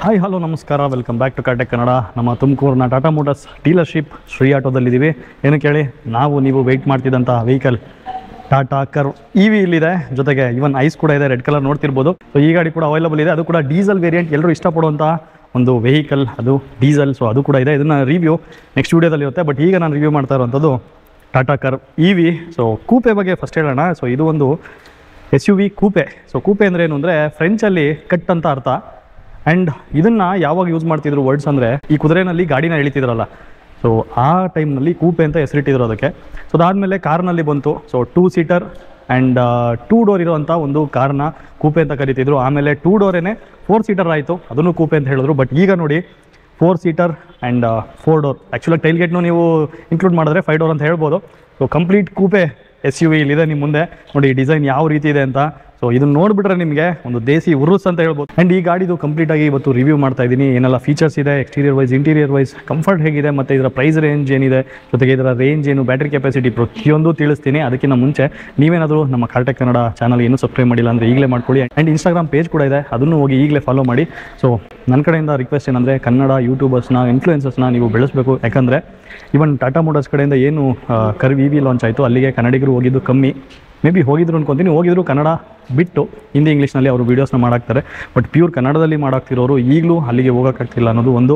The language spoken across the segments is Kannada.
ಹಾಯ್ ಹಲೋ ನಮಸ್ಕಾರ, welcome back to Cartech Kannada. ನಮ್ಮ ತುಮಕೂರಿನ ಟಾಟಾ ಮೋಟರ್ಸ್ ಡೀಲರ್ಶಿಪ್ ಶ್ರೀ ಆಟೋದಲ್ಲಿದ್ದೀವಿ. ಏನಕ್ಕೆ ಹೇಳಿ, ನೀವು ವೆಯ್ಟ್ ಮಾಡ್ತಿದ್ದಂಥ ವೆಹಿಕಲ್ ಟಾಟಾ ಕರ್ವ್ EV ಇಲ್ಲಿದೆ. ಜೊತೆಗೆ ಇವನ್ ಐಸ್ ಕೂಡ ಇದೆ, ರೆಡ್ ಕಲರ್ ನೋಡ್ತಿರ್ಬೋದು. ಸೊ ಈ ಗಾಡಿ ಕೂಡ ಅವೈಲಬಲ್ ಇದೆ. ಅದು ಕೂಡ ಡೀಸೆಲ್ ವೇರಿಯಂಟ್, ಎಲ್ಲರೂ ಇಷ್ಟಪಡುವಂಥ ಒಂದು ವೆಹಿಕಲ್, ಅದು ಡೀಸೆಲ್. ಸೊ ಅದು ಕೂಡ ಇದೆ. ಇದನ್ನು ರಿವ್ಯೂ ನೆಕ್ಸ್ಟ್ ವೀಡಿಯೋದಲ್ಲಿ ಇರುತ್ತೆ. ಬಟ್ ಈಗ ನಾನು ರಿವ್ಯೂ ಮಾಡ್ತಾ ಇರುವಂಥದ್ದು ಟಾಟಾ ಕರ್ವ್ EV. ಸೊ ಕೂಪೆ ಬಗ್ಗೆ ಫಸ್ಟ್ ಹೇಳೋಣ. ಸೊ ಇದು ಒಂದು SUV ಕೂಪೆ. ಸೊ ಕೂಪೆ ಅಂದರೆ ಏನು ಅಂದರೆ ಫ್ರೆಂಚಲ್ಲಿ ಕಟ್ ಅಂತ ಅರ್ಥ. ಆ್ಯಂಡ್ ಇದನ್ನು ಯಾವಾಗ ಯೂಸ್ ಮಾಡ್ತಿದ್ರು ವರ್ಡ್ಸ್ ಅಂದರೆ, ಈ ಕುದುರೆನಲ್ಲಿ ಗಾಡಿನ ಎಳಿತಿದ್ರಲ್ಲ, ಸೊ ಆ ಟೈಮ್ನಲ್ಲಿ ಕೂಪೆ ಅಂತ ಹೆಸರಿಟ್ಟಿದ್ರು ಅದಕ್ಕೆ. ಸೊ ಅದಾದಮೇಲೆ ಕಾರ್ನಲ್ಲಿ ಬಂತು. ಸೊ 2 ಸೀಟರ್ ಆ್ಯಂಡ್ 2 ಡೋರ್ ಇರೋವಂಥ ಒಂದು ಕಾರ್ನ ಕೂಪೆ ಅಂತ ಕರಿತಿದ್ರು. ಆಮೇಲೆ 2 ಡೋರೇನೆ 4 ಸೀಟರ್ ಆಯಿತು, ಅದನ್ನು ಕೂಪೆ ಅಂತ ಹೇಳಿದ್ರು. ಬಟ್ ಈಗ ನೋಡಿ 4 ಸೀಟರ್ ಆ್ಯಂಡ್ 4 ಡೋರ್. ಆ್ಯಕ್ಚುಲಾಗಿ ಟೈಲ್ ಗೇಟ್ನು ನೀವು ಇನ್ಕ್ಲೂಡ್ ಮಾಡಿದ್ರೆ 5 ಡೋರ್ ಅಂತ ಹೇಳ್ಬೋದು. ಸೊ ಕಂಪ್ಲೀಟ್ ಕೂಪೆ SUV ಇಲ್ಲಿದೆ ನಿಮ್ಮ ಮುಂದೆ. ನೋಡಿ ಡಿಸೈನ್ ಯಾವ ರೀತಿ ಇದೆ ಅಂತ. ಸೊ ಇದನ್ನು ನೋಡಿಬಿಟ್ರೆ ನಿಮಗೆ ಒಂದು ದೇಸಿ ಉರುಸ್ ಅಂತ ಹೇಳ್ಬೋದು. ಆ್ಯಂಡ್ ಈ ಗಾಡಿದು ಕಂಪ್ಲೀಟಾಗಿ ಇವತ್ತು ರಿವ್ಯೂ ಮಾಡ್ತಾ ಇದ್ದೀನಿ. ಏನೆಲ್ಲ ಫೀಚರ್ಸ್ ಇದೆ, exterior wise, interior wise, comfort ಹೇಗಿದೆ, ಮತ್ತು ಇದರ ಪ್ರೈಸ್ ರೇಂಜ್ ಏನಿದೆ, ಜೊತೆಗೆ ಇದರ ರೇಂಜ್ ಏನು, ಬ್ಯಾಟ್ರಿ ಕೆಪಾಸಿಟಿ, ಪ್ರತಿಯೊಂದು ತಿಳಿಸ್ತೀನಿ. ಅದಕ್ಕಿಂತ ಮುಂಚೆ ನೀವೇನಾದರೂ ನಮ್ಮ ಕಾರ್ಟೆಕ್ ಕನ್ನಡ ಚಾನಲ್ ಇನ್ನೂ ಸಬ್ಸ್ಕ್ರೈಬ್ ಮಾಡಿಲ್ಲ ಅಂದರೆ ಈಗಲೇ ಮಾಡ್ಕೊಳ್ಳಿ. ಆ್ಯಂಡ್ ಇನ್ಸ್ಟಾಗ್ರಾಮ್ ಪೇಜ್ ಕೂಡ ಇದೆ, ಅದನ್ನು ಹೋಗಿ ಈಗಲೇ ಫಾಲೋ ಮಾಡಿ. ಸೊ ನನ್ನ ಕಡೆಯಿಂದ ರಿಕ್ವೆಸ್ಟ್ ಏನಂದರೆ, ಕನ್ನಡ ಯೂಟ್ಯೂಬರ್ಸ್ನ, ಇನ್ಫ್ಲೂಯೆನ್ಸರ್ಸ್ನ ನೀವು ಬೆಳೆಸಬೇಕು. ಯಾಕಂದರೆ ಇವನ್ ಟಾಟಾ ಮೋಟರ್ಸ್ ಕಡೆಯಿಂದ ಏನು ಕರ್ವ್ EV ಲಾಂಚ್ ಆಯಿತು, ಅಲ್ಲಿಗೆ ಕನ್ನಡಿಗರು ಹೋಗಿದ್ದು ಕಮ್ಮಿ. ಮೇ ಬಿ ಹೋಗಿದ್ರು ಅನ್ಕೊತೀನಿ, ಹೋಗಿದ್ರು ಕನ್ನಡ ಬಿಟ್ಟು ಹಿಂದಿ ಇಂಗ್ಲೀಷ್ನಲ್ಲಿ ಅವರು ವೀಡಿಯೋಸ್ನ ಮಾಡಾಕ್ತಾರೆ. ಬಟ್ ಪ್ಯೂರ್ ಕನ್ನಡದಲ್ಲಿ ಮಾಡಾಕ್ತಿರೋರು ಈಗಲೂ ಅಲ್ಲಿಗೆ ಹೋಗೋಕ್ಕಾಗ್ತಿಲ್ಲ ಅನ್ನೋದು ಒಂದು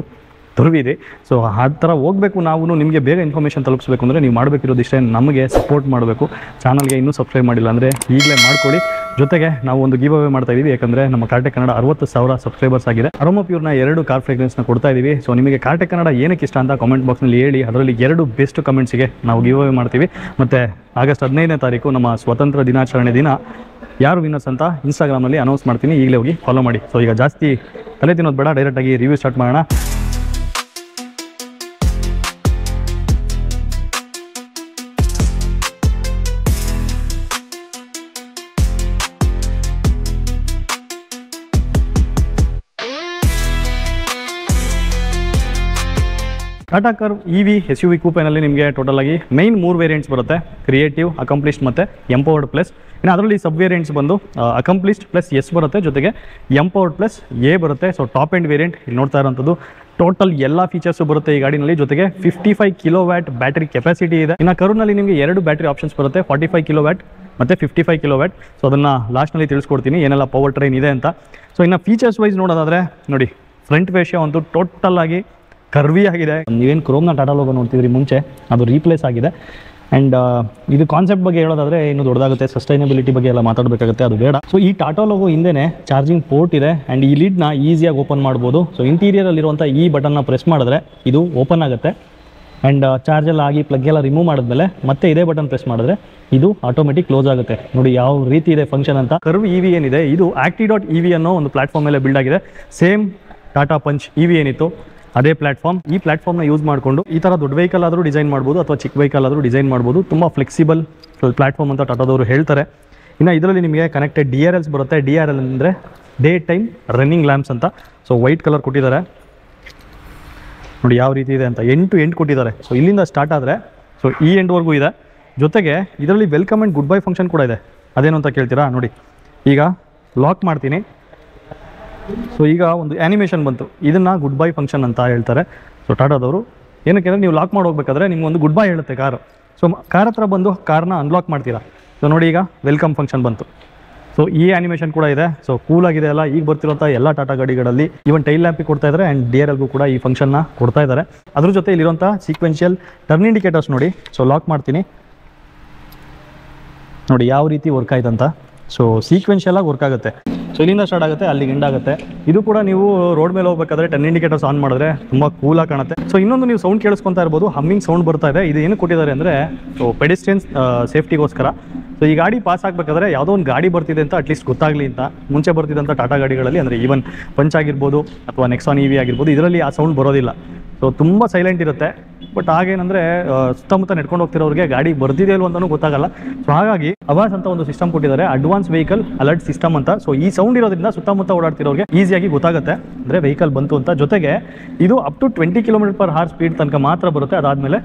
ದುರ್ವಿದೆ. ಸೊ ಆ ಥರ ಹೋಗಬೇಕು. ನಾವು ನಿಮಗೆ ಬೇಗ ಇನ್ಫಾರ್ಮೇಷನ್ ತಲುಪಿಸ್ಬೇಕು ಅಂದರೆ ನೀವು ಮಾಡಬೇಕಿರೋದು ಇಷ್ಟೇ, ನಮಗೆ ಸಪೋರ್ಟ್ ಮಾಡಬೇಕು. ಚಾನಲ್ಗೆ ಇನ್ನೂ ಸಬ್ಸ್ಕ್ರೈಬ್ ಮಾಡಿಲ್ಲ ಅಂದರೆ ಈಗಲೇ ಮಾಡ್ಕೊಳ್ಳಿ. ಜೊತೆಗೆ ನಾವು ಒಂದು ಗಿವ್ ಅವೇ ಮಾಡ್ತಾ ಇದ್ದೀವಿ. ಯಾಕಂದರೆ ನಮ್ಮ ಕಾರ್ಟೆಕ್ ಕನ್ನಡ 60,000 ಸಬ್ಸ್ಕ್ರೈಬರ್ಸ್ ಆಗಿದೆ. ಅರೋಮಾ ಪ್ಯೂರ್ನ 2 ಕಾರ್ ಫ್ರೇಗ್ರೆನ್ಸ್ನ ಕೊಡ್ತಾ ಇದ್ದೀವಿ. ಸೊ ನಿಮಗೆ ಕಾರ್ಟೆಕ್ ಕನ್ನಡ ಏನಕ್ಕೆ ಇಷ್ಟ ಅಂತ ಕಾಮೆಂಟ್ ಬಾಕ್ಸ್ನಲ್ಲಿ ಹೇಳಿ. ಅದರಲ್ಲಿ 2 ಬೆಸ್ಟ್ ಕಮೆಂಟ್ಸಿಗೆ ನಾವು ಗಿವ್ ಅವೇ ಮಾಡ್ತೀವಿ. ಮತ್ತು ಆಗಸ್ಟ್ 15ನೇ ತಾರೀಕು ನಮ್ಮ ಸ್ವತಂತ್ರ ದಿನಾಚರಣೆ ದಿನ ಯಾರು ವಿನ್ನರ್ಸ್ ಅಂತ ಇನ್ಸ್ಟಾಗ್ರಾಮಲ್ಲಿ ಅನೌನ್ಸ್ ಮಾಡ್ತೀನಿ. ಈಗಲೇ ಹೋಗಿ ಫಾಲೋ ಮಾಡಿ. ಸೊ ಈಗ ಜಾಸ್ತಿ ತಲೆ ತಿನ್ನೋದು ಬೇಡ, ಡೈರೆಕ್ಟಾಗಿ ರಿವ್ಯೂ ಸ್ಟಾರ್ಟ್ ಮಾಡೋಣ. ಟಾಟಾ ಕರ್ವ್ EV SUV ಕೂಪೆನಲ್ಲಿ ನಿಮಗೆ ಟೋಟಲಾಗಿ ಮೈನ್ 3 ವೇರಿಯಂಟ್ಸ್ ಬರುತ್ತೆ: ಕ್ರಿಯೇಟಿವ್, ಅಕಂಪ್ಲಿಷ್ಡ್ ಮತ್ತು ಎಂಪವರ್ಡ್ ಪ್ಲಸ್. ಇನ್ನು ಅದರಲ್ಲಿ ಸಬ್ ವೇರಿಯಂಟ್ಸ್ ಬಂದು ಅಕಂಪ್ಲಿಷ್ಡ್ ಪ್ಲಸ್ S ಬರುತ್ತೆ, ಜೊತೆಗೆ ಎಂಪವರ್ಡ್ ಪ್ಲಸ್ A ಬರುತ್ತೆ. ಸೊ ಟಾಪ್ ಎಂಡ್ ವೇರಿಯಂಟ್ ಇಲ್ಲಿ ನೋಡ್ತಾ ಇರೋಂಥದ್ದು. ಟೋಟಲ್ ಎಲ್ಲ ಫೀಚರ್ಸು ಬರುತ್ತೆ ಈ ಗಾಡಿನಲ್ಲಿ. ಜೊತೆಗೆ 55 ಕಿಲೋವ್ಯಾಟ್ ಬ್ಯಾಟ್ರಿ ಕೆಪಾಸಿಟಿ ಇದೆ. ಇನ್ನು ಕರ್ವ್ನಲ್ಲಿ ನಿಮಗೆ 2 ಬ್ಯಾಟ್ರಿ ಆಪ್ಷನ್ಸ್ ಬರುತ್ತೆ, 45 ಕಿಲೋವ್ಯಾಟ್ ಮತ್ತು 55 ಕಿಲೋವ್ಯಾಟ್. ಸೊ ಅದನ್ನು ಲಾಸ್ಟ್ನಲ್ಲಿ ತಿಳಿಸ್ಕೊಡ್ತೀನಿ ಏನೆಲ್ಲ ಪವರ್ ಟ್ರೈನ್ ಇದೆ ಅಂತ. ಸೊ ಇನ್ನು ಫೀಚರ್ಸ್ ವೈಸ್ ನೋಡೋದಾದರೆ ನೋಡಿ, ಫ್ರಂಟ್ ವೇಷ ಒಂದು ಟೋಟಲ್ ಆಗಿ ಕರ್ವಿ ಆಗಿದೆ. ನೀವೇನು ಕ್ರೋಮ್ನ ಟಾಟಾ ಲೋಗೋ ನೋಡ್ತಿದ್ರಿ ಮುಂಚೆ, ಅದು ರೀಪ್ಲೇಸ್ ಆಗಿದೆ. ಆ್ಯಂಡ್ ಇದು ಕಾನ್ಸೆಪ್ಟ್ ಬಗ್ಗೆ ಹೇಳೋದಾದರೆ ಇನ್ನೂ ದೊಡ್ಡದಾಗುತ್ತೆ. ಸಸ್ಟೈನಬಿಲಿಟಿ ಬಗ್ಗೆ ಎಲ್ಲ ಮಾತಾಡಬೇಕಾಗುತ್ತೆ, ಅದು ಬೇಡ. ಸೊ ಈ ಟಾಟಾ ಲೋಗೋ ಹಿಂದೆನೇ ಚಾರ್ಜಿಂಗ್ ಪೋರ್ಟ್ ಇದೆ. ಆ್ಯಂಡ್ ಈ ಲೀಡ್ನ ಈಸಿಯಾಗಿ ಓಪನ್ ಮಾಡ್ಬೋದು. ಸೊ ಇಂಟೀರಿಯರಲ್ಲಿರುವಂಥ ಈ ಬಟನ್ನ ಪ್ರೆಸ್ ಮಾಡಿದ್ರೆ ಇದು ಓಪನ್ ಆಗುತ್ತೆ. ಆ್ಯಂಡ್ ಚಾರ್ಜೆಲ್ಲ ಆಗಿ ಪ್ಲಗ್ ಎಲ್ಲ ರಿಮೂವ್ ಮಾಡಿದ್ಮೇಲೆ ಮತ್ತೆ ಇದೇ ಬಟನ್ ಪ್ರೆಸ್ ಮಾಡಿದ್ರೆ ಇದು ಆಟೋಮೆಟಿಕ್ ಕ್ಲೋಸ್ ಆಗುತ್ತೆ. ನೋಡಿ ಯಾವ ರೀತಿ ಇದೆ ಫಂಕ್ಷನ್ ಅಂತ. ಕರ್ವ್ EV ಏನಿದೆ, ಇದು Acti.ev ಅನ್ನೋ ಒಂದು ಪ್ಲಾಟ್ಫಾರ್ಮ್ ಮೇಲೆ ಬಿಲ್ಡ್ ಆಗಿದೆ. ಸೇಮ್ ಟಾಟಾ ಪಂಚ್ EV ಏನಿತ್ತು ಅದೇ ಪ್ಲಾಟ್ಫಾರ್ಮ್. ಈ ಪ್ಲಾಟ್ಫಾರ್ಮ್ನ ಯೂಸ್ ಮಾಡಿಕೊಂಡು ಈ ಥರ ದೊಡ್ಡ ವೆಹಿಕಲ್ ಆದರೂ ಡಿಸೈನ್ ಮಾಡ್ಬೋದು, ಅಥವಾ ಚಿಕ್ಕ ವೆಹಿಕಲ್ ಆದರೂ ಡಿಸೈನ್ ಮಾಡ್ಬೋದು. ತುಂಬ ಫ್ಲೆಕ್ಸಿಬಲ್ ಪ್ಲಾಟ್ಫಾರ್ಮ್ ಅಂತ ಟಾಟಾದವರು ಹೇಳ್ತಾರೆ. ಇನ್ನು ಇದರಲ್ಲಿ ನಿಮಗೆ ಕನೆಕ್ಟೆಡ್ DRLs ಬರುತ್ತೆ. DRL ಅಂದರೆ ಡೇ ಟೈಮ್ ರನ್ನಿಂಗ್ ಲ್ಯಾಂಪ್ಸ್ ಅಂತ. ಸೊ ವೈಟ್ ಕಲರ್ ಕೊಟ್ಟಿದ್ದಾರೆ, ನೋಡಿ ಯಾವ ರೀತಿ ಇದೆ ಅಂತ. ಎಂಡ್ ಟು ಎಂಡ್ ಕೊಟ್ಟಿದ್ದಾರೆ. ಸೊ ಇಲ್ಲಿಂದ ಸ್ಟಾರ್ಟ್ ಆದರೆ ಸೊ ಈ ಎಂಡ್ವರೆಗೂ ಇದೆ. ಜೊತೆಗೆ ಇದರಲ್ಲಿ welcome and good bye function ಕೂಡ ಇದೆ. ಅದೇನು ಅಂತ ಕೇಳ್ತೀರಾ? ನೋಡಿ, ಈಗ ಲಾಕ್ ಮಾಡ್ತೀನಿ. ಸೊ ಈಗ ಒಂದು ಆ್ಯನಿಮೇಷನ್ ಬಂತು, ಇದನ್ನು ಗುಡ್ ಬೈ ಫಂಕ್ಷನ್ ಅಂತ ಹೇಳ್ತಾರೆ. ಸೊ ಟಾಟಾದವರು ಏನಕ್ಕೆ ಅಂದರೆ, ನೀವು ಲಾಕ್ ಮಾಡಿ ಹೋಗ್ಬೇಕಾದ್ರೆ ನಿಮ್ಗೊಂದು ಗುಡ್ ಬೈ ಹೇಳುತ್ತೆ ಕಾರು. ಸೊ ಕಾರ್ ಹತ್ರ ಬಂದು ಕಾರ್ನ ಅನ್ಲಾಕ್ ಮಾಡ್ತೀರಾ. ಸೊ ನೋಡಿ, ಈಗ ವೆಲ್ಕಮ್ ಫಂಕ್ಷನ್ ಬಂತು. ಸೊ ಈ ಆ್ಯನಿಮೇಷನ್ ಕೂಡ ಇದೆ. ಸೊ ಕೂಲಾಗಿದೆ ಅಲ್ಲ. ಈಗ ಬರ್ತಿರೋಂಥ ಎಲ್ಲ ಟಾಟಾ ಗಾಡಿಗಳಲ್ಲಿ ಇವನ್ ಟೈಲ್ ಲ್ಯಾಂಪಿಗೆ ಕೊಡ್ತಾ ಇದ್ದಾರೆ. ಆ್ಯಂಡ್ DRLಗೂ ಕೂಡ ಈ ಫಂಕ್ಷನ್ನ ಕೊಡ್ತಾ ಇದ್ದಾರೆ. ಅದ್ರ ಜೊತೆ ಇಲ್ಲಿರುವಂಥ ಸೀಕ್ವೆನ್ಷಿಯಲ್ ಟರ್ನ್ ಇಂಡಿಕೇಟರ್ಸ್ ನೋಡಿ. ಸೊ ಲಾಕ್ ಮಾಡ್ತೀನಿ, ನೋಡಿ ಯಾವ ರೀತಿ ವರ್ಕ್ ಆಯ್ತು ಅಂತ. ಸೊ ಸೀಕ್ವೆನ್ಷಿಯಲ್ ಆಗಿ ವರ್ಕ್ ಆಗುತ್ತೆ. ಸೊ ಇಲ್ಲಿಂದ ಸ್ಟಾರ್ಟ್ ಆಗುತ್ತೆ, ಅಲ್ಲಿಗೆ ಎಂಡ್ ಆಗುತ್ತೆ. ಇದು ಕೂಡ ನೀವು ರೋಡ್ ಮೇಲೆ ಹೋಗಬೇಕಾದ್ರೆ ಟರ್ನ್ ಇಂಡಿಕೇಟರ್ಸ್ ಆನ್ ಮಾಡಿದ್ರೆ ತುಂಬ ಕೂಲಾಗಿ ಕಾಣುತ್ತೆ. ಸೊ ಇನ್ನೊಂದು ನೀವು ಸೌಂಡ್ ಕೇಳಿಸ್ಕೊತಾ ಇರ್ಬೋದು, ಹಮ್ಮಿಂಗ್ ಸೌಂಡ್ ಬರ್ತಾ ಇದೆ. ಇದು ಏನು ಕೊಟ್ಟಿದ್ದಾರೆ ಅಂದರೆ, ಸೊ ಪೆಡಿಸ್ಟ್ರಿಯನ್ಸ್ ಸೇಫ್ಟಿಗೋಸ್ಕರ. ಸೊ ಈ ಗಾಡಿ ಪಾಸ್ ಆಗಬೇಕಾದ್ರೆ ಯಾವುದೋ ಒಂದು ಗಾಡಿ ಬರ್ತಿದೆ ಅಂತ ಅಟ್ಲೀಸ್ಟ್ ಗೊತ್ತಾಗಲಿ ಅಂತ. ಮುಂಚೆ ಬರ್ತಿದ್ದಂಥ ಟಾಟಾ ಗಾಡಿಗಳಲ್ಲಿ ಅಂದರೆ ಈವನ್ ಪಂಚ್ ಆಗಿರ್ಬೋದು ಅಥವಾ ನೆಕ್ಸಾನ್ EV ಆಗಿರ್ಬೋದು, ಇದರಲ್ಲಿ ಆ ಸೌಂಡ್ ಬರೋದಿಲ್ಲ. ಸೊ ತುಂಬ ಸೈಲೆಂಟ್ ಇರುತ್ತೆ. ಬಟ್ ಹಾಗೇನಂದರೆ ಸುತ್ತಮುತ್ತ ನೆಡ್ಕೊಂಡು ಹೋಗ್ತಿರೋರಿಗೆ ಗಾಡಿ ಬರ್ತಿದೆ ಇಲ್ವ ಅಂತಲೂ ಗೊತ್ತಾಗಲ್ಲ. ಸೊ ಹಾಗಾಗಿ ಅವಾಸ್ ಅಂತ ಒಂದು ಸಿಸ್ಟಮ್ ಕೊಟ್ಟಿದ್ದಾರೆ, ಅಡ್ವಾನ್ಸ್ ವೆಹಿಕಲ್ ಅಲರ್ಟ್ ಸಿಸ್ಟಮ್ ಅಂತ. ಸೊ ಈ ಸೌಂಡ್ ಇರೋದ್ರಿಂದ ಸುತ್ತಮುತ್ತ ಓಡಾಡ್ತಿರೋರಿಗೆ ಈಸಿಯಾಗಿ ಗೊತ್ತಾಗುತ್ತೆ ಅಂದರೆ ವೆಹಿಕಲ್ ಬಂತು ಅಂತ. ಜೊತೆಗೆ ಇದು ಅಪ್ ಟು 20 km/h ಸ್ಪೀಡ್ ತನಕ ಮಾತ್ರ ಬರುತ್ತೆ. ಅದಾದಮೇಲೆ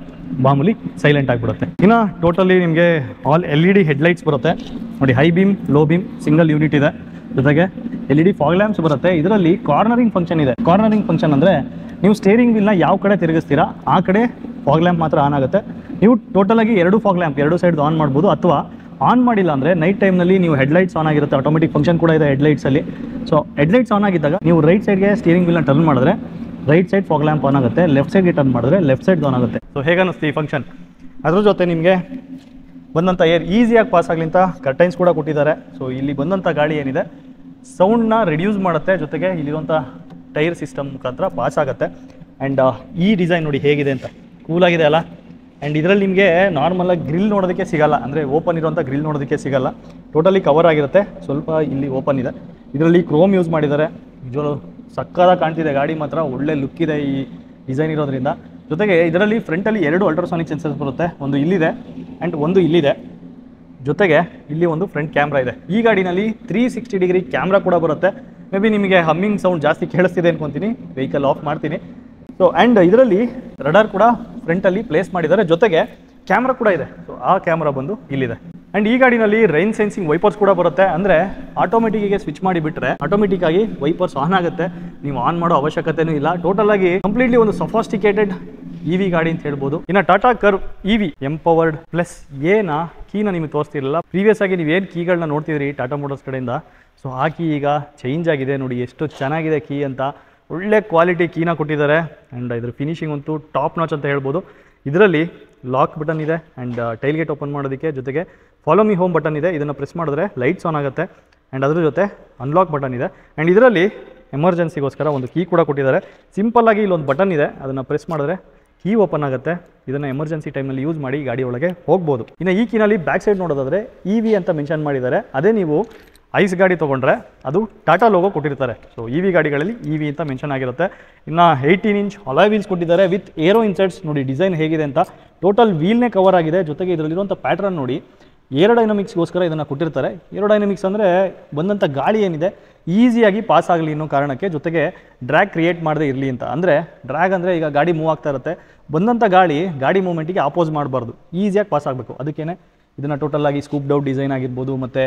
ಮಾಮೂಲಿ ಸೈಲೆಂಟ್ ಆಗಿಬಿಡುತ್ತೆ. ಇನ್ನು ಟೋಟಲಿ ನಿಮಗೆ ಆಲ್ LED ಹೆಡ್ಲೈಟ್ಸ್ ಬರುತ್ತೆ ನೋಡಿ. High beam, low beam, single unit ಇದೆ. ಜೊತೆಗೆ LED ಫಾಗ್ ಲ್ಯಾಂಪ್ಸ್ ಬರುತ್ತೆ. ಇದರಲ್ಲಿ ಕಾರ್ನರಿಂಗ್ ಫಂಕ್ಷನ್ ಇದೆ. ಕಾರ್ನರಿಂಗ್ ಫಂಕ್ಷನ್ ಅಂದರೆ ನೀವು ಸ್ಟೇರಿಂಗ್ ವೀಲ್ನ ಯಾವ ಕಡೆ ತಿರುಗಿಸ್ತೀರಾ ಆ ಕಡೆ ಫಾಗ್ ಲ್ಯಾಂಪ್ ಮಾತ್ರ ಆನ್ ಆಗುತ್ತೆ. ನೀವು ಟೋಟಲಾಗಿ 2 ಫಾಗ್ ಲ್ಯಾಂಪ್ 2 ಸೈಡ್ ಆನ್ ಮಾಡ್ಬೋದು, ಅಥವಾ ಆನ್ ಮಾಡಿಲ್ಲ ಅಂದರೆ ನೈಟ್ ಟೈಮ್ನಲ್ಲಿ ನೀವು ಹೆಡ್ಲೈಟ್ಸ್ ಆನ್ ಆಗಿರುತ್ತೆ. ಆಟೋಮೆಟಿಕ್ ಫಂಕ್ಷನ್ ಕೂಡ ಇದೆ ಹೆಡ್ಲೈಟ್ಸಲ್ಲಿ. ಸೊ ಹೆಡ್ಲೈಟ್ಸ್ ಆನ್ ಆಗಿದ್ದಾಗ ನೀವು ರೈಟ್ ಸೈಡ್ಗೆ ಸ್ಟೀರಿಂಗ್ ವೀಲ್ನ ಟರ್ನ್ ಮಾಡಿದ್ರೆ right side fog lamp on ಆಗುತ್ತೆ, ಲೆಫ್ಟ್ ಸೈಡ್ಗೆ ಟರ್ನ್ ಮಾಡಿದ್ರೆ ಲೆಫ್ಟ್ ಸೈಡ್ ಆನ್ ಆಗುತ್ತೆ. ಸೊ ಹೇಗೆ ಅನ್ನಿಸ್ತು ಈ ಫಂಕ್ಷನ್? ಅದ್ರ ಜೊತೆ ನಿಮಗೆ ಬಂದಂಥ ಏರ್ ಈಸಿಯಾಗಿ ಪಾಸ್ ಆಗಲಿ ಅಂತ ಕರ್ಟೈನ್ಸ್ ಕೂಡ ಕೊಟ್ಟಿದ್ದಾರೆ. ಸೊ ಇಲ್ಲಿ ಬಂದಂಥ ಗಾಳಿ ಏನಿದೆ ಸೌಂಡ್ನ ರಿಡ್ಯೂಸ್ ಮಾಡುತ್ತೆ, ಜೊತೆಗೆ ಇಲ್ಲಿರುವಂಥ ಟೈರ್ ಸಿಸ್ಟಮ್ ಮುಖಾಂತರ ಪಾಸ್ ಆಗುತ್ತೆ. ಆ್ಯಂಡ್ ಈ ಡಿಸೈನ್ ನೋಡಿ ಹೇಗಿದೆ ಅಂತ, ಕೂಲಾಗಿದೆ ಅಲ್ಲ. ಆ್ಯಂಡ್ ಇದರಲ್ಲಿ ನಿಮಗೆ ನಾರ್ಮಲಾಗಿ ಗ್ರಿಲ್ ನೋಡೋದಕ್ಕೆ ಸಿಗಲ್ಲ, ಅಂದರೆ ಓಪನ್ ಇರುವಂಥ ಗ್ರಿಲ್ ನೋಡೋದಕ್ಕೆ ಸಿಗಲ್ಲ, ಟೋಟಲಿ ಕವರ್ ಆಗಿರುತ್ತೆ. ಸ್ವಲ್ಪ ಇಲ್ಲಿ ಓಪನ್ ಇದೆ. ಇದರಲ್ಲಿ ಕ್ರೋಮ್ ಯೂಸ್ ಮಾಡಿದ್ದಾರೆ. ನಿಜವೂ ಸಕ್ಕತ್ತಾಗಿ ಕಾಣ್ತಿದೆ ಗಾಡಿ, ಮಾತ್ರ ಒಳ್ಳೆ ಲುಕ್ ಇದೆ ಈ ಡಿಸೈನ್ ಇರೋದ್ರಿಂದ. ಜೊತೆಗೆ ಇದರಲ್ಲಿ ಫ್ರಂಟಲ್ಲಿ 2 ಅಲ್ಟ್ರಾಸಾನಿಕ್ ಸೆನ್ಸರ್ಸ್ ಬರುತ್ತೆ, ಒಂದು ಇಲ್ಲಿದೆ ಆ್ಯಂಡ್ ಒಂದು ಇಲ್ಲಿದೆ. ಜೊತೆಗೆ ಇಲ್ಲಿ ಒಂದು ಫ್ರಂಟ್ ಕ್ಯಾಮ್ರಾ ಇದೆ. ಈ ಗಾಡಿನಲ್ಲಿ 360 ಡಿಗ್ರಿ ಕ್ಯಾಮ್ರಾ ಕೂಡ ಬರುತ್ತೆ. ಮೇ ಬಿ ನಿಮಗೆ ಹಮ್ಮಿಂಗ್ ಸೌಂಡ್ ಜಾಸ್ತಿ ಕೇಳಿಸ್ತಿದೆ ಅನ್ಕೊತೀನಿ, ವೆಹಿಕಲ್ ಆಫ್ ಮಾಡ್ತೀನಿ. ಸೊ ಆ್ಯಂಡ್ ಇದರಲ್ಲಿ ರಡಾರ್ ಕೂಡ ಫ್ರಂಟಲ್ಲಿ ಪ್ಲೇಸ್ ಮಾಡಿದ್ದಾರೆ, ಜೊತೆಗೆ ಕ್ಯಾಮ್ರಾ ಕೂಡ ಇದೆ. ಸೊ ಆ ಕ್ಯಾಮ್ರಾ ಬಂದು ಇಲ್ಲಿದೆ. ಆ್ಯಂಡ್ ಈ ಗಾಡಿನಲ್ಲಿ ರೈನ್ ಸೆನ್ಸಿಂಗ್ ವೈಪರ್ಸ್ ಕೂಡ ಬರುತ್ತೆ, ಅಂದರೆ ಆಟೋಮೆಟಿಕ್ಗೆ ಸ್ವಿಚ್ ಮಾಡಿ ಬಿಟ್ಟರೆ ಆಟೋಮೆಟಿಕ್ ಆಗಿ ವೈಪರ್ಸ್ ಆನ್ ಆಗುತ್ತೆ, ನೀವು ಆನ್ ಮಾಡೋ ಅವಶ್ಯಕತೆನೂ ಇಲ್ಲ. ಟೋಟಲ್ ಆಗಿ ಕಂಪ್ಲೀಟ್ಲಿ ಒಂದು ಸಫಾಸ್ಟಿಕೇಟೆಡ್ EV ಗಾಡಿ ಅಂತ ಹೇಳ್ಬೋದು. ಇನ್ನು Tata Curvv EV empowered plus ಏನ ಕೀನ ನಿಮಗೆ ತೋರಿಸ್ತಿರಲಿಲ್ಲ. ಪ್ರೀವಿಯಸ್ ಆಗಿ ನೀವೇನು ಕೀಗಳನ್ನ ನೋಡ್ತಿದ್ರಿ ಟಾಟಾ ಮೋಟರ್ಸ್ ಕಡೆಯಿಂದ, ಸೊ ಆ ಕೀ ಈಗ ಚೇಂಜ್ ಆಗಿದೆ. ನೋಡಿ ಎಷ್ಟು ಚೆನ್ನಾಗಿದೆ ಕೀ ಅಂತ, ಒಳ್ಳೆ ಕ್ವಾಲಿಟಿ ಕೀನ ಕೊಟ್ಟಿದ್ದಾರೆ. ಆ್ಯಂಡ್ ಇದ್ರ ಫಿನಿಶಿಂಗ್ ಅಂತೂ ಟಾಪ್ ನಾಚ್ ಅಂತ ಹೇಳ್ಬೋದು. ಇದರಲ್ಲಿ ಲಾಕ್ ಬಟನ್ ಇದೆ ಆ್ಯಂಡ್ ಟೈಲ್ ಗೇಟ್ ಓಪನ್ ಮಾಡೋದಕ್ಕೆ, ಜೊತೆಗೆ ಫಾಲೋ ಮಿ ಹೋಮ್ ಬಟನ್ ಇದೆ. ಇದನ್ನು ಪ್ರೆಸ್ ಮಾಡಿದ್ರೆ ಲೈಟ್ಸ್ ಆನ್ ಆಗುತ್ತೆ. ಆ್ಯಂಡ್ ಅದ್ರ ಜೊತೆ ಅನ್ಲಾಕ್ ಬಟನ್ ಇದೆ. ಆ್ಯಂಡ್ ಇದರಲ್ಲಿ ಎಮರ್ಜೆನ್ಸಿಗೋಸ್ಕರ ಒಂದು ಕೀ ಕೂಡ ಕೊಟ್ಟಿದ್ದಾರೆ. ಸಿಂಪಲ್ಲಾಗಿ ಇಲ್ಲೊಂದು ಬಟನ್ ಇದೆ, ಅದನ್ನು ಪ್ರೆಸ್ ಮಾಡಿದ್ರೆ ಕೀ ಓಪನ್ ಆಗುತ್ತೆ. ಇದನ್ನು ಎಮರ್ಜೆನ್ಸಿ ಟೈಮಲ್ಲಿ ಯೂಸ್ ಮಾಡಿ ಗಾಡಿ ಒಳಗೆ ಹೋಗ್ಬೋದು. ಇನ್ನು ಈ ಕೀನಲ್ಲಿ ಬ್ಯಾಕ್ ಸೈಡ್ ನೋಡೋದಾದರೆ EV ಅಂತ ಮೆನ್ಷನ್ ಮಾಡಿದ್ದಾರೆ. ಅದೇ ನೀವು ಐಸ್ ಗಾಡಿ ತೊಗೊಂಡ್ರೆ ಅದು ಟಾಟಾ ಲೋಗೋ ಕೊಟ್ಟಿರ್ತಾರೆ. ಸೊ EV ಗಾಡಿಗಳಲ್ಲಿ EV ಅಂತ ಮೆನ್ಷನ್ ಆಗಿರುತ್ತೆ. ಇನ್ನು 18 ಇಂಚ್ ಅಲಾಯ್ ವೀಲ್ಸ್ ಕೊಟ್ಟಿದ್ದಾರೆ ವಿತ್ ಏರೋ ಇನ್ಸರ್ಟ್ಸ್. ನೋಡಿ ಡಿಸೈನ್ ಹೇಗಿದೆ ಅಂತ, ಟೋಟಲ್ ವೀಲ್ನೇ ಕವರ್ ಆಗಿದೆ. ಜೊತೆಗೆ ಇದರಲ್ಲಿರುವಂಥ ಪ್ಯಾಟ್ರನ್ ನೋಡಿ, ಏರೋಡೈನಮಿಕ್ಸ್ಗೋಸ್ಕರ ಇದನ್ನು ಕೊಟ್ಟಿರ್ತಾರೆ. ಏರೋಡೈನಮಿಕ್ಸ್ ಅಂದರೆ ಬಂದಂಥ ಗಾಳಿ ಏನಿದೆ ಈಸಿಯಾಗಿ ಪಾಸ್ ಆಗಲಿ ಅನ್ನೋ ಕಾರಣಕ್ಕೆ, ಜೊತೆಗೆ ಡ್ರ್ಯಾಗ್ ಕ್ರಿಯೇಟ್ ಮಾಡದೇ ಇರಲಿ ಅಂತ. ಅಂದರೆ ಡ್ರ್ಯಾಗ್ ಅಂದರೆ ಈಗ ಗಾಡಿ ಮೂವ್ ಆಗ್ತಾ ಇರುತ್ತೆ, ಬಂದಂಥ ಗಾಡಿ ಮೂವ್ಮೆಂಟಿಗೆ ಆಪೋಸ್ ಮಾಡಬಾರ್ದು, ಈಸಿಯಾಗಿ ಪಾಸ್ ಆಗಬೇಕು. ಅದಕ್ಕೇ ಇದನ್ನು ಟೋಟಲಾಗಿ ಸ್ಕೂಪ್ ಡೌಟ್ ಡಿಸೈನ್ ಆಗಿರ್ಬೋದು, ಮತ್ತು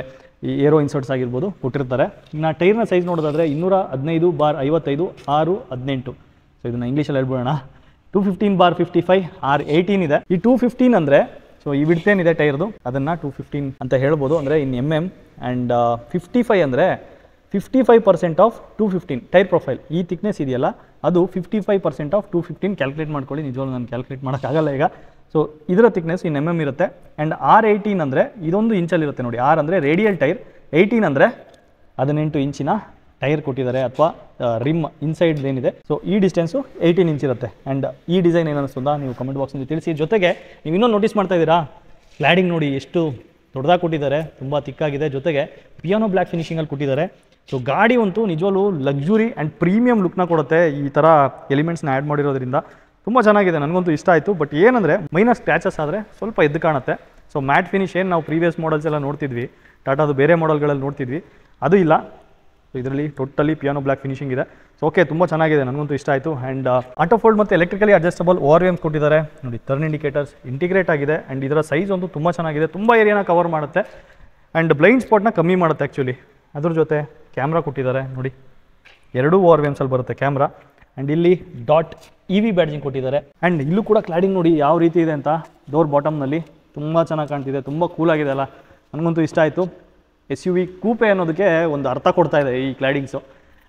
ಈ ಏರೋ ಇನ್ಸರ್ಟ್ಸ್ ಆಗಿರ್ಬೋದು ಕೊಟ್ಟಿರ್ತಾರೆ. ಇನ್ನು ಟೈರ್ನ ಸೈಜ್ ನೋಡೋದಾದರೆ 215/55 6/18. ಸೊ ಇದನ್ನು ಇಂಗ್ಲೀಷಲ್ಲಿ ಹೇಳ್ಬೋಣ, 215/55 R18 ಇದೆ. ಈ 215 ಅಂದರೆ ಸೊ ಈ ವಿಡ್ತ್ ಏನಿದೆ ಟೈರ್ದು ಅದನ್ನು 215 ಅಂತ ಹೇಳ್ಬೋದು, ಅಂದರೆ ಇನ್ MM. ಆ್ಯಂಡ್ 55 ಅಂದರೆ 55% ಆಫ್ 215 ಟೈರ್ ಪ್ರೊಫೈಲ್. ಈ ಥಿಕ್ನೆಸ್ ಇದೆಯಲ್ಲ ಅದು 55% ಆಫ್ 215 ಕ್ಯಾಲ್ಕುಲೇಟ್ ಮಾಡ್ಕೊಳ್ಳಿ. ನಿಜವಾಗ್ಲೂ ನಾನು ಕ್ಯಾಲ್ಕುಲೇಟ್ ಮಾಡೋಕ್ಕಾಗಲ್ಲ ಈಗ. ಸೊ ಇದರ ಥಿಕ್ನೆಸ್ ಇನ್ MM ಇರುತ್ತೆ. ಆ್ಯಂಡ್ R18 ಅಂದರೆ ಇದೊಂದು ಇಂಚಲ್ಲಿರುತ್ತೆ ನೋಡಿ. R ಅಂದರೆ ರೇಡಿಯಲ್ ಟೈರ್, 18 ಅಂದರೆ 18 ಇಂಚಿನ ಟೈರ್ ಕೊಟ್ಟಿದ್ದಾರೆ, ಅಥವಾ ರಿಮ್ ಇನ್ಸೈಡ್ ಏನಿದೆ. ಸೊ ಈ ಡಿಸ್ಟೆನ್ಸು 18 ಇಂಚ್ ಇರುತ್ತೆ. ಆ್ಯಂಡ್ ಈ ಡಿಸೈನ್ ಏನಿಸ್ತದ ನೀವು ಕಮೆಂಟ್ ಬಾಕ್ಸ್ನಲ್ಲಿ ತಿಳಿಸಿ. ಜೊತೆಗೆ ನೀವು ಇನ್ನೊಂದು ನೋಟಿಸ್ ಮಾಡ್ತಾ ಇದ್ದೀರಾ, ಕ್ಲಾಡಿಂಗ್ ನೋಡಿ ಎಷ್ಟು ದೊಡ್ಡದಾಗಿ ಕೊಟ್ಟಿದ್ದಾರೆ, ತುಂಬ ತಿಕ್ಕಾಗಿದೆ. ಜೊತೆಗೆ ಪಿಯಾನೋ ಬ್ಲ್ಯಾಕ್ ಫಿನಿಶಿಂಗಲ್ಲಿ ಕೊಟ್ಟಿದ್ದಾರೆ. ಸೊ ಗಾಡಿ ಅಂತೂ ನಿಜವಲ್ಲೂ ಲಕ್ಸುರಿ ಆ್ಯಂಡ್ ಪ್ರೀಮಿಯಂ ಲುಕ್ನ ಕೊಡುತ್ತೆ ಈ ಥರ ಎಲಿಮೆಂಟ್ಸ್ನ ಆ್ಯಡ್ ಮಾಡಿರೋದ್ರಿಂದ. ತುಂಬ ಚೆನ್ನಾಗಿದೆ, ನನಗಂತೂ ಇಷ್ಟ ಆಯಿತು. ಬಟ್ ಏನಂದರೆ ಮೈನರ್ ಸ್ಕ್ರ್ಯಾಚಸ್ ಆದರೆ ಸ್ವಲ್ಪ ಎದ್ದು ಕಾಣುತ್ತೆ. ಸೊ ಮ್ಯಾಟ್ ಫಿನಿಶ್ ಏನು ನಾವು ಪ್ರೀವಿಯಸ್ ಮಾಡಲ್ಸ್ ಎಲ್ಲ ನೋಡ್ತಿದ್ವಿ, ಟಾಟಾದು ಬೇರೆ ಮಾಡಲ್ಗಳಲ್ಲಿ ನೋಡ್ತಿದ್ವಿ, ಅದು ಇಲ್ಲ. ಸೊ ಇದರಲ್ಲಿ ಟೋಟಲಿ ಪಿಯಾನೋ ಬ್ಲ್ಯಾಕ್ ಫಿನಿಶಿಂಗ್ ಇದೆ. ಸೊ ಓಕೆ, ತುಂಬ ಚೆನ್ನಾಗಿದೆ, ನನಗಂತೂ ಇಷ್ಟ ಆಯಿತು. ಆ್ಯಂಡ್ ಆಟೋ ಫೋಲ್ಡ್ ಮತ್ತು ಎಲೆಕ್ಟ್ರಿಕಲಿ ಅಡ್ಜಸ್ಟಬಲ್ ORVMs ಕೊಟ್ಟಿದ್ದಾರೆ ನೋಡಿ. ಟರ್ನ್ ಇಂಡಿಕೇಟರ್ಸ್ ಇಂಟಿಗ್ರೇಟ್ ಆಗಿದೆ. ಆ್ಯಂಡ್ ಇದರ ಸೈಜ್ ಅಂತೂ ತುಂಬ ಚೆನ್ನಾಗಿದೆ, ತುಂಬ ಏರಿಯಾನ ಕವರ್ ಮಾಡುತ್ತೆ. ಆ್ಯಂಡ್ ಬ್ಲೈಂಡ್ ಸ್ಪಾಟ್ನ ಕಮ್ಮಿ ಮಾಡುತ್ತೆ ಆ್ಯಕ್ಚುಲಿ. ಅದ್ರ ಜೊತೆ ಕ್ಯಾಮ್ರಾ ಕೊಟ್ಟಿದ್ದಾರೆ ನೋಡಿ, 2 ORVMsಲ್ಲಿ ಬರುತ್ತೆ ಕ್ಯಾಮ್ರಾ. ಆ್ಯಂಡ್ ಇಲ್ಲಿ .EV ಬ್ಯಾಡ್ಜಿಂಗ್ ಕೊಟ್ಟಿದ್ದಾರೆ. ಆ್ಯಂಡ್ ಇಲ್ಲೂ ಕೂಡ ಕ್ಲಾಡಿಂಗ್ ನೋಡಿ ಯಾವ ರೀತಿ ಇದೆ ಅಂತ, ಡೋರ್ ಬಾಟಮ್ನಲ್ಲಿ ತುಂಬ ಚೆನ್ನಾಗಿ ಕಾಣ್ತಿದೆ, ತುಂಬ ಕೂಲಾಗಿದೆ ಅಲ್ಲ, ನನಗಂತೂ ಇಷ್ಟ ಆಯಿತು. SUV ಕೂಪೆ ಅನ್ನೋದಕ್ಕೆ ಒಂದು ಅರ್ಥ ಕೊಡ್ತಾ ಇದೆ ಈ ಕ್ಲಾಡಿಂಗ್ಸು.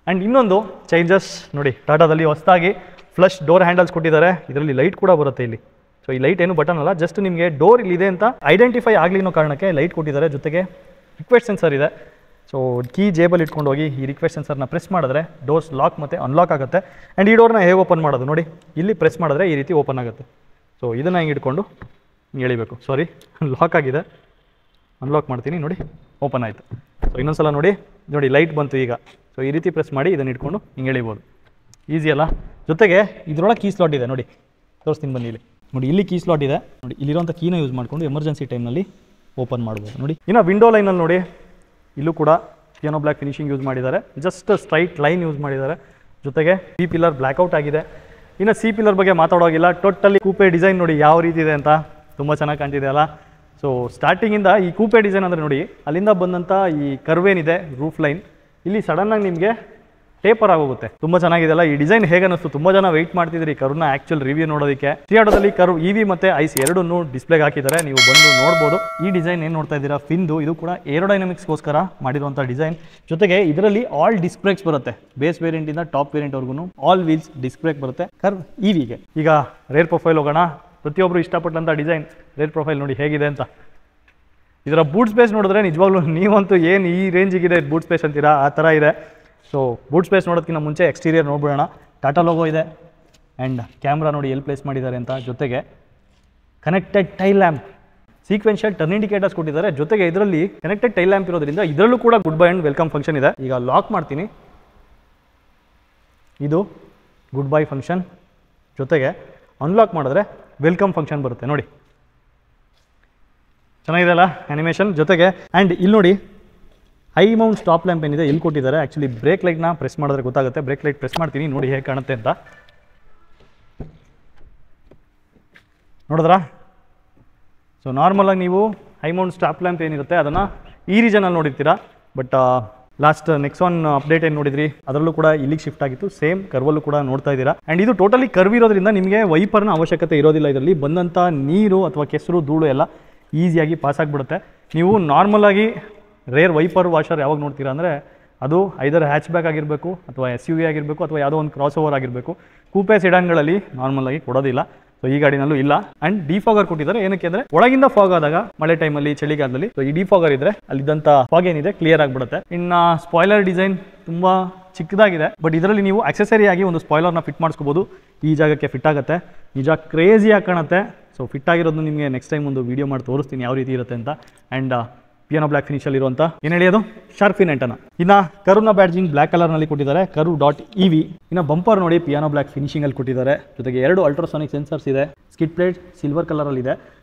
ಆ್ಯಂಡ್ ಇನ್ನೊಂದು ಚೇಂಜಸ್ ನೋಡಿ, ಟಾಟಾದಲ್ಲಿ ಹೊಸದಾಗಿ ಫ್ಲಶ್ ಡೋರ್ ಹ್ಯಾಂಡಲ್ಸ್ ಕೊಟ್ಟಿದ್ದಾರೆ. ಇದರಲ್ಲಿ ಲೈಟ್ ಕೂಡ ಬರುತ್ತೆ ಇಲ್ಲಿ. ಸೊ ಈ ಲೈಟ್ ಏನು ಬಟನ್ ಅಲ್ಲ, ಜಸ್ಟ್ ನಿಮಗೆ ಡೋರ್ ಇಲ್ಲಿದೆ ಅಂತ ಐಡೆಂಟಿಫೈ ಆಗಲಿ ಅನ್ನೋ ಕಾರಣಕ್ಕೆ ಲೈಟ್ ಕೊಟ್ಟಿದ್ದಾರೆ. ಜೊತೆಗೆ ರಿಕ್ವೆಸ್ಟ್ ಸೆನ್ಸರ್ ಇದೆ. ಸೊ ಕೀ ಜೇಬಲ್ಲಿ ಇಟ್ಕೊಂಡು ಹೋಗಿ ಈ ರಿಕ್ವೆಸ್ಟ್ ಸೆನ್ಸರ್ನ ಪ್ರೆಸ್ ಮಾಡಿದ್ರೆ ಡೋರ್ಸ್ ಲಾಕ್ ಮತ್ತು ಅನ್ಲಾಕ್ ಆಗುತ್ತೆ. ಆ್ಯಂಡ್ ಈ ಡೋರ್ನ ಹೇಗೆ ಓಪನ್ ಮಾಡೋದು ನೋಡಿ, ಇಲ್ಲಿ ಪ್ರೆಸ್ ಮಾಡಿದ್ರೆ ಈ ರೀತಿ ಓಪನ್ ಆಗುತ್ತೆ. ಸೊ ಇದನ್ನು ಹಿಂಗೆ ಇಟ್ಕೊಂಡು ಹಿಂಗೆ ಎಳಿಬೇಕು. ಸಾರಿ, ಲಾಕ್ ಆಗಿದೆ, ಅನ್ಲಾಕ್ ಮಾಡ್ತೀನಿ ನೋಡಿ, ಓಪನ್ ಆಯಿತು. ಸೊ ಇನ್ನೊಂದ್ಸಲ ನೋಡಿ ಲೈಟ್ ಬಂತು ಈಗ. ಸೊ ಈ ರೀತಿ ಪ್ರೆಸ್ ಮಾಡಿ ಇದನ್ನು ಇಟ್ಕೊಂಡು ಹಿಂಗೆ ಎಳಿಬೋದು, ಈಸಿ ಅಲ್ಲ. ಜೊತೆಗೆ ಇದರೊಳಗೆ ಕೀ ಸ್ಲಾಟ್ ಇದೆ ನೋಡಿ, ತೋರಿಸ್ತೀನಿ ಬನ್ನಿ. ಇಲ್ಲಿ ನೋಡಿ, ಇಲ್ಲಿ ಕೀ ಸ್ಲಾಟ್ ಇದೆ ನೋಡಿ. ಇಲ್ಲಿರೋಂಥ ಕೀನ ಯೂಸ್ ಮಾಡಿಕೊಂಡು ಎಮರ್ಜೆನ್ಸಿ ಟೈಮ್ನಲ್ಲಿ ಓಪನ್ ಮಾಡ್ಬೋದು ನೋಡಿ. ಇನ್ನು ವಿಂಡೋ ಲೈನಲ್ಲಿ ನೋಡಿ, ಇಲ್ಲೂ ಕೂಡ ಪಿಯಾನೋ ಬ್ಲ್ಯಾಕ್ ಫಿನಿಶಿಂಗ್ ಯೂಸ್ ಮಾಡಿದ್ದಾರೆ. ಜಸ್ಟ್ ಸ್ಟ್ರೈಟ್ ಲೈನ್ ಯೂಸ್ ಮಾಡಿದ್ದಾರೆ. ಜೊತೆಗೆ C ಪಿಲ್ಲರ್ ಬ್ಲ್ಯಾಕ್ಔಟ್ ಆಗಿದೆ. ಇನ್ನು C ಪಿಲ್ಲರ್ ಬಗ್ಗೆ ಮಾತಾಡೋಗಿಲ್ಲ, ಟೋಟಲಿ ಕೂಪೆ ಡಿಸೈನ್ ನೋಡಿ ಯಾವ ರೀತಿ ಇದೆ ಅಂತ, ತುಂಬ ಚೆನ್ನಾಗಿ ಕಾಣ್ತಿದೆ ಅಲ್ಲ. ಸೊ ಸ್ಟಾರ್ಟಿಂಗಿಂದ ಈ ಕೂಪೆ ಡಿಸೈನ್ ಅಂದರೆ ನೋಡಿ, ಅಲ್ಲಿಂದ ಬಂದಂಥ ಈ ಕರ್ವೇನಿದೆ ರೂಫ್ ಲೈನ್, ಇಲ್ಲಿ ಸಡನ್ನಾಗಿ ನಿಮಗೆ ಟೇಪರ್ ಆಗೋಗುತ್ತೆ. ತುಂಬ ಚೆನ್ನಾಗಿದೆಲ್ಲ. ಈ ಡಿಸೈನ್ ಹೇಗೆ ಅನ್ನಿಸ್ತು? ತುಂಬ ಜನ ವೆಯ್ಟ್ ಮಾಡ್ತಿದ್ರಿ ಕರ್ವ್ನ ಆ್ಯಕ್ಚುಲ್ ರಿವ್ಯೂ ನೋಡೋದಕ್ಕೆ. ಶ್ರೀಯಾಟೋದಲ್ಲಿ ಕರ್ವ್ EV ಮತ್ತು ಐಸ್ ಎರಡನ್ನೂ ಡಿಸ್ಪ್ಲೇಗೆ ಹಾಕಿದ್ದಾರೆ, ನೀವು ಬಂದು ನೋಡ್ಬೋದು. ಈ ಡಿಸೈನ್ ಏನು ನೋಡ್ತಾ ಇದ್ದೀರಾ ಫಿನ್ದು, ಇದು ಕೂಡ ಏರೋಡೈನಮಿಕ್ಸ್ಗೋಸ್ಕರ ಮಾಡಿರುವಂಥ ಡಿಸೈನ್. ಜೊತೆಗೆ ಇದರಲ್ಲಿ ಆಲ್ ಡಿಸ್ಕ್ ಬ್ರೇಕ್ಸ್ ಬರುತ್ತೆ, ಬೇಸ್ ವೇರಿಯಂಟಿಂದ ಟಾಪ್ ವೇರಿಯಂಟ್ವರೆಗೂ ಆಲ್ ವೀಲ್ಸ್ ಡಿಸ್ಕ್ ಬ್ರೇಕ್ ಬರುತ್ತೆ ಕರ್ವ್ EVಗೆ. ಈಗ ರೇರ್ ಪ್ರೊಫೈಲ್ ಹೋಗೋಣ. ಪ್ರತಿಯೊಬ್ಬರು ಇಷ್ಟಪಟ್ಟಂಥ ಡಿಸೈನ್ ರೇರ್ ಪ್ರೊಫೈಲ್ ನೋಡಿ ಹೇಗಿದೆ ಅಂತ. ಇದರ ಬೂಟ್ ಸ್ಪೇಸ್ ನೋಡಿದ್ರೆ ನಿಜವಾಗ್ಲೂ ನೀವಂತೂ ಏನು ಈ ರೇಂಜಿಗಿದೆ ಬೂಟ್ ಸ್ಪೇಸ್ ಅಂತೀರಾ, ಆ ಥರ ಇದೆ. ಸೊ ಬೂಟ್ ಸ್ಪೇಸ್ ನೋಡೋದಕ್ಕಿಂತ ಮುಂಚೆ ಎಕ್ಸ್ಟೀರಿಯರ್ ನೋಡ್ಬಿಡೋಣ. ಟಾಟಾ ಲೋಗೋ ಇದೆ ಆ್ಯಂಡ್ ಕ್ಯಾಮ್ರಾ ನೋಡಿ ಎಲ್ಲಿ ಪ್ಲೇಸ್ ಮಾಡಿದ್ದಾರೆ ಅಂತ. ಜೊತೆಗೆ connected tail lamp, sequential turn indicators ಕೊಟ್ಟಿದ್ದಾರೆ. ಜೊತೆಗೆ ಇದರಲ್ಲಿ ಕನೆಕ್ಟೆಡ್ ಟೈಲ್ ಲ್ಯಾಂಪ್ ಇರೋದ್ರಿಂದ ಇದರಲ್ಲೂ ಕೂಡ good bye and welcome function ಇದೆ. ಈಗ ಲಾಕ್ ಮಾಡ್ತೀನಿ, ಇದು ಗುಡ್ ಬೈ ಫಂಕ್ಷನ್. ಜೊತೆಗೆ ಅನ್ಲಾಕ್ ಮಾಡಿದ್ರೆ ವೆಲ್ಕಮ್ ಫಂಕ್ಷನ್ ಬರುತ್ತೆ ನೋಡಿ. ಚೆನ್ನಾಗಿದೆ ಅಲ್ಲ ಆ್ಯನಿಮೇಷನ್. ಜೊತೆಗೆ ಆ್ಯಂಡ್ ಇಲ್ಲಿ ನೋಡಿ ಹೈ ಮೌಂಟ್ ಸ್ಟಾಪ್ ಲ್ಯಾಂಪ್ ಏನಿದೆ ಇಲ್ಲಿ ಕೊಟ್ಟಿದ್ದಾರೆ. ಆ್ಯಕ್ಚುಲಿ ಬ್ರೇಕ್ ಲೈಟ್ನ ಪ್ರೆಸ್ ಮಾಡಿದ್ರೆ ಗೊತ್ತಾಗುತ್ತೆ. ಬ್ರೇಕ್ ಲೈಟ್ ಪ್ರೆಸ್ ಮಾಡ್ತೀನಿ ನೋಡಿ ಹೇಗೆ ಕಾಣುತ್ತೆ ಅಂತ. ನೋಡಿದ್ರಾ? ಸೊ ನಾರ್ಮಲಾಗಿ ನೀವು ಹೈ ಮೌಂಟ್ ಸ್ಟಾಪ್ ಲ್ಯಾಂಪ್ ಏನಿರುತ್ತೆ ಅದನ್ನು ಈ ರೀಜನಲ್ಲಿ ನೋಡಿರ್ತೀರಾ. ಬಟ್ ಲಾಸ್ಟ್ ನೆಕ್ಸಾನ್ ಅಪ್ಡೇಟ್ ಏನು ನೋಡಿದ್ರಿ ಅದರಲ್ಲೂ ಕೂಡ ಇಲ್ಲಿಗೆ ಶಿಫ್ಟ್ ಆಗಿತ್ತು. ಸೇಮ್ ಕರ್ವಲ್ಲೂ ಕೂಡ ನೋಡ್ತಾ ಇದ್ದೀರಾ. ಆ್ಯಂಡ್ ಇದು ಟೋಟಲಿ ಕರ್ವ್ ಇರೋದ್ರಿಂದ ನಿಮಗೆ ವೈಪರ್ನ ಅವಶ್ಯಕತೆ ಇರೋದಿಲ್ಲ. ಇದರಲ್ಲಿ ಬಂದಂಥ ನೀರು ಅಥವಾ ಕೆಸರು ಧೂಳು ಎಲ್ಲ ಈಸಿಯಾಗಿ ಪಾಸ್ ಆಗಿಬಿಡುತ್ತೆ. ನೀವು ನಾರ್ಮಲಾಗಿ ರೇರ್ ವೈಪರ್ ವಾಷರ್ ಯಾವಾಗ ನೋಡ್ತೀರಾ ಅಂದರೆ ಅದು ಐದರ್ ಹ್ಯಾಚ್ ಬ್ಯಾಕ್ ಆಗಿರಬೇಕು ಅಥವಾ SUV ಆಗಿರಬೇಕು ಅಥವಾ ಯಾವುದೋ ಒಂದು ಕ್ರಾಸ್ ಓವರ್ ಆಗಿರಬೇಕು. ಕೂಪೆ ಸಿಡಾನ್ಗಳಲ್ಲಿ ನಾರ್ಮಲಾಗಿ ಕೊಡೋದಿಲ್ಲ. ಸೊ ಈ ಗಾಡಿನಲ್ಲೂ ಇಲ್ಲ. ಆ್ಯಂಡ್ ಡಿಫಾಗರ್ ಕೊಟ್ಟಿದ್ದಾರೆ. ಏನಕ್ಕೆ ಅಂದರೆ ಒಳಗಿಂದ ಫಾಗ್ ಆದಾಗ ಮಳೆ ಟೈಮಲ್ಲಿ ಚಳಿಗಾಲದಲ್ಲಿ ಸೊ ಈ ಡಿಫಾಗರ್ ಇದ್ರೆ ಅಲ್ಲಿದ್ದಂಥ ಫಾಗ್ ಏನಿದೆ ಕ್ಲಿಯರ್ ಆಗಿಬಿಡುತ್ತೆ. ಇನ್ನು ಸ್ಪಾಯ್ಲರ್ ಡಿಸೈನ್ ತುಂಬ ಚಿಕ್ಕದಾಗಿದೆ. ಬಟ್ ಇದರಲ್ಲಿ ನೀವು ಆಕ್ಸೆಸರಿ ಆಗಿ ಒಂದು ಸ್ಪಾಯ್ಲರ್ನ ಫಿಟ್ ಮಾಡಿಸ್ಕೋಬೋದು. ಈ ಜಾಗಕ್ಕೆ ಫಿಟ್ ಆಗುತ್ತೆ. ನಿಜ ಕ್ರೇಜಿಯಾಗಿ ಕಾಣುತ್ತೆ. ಸೊ ಫಿಟ್ ಆಗಿರೋದು ನಿಮಗೆ ನೆಕ್ಸ್ಟ್ ಟೈಮ್ ಒಂದು ವೀಡಿಯೋ ಮಾಡಿ ತೋರಿಸ್ತೀನಿ ಯಾವ ರೀತಿ ಇರುತ್ತೆ ಅಂತ. ಆ್ಯಂಡ್ ಪಿಯಾನೋ ಬ್ಲ್ಯಾಕ್ ಫಿನಿಷಲ್ಲಿ ಇರುವಂಥ ಏನು ಹೇಳಿ ಅದು ಶಾರ್ಪ್ ಫಿನ್ ಎಂಟನ. ಇನ್ನು ಕರ್ವ್ನ ಬ್ಯಾಡ್ಜಿಂಗ್ ಬ್ಲ್ಯಾಕ್ ಕಲರ್ನಲ್ಲಿ ಕೊಟ್ಟಿದ್ದಾರೆ, ಕರ್ವ್.EV. ಇನ್ನು ಬಂಪರ್ ನೋಡಿ ಪಿಯಾನೋ ಬ್ಲ್ಯಾಕ್ ಫಿನಿಶಿಂಗಲ್ಲಿ ಕೊಟ್ಟಿದ್ದಾರೆ. ಜೊತೆಗೆ 2 ಅಲ್ಟ್ರಾಸಾನಿಕ್ ಸೆನ್ಸರ್ಸ್ ಇದೆ. ಸ್ಕಿಡ್ ಪ್ಲೇಟ್ ಸಿಲ್ವರ್ ಕಲರಲ್ಲಿದೆ.